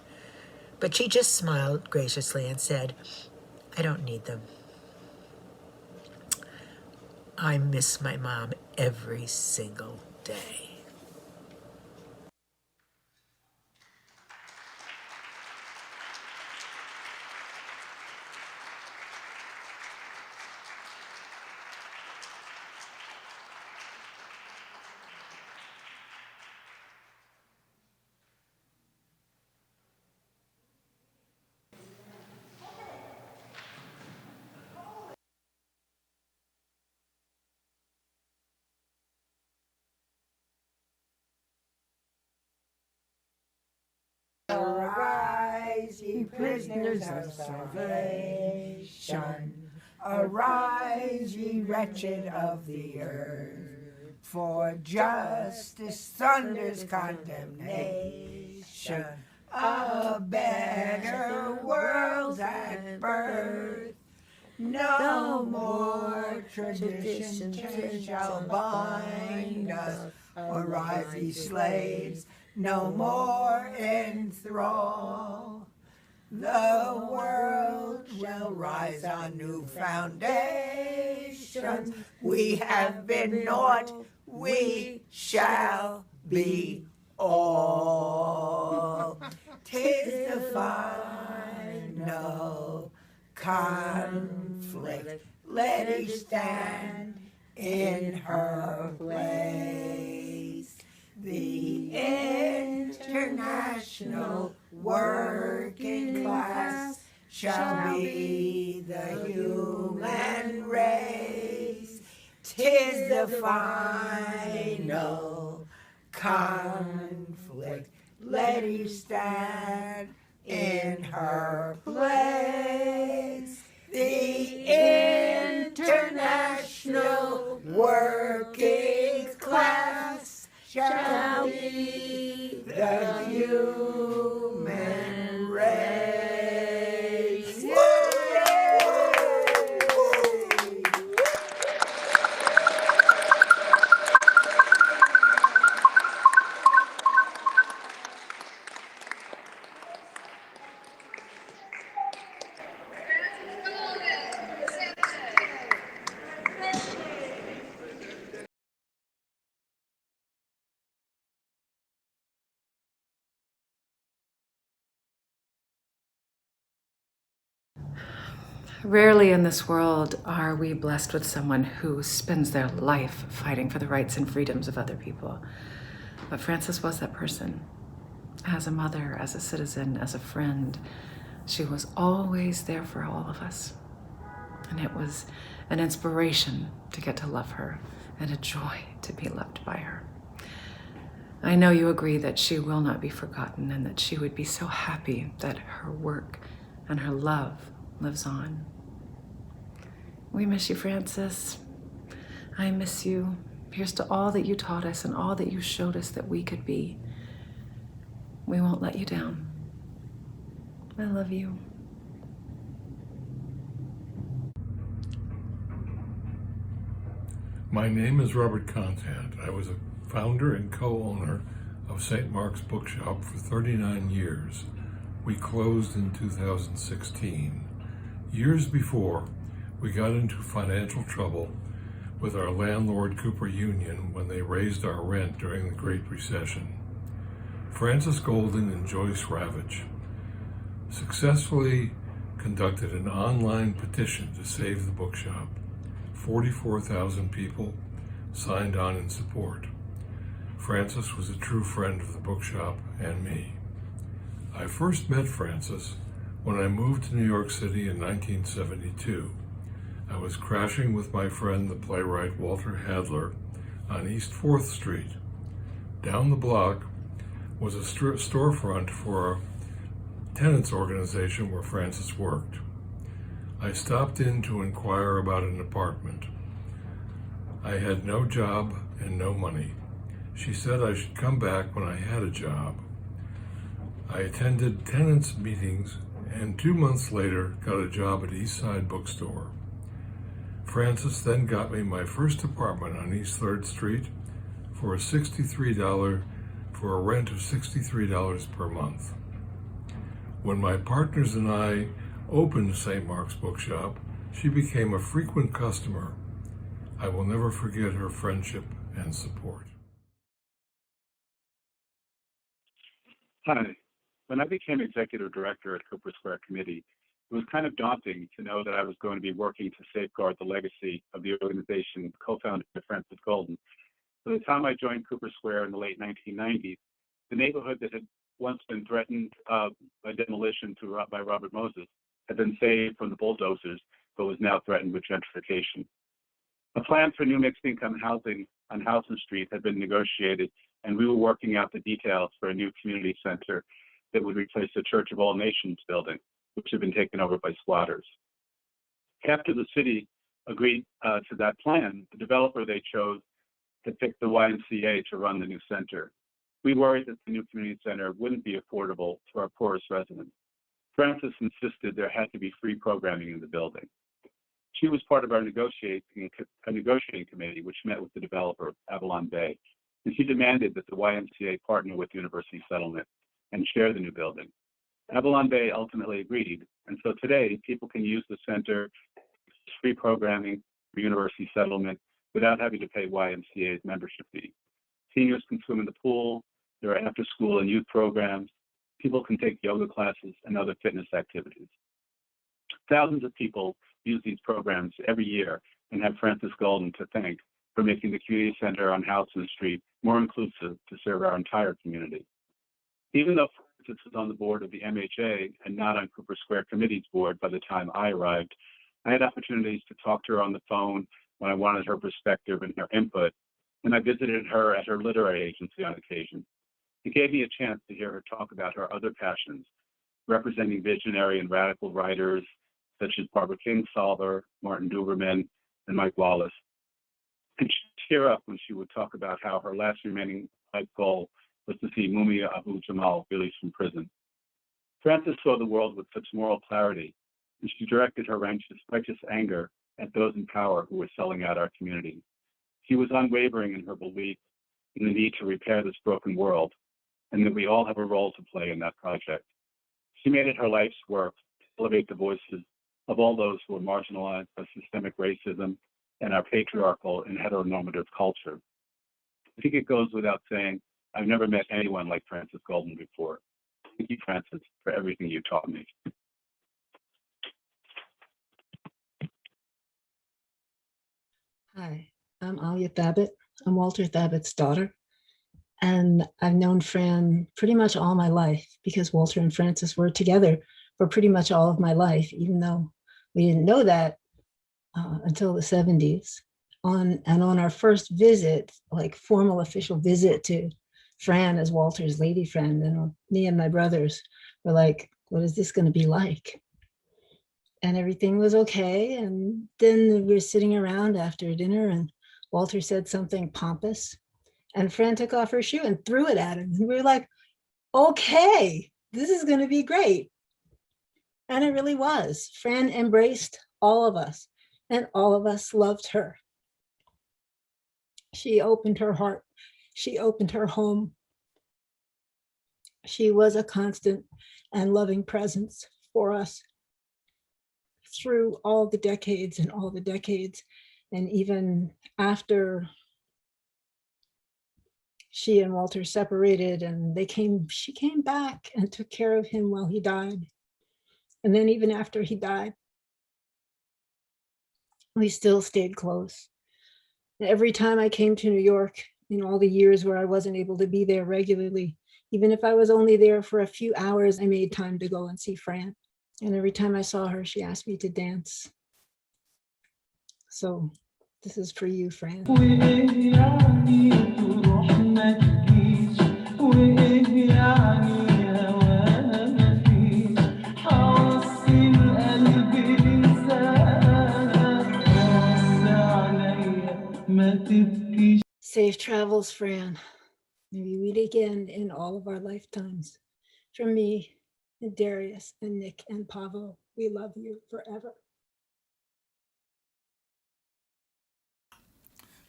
But she just smiled graciously and said, I don't need them. I miss my mom every single day. Arise, ye prisoners of salvation. Arise, ye wretched of the earth. For justice thunders condemnation. A better world's at birth. No more tradition shall bind us. Arise, ye slaves, no more in thrall. The world will rise on new foundations. We have been naught, we shall be all. 'Tis the final conflict. Let each stand in her place. The international working class shall be the human race. 'Tis the final conflict. Let each stand in her place. The international working class shall be the human race. Rarely in this world are we blessed with someone who spends their life fighting for the rights and freedoms of other people. But Frances was that person. As a mother, as a citizen, as a friend, she was always there for all of us. And it was an inspiration to get to love her and a joy to be loved by her. I know you agree that she will not be forgotten and that she would be so happy that her work and her love lives on. We miss you, Frances. I miss you. Here's to all that you taught us and all that you showed us that we could be. We won't let you down. I love you. My name is Robert Contant. I was a founder and co-owner of St. Mark's Bookshop for 39 years. We closed in 2016. Years before, we got into financial trouble with our landlord Cooper Union when they raised our rent during the Great Recession. Frances Goldin and Joyce Ravitch successfully conducted an online petition to save the bookshop. 44,000 people signed on in support. Frances was a true friend of the bookshop and me. I first met Frances when I moved to New York City in 1972. I was crashing with my friend, the playwright Walter Hadler, on East 4th Street. Down the block was a storefront for a tenants organization where Frances worked. I stopped in to inquire about an apartment. I had no job and no money. She said I should come back when I had a job. I attended tenants meetings and 2 months later got a job at East Side Bookstore. Frances then got me my first apartment on East 3rd Street for a rent of $63 per month. When my partners and I opened St. Mark's Bookshop, she became a frequent customer. I will never forget her friendship and support. Hi. When I became executive director at Cooper Square Committee, it was kind of daunting to know that I was going to be working to safeguard the legacy of the organization co-founded by Frances Goldin. By the time I joined Cooper Square in the late 1990s, the neighborhood that had once been threatened by demolition by Robert Moses had been saved from the bulldozers, but was now threatened with gentrification. A plan for new mixed-income housing on Houston Street had been negotiated, and we were working out the details for a new community center that would replace the Church of All Nations building, which had been taken over by squatters. After the city agreed to that plan, the developer they chose had picked the YMCA to run the new center. We worried that the new community center wouldn't be affordable to our poorest residents. Frances insisted there had to be free programming in the building. She was part of our negotiating committee, which met with the developer, Avalon Bay, and she demanded that the YMCA partner with University Settlement and share the new building. Avalon Bay ultimately agreed, and so today people can use the center for free programming for University Settlement without having to pay YMCA's membership fee. Seniors can swim in the pool, there are after-school and youth programs, people can take yoga classes and other fitness activities. Thousands of people use these programs every year and have Frances Goldin to thank for making the community center on Houston Street more inclusive to serve our entire community. Even though Frances was on the board of the MHA and not on Cooper Square Committee's board by the time I arrived, I had opportunities to talk to her on the phone when I wanted her perspective and her input, and I visited her at her literary agency on occasion. It gave me a chance to hear her talk about her other passions, representing visionary and radical writers such as Barbara Kingsolver, Martin Duberman, and Mike Wallace. And she'd tear up when she would talk about how her last remaining life goal was to see Mumia Abu-Jamal released from prison. Frances saw the world with such moral clarity, and she directed her righteous anger at those in power who were selling out our community. She was unwavering in her belief in the need to repair this broken world, and that we all have a role to play in that project. She made it her life's work to elevate the voices of all those who are marginalized by systemic racism and our patriarchal and heteronormative culture. I think it goes without saying, I've never met anyone like Frances Goldin before. Thank you, Frances, for everything you taught me. Hi, I'm Alia Thabit. I'm Walter Thabit's daughter. And I've known Fran pretty much all my life because Walter and Frances were together for pretty much all of my life, even though we didn't know that until the 70s. On our first visit, like formal official visit to Fran as Walter's lady friend, and me and my brothers were like, what is this going to be like? And everything was okay. And then we were sitting around after dinner and Walter said something pompous and Fran took off her shoe and threw it at him. And we were like, okay, this is going to be great. And it really was. Fran embraced all of us and all of us loved her. She opened her heart. She opened her home. She was a constant and loving presence for us through all the decades and all the decades. And even after she and Walter separated and she came back and took care of him while he died. And then even after he died, we still stayed close. Every time I came to New York, in all the years where I wasn't able to be there regularly, even if I was only there for a few hours, I made time to go and see Fran. And every time I saw her, she asked me to dance. So this is for you, Fran. Safe travels, Fran. Maybe we meet again in all of our lifetimes. From me, and Darius, and Nick, and Pavo, we love you forever.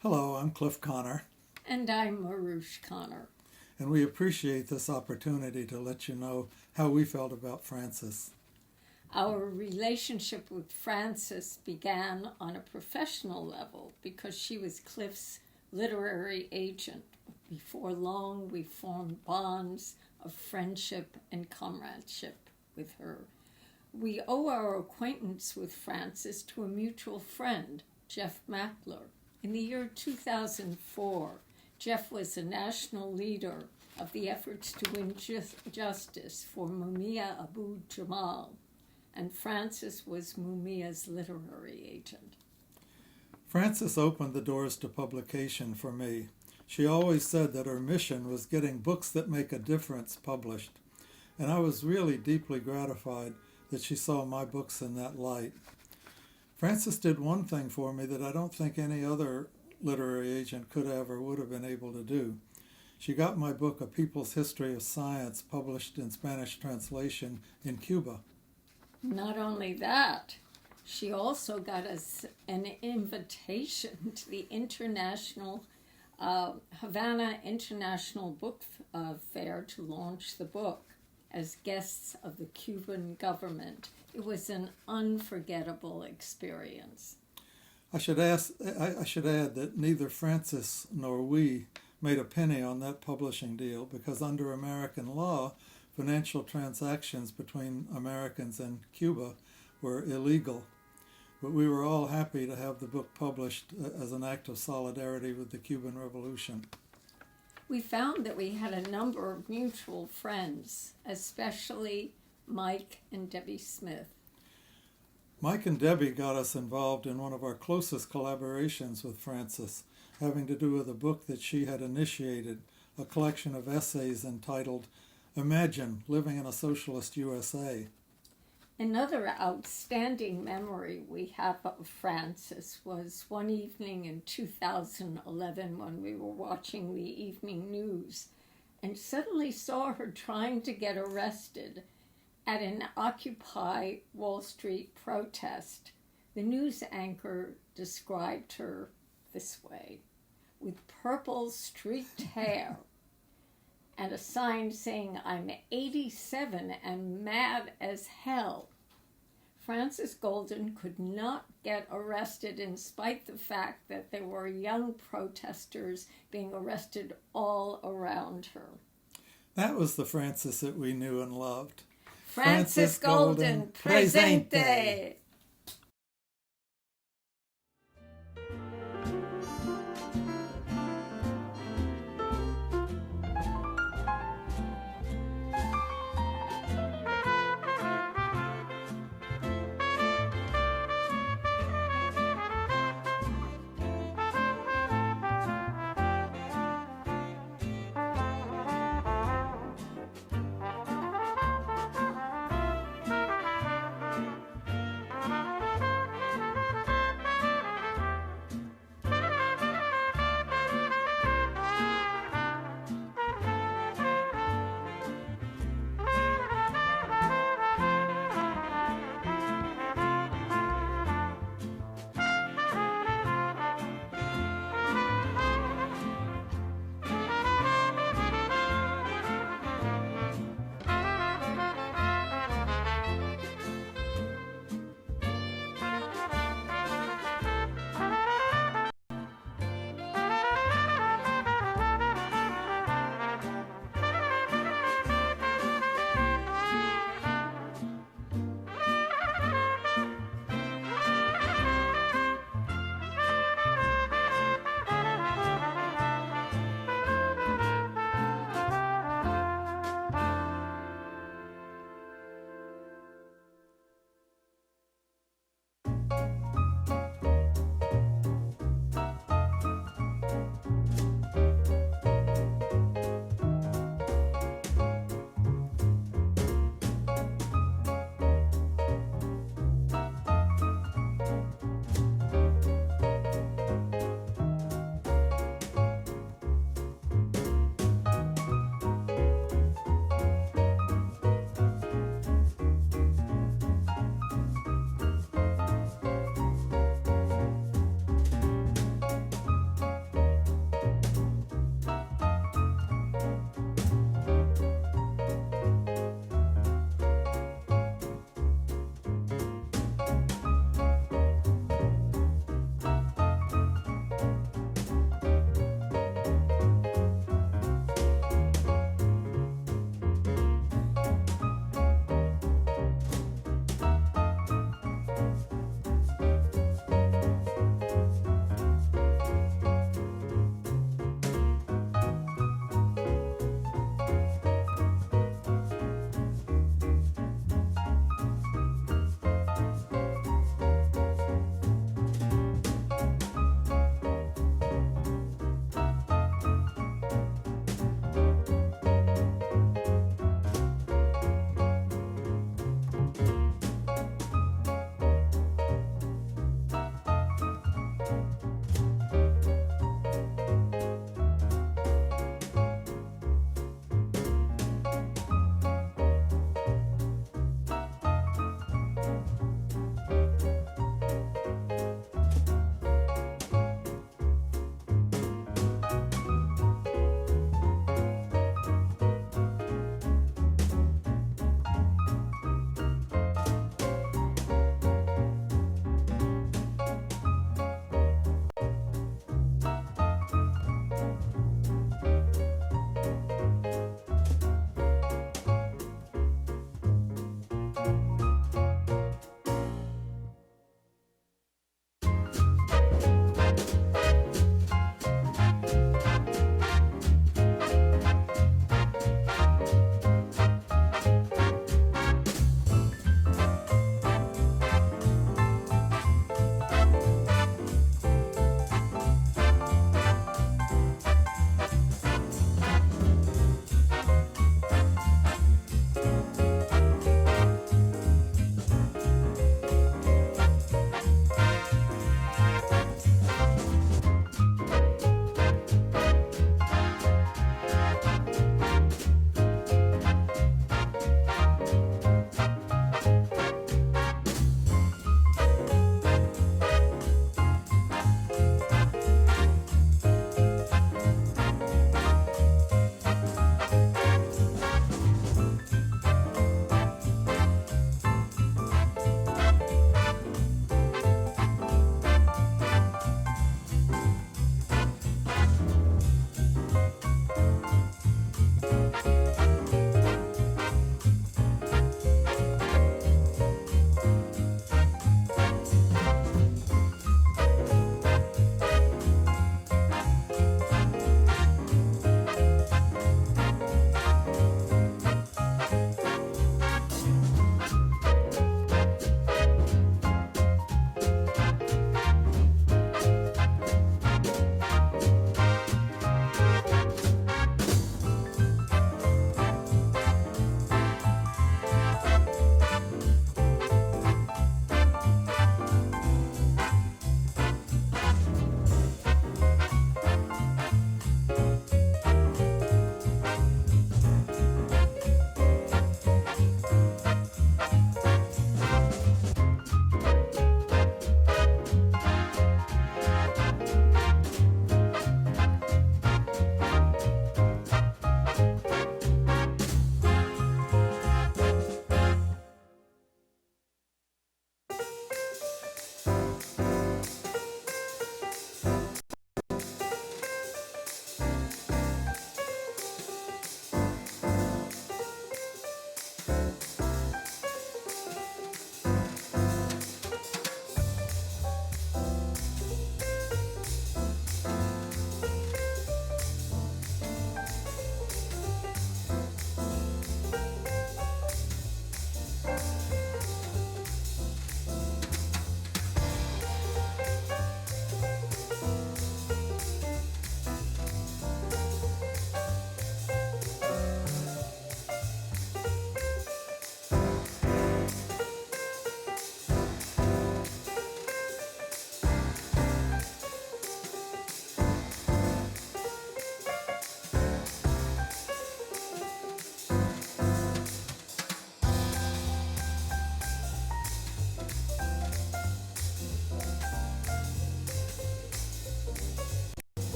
Hello, I'm Cliff Connor. And I'm Marush Connor. And we appreciate this opportunity to let you know how we felt about Frances. Our relationship with Frances began on a professional level because she was Cliff's literary agent. Before long, we formed bonds of friendship and comradeship with her. We owe our acquaintance with Frances to a mutual friend, Jeff Mackler. In the year 2004, Jeff was a national leader of the efforts to win justice for Mumia Abu-Jamal, and Frances was Mumia's literary agent. Frances opened the doors to publication for me. She always said that her mission was getting books that make a difference published. and I was really deeply gratified that she saw my books in that light. Frances did one thing for me that I don't think any other literary agent could have or would have been able to do. She got my book, A People's History of Science, published in Spanish translation in Cuba. Not only that, she also got us an invitation to the Havana International Book Fair to launch the book as guests of the Cuban government. It was an unforgettable experience. I should add that neither Frances nor we made a penny on that publishing deal because under American law, financial transactions between Americans and Cuba were illegal. But we were all happy to have the book published as an act of solidarity with the Cuban Revolution. We found that we had a number of mutual friends, especially Mike and Debbie Smith. Mike and Debbie got us involved in one of our closest collaborations with Frances, having to do with a book that she had initiated, a collection of essays entitled Imagine Living in a Socialist USA. Another outstanding memory we have of Frances was one evening in 2011 when we were watching the evening news and suddenly saw her trying to get arrested at an Occupy Wall Street protest. The news anchor described her this way: with purple streaked hair and a sign saying, "I'm 87 and mad as hell." Frances Goldin could not get arrested in spite of the fact that there were young protesters being arrested all around her. That was the Frances that we knew and loved. Frances Goldin, presente!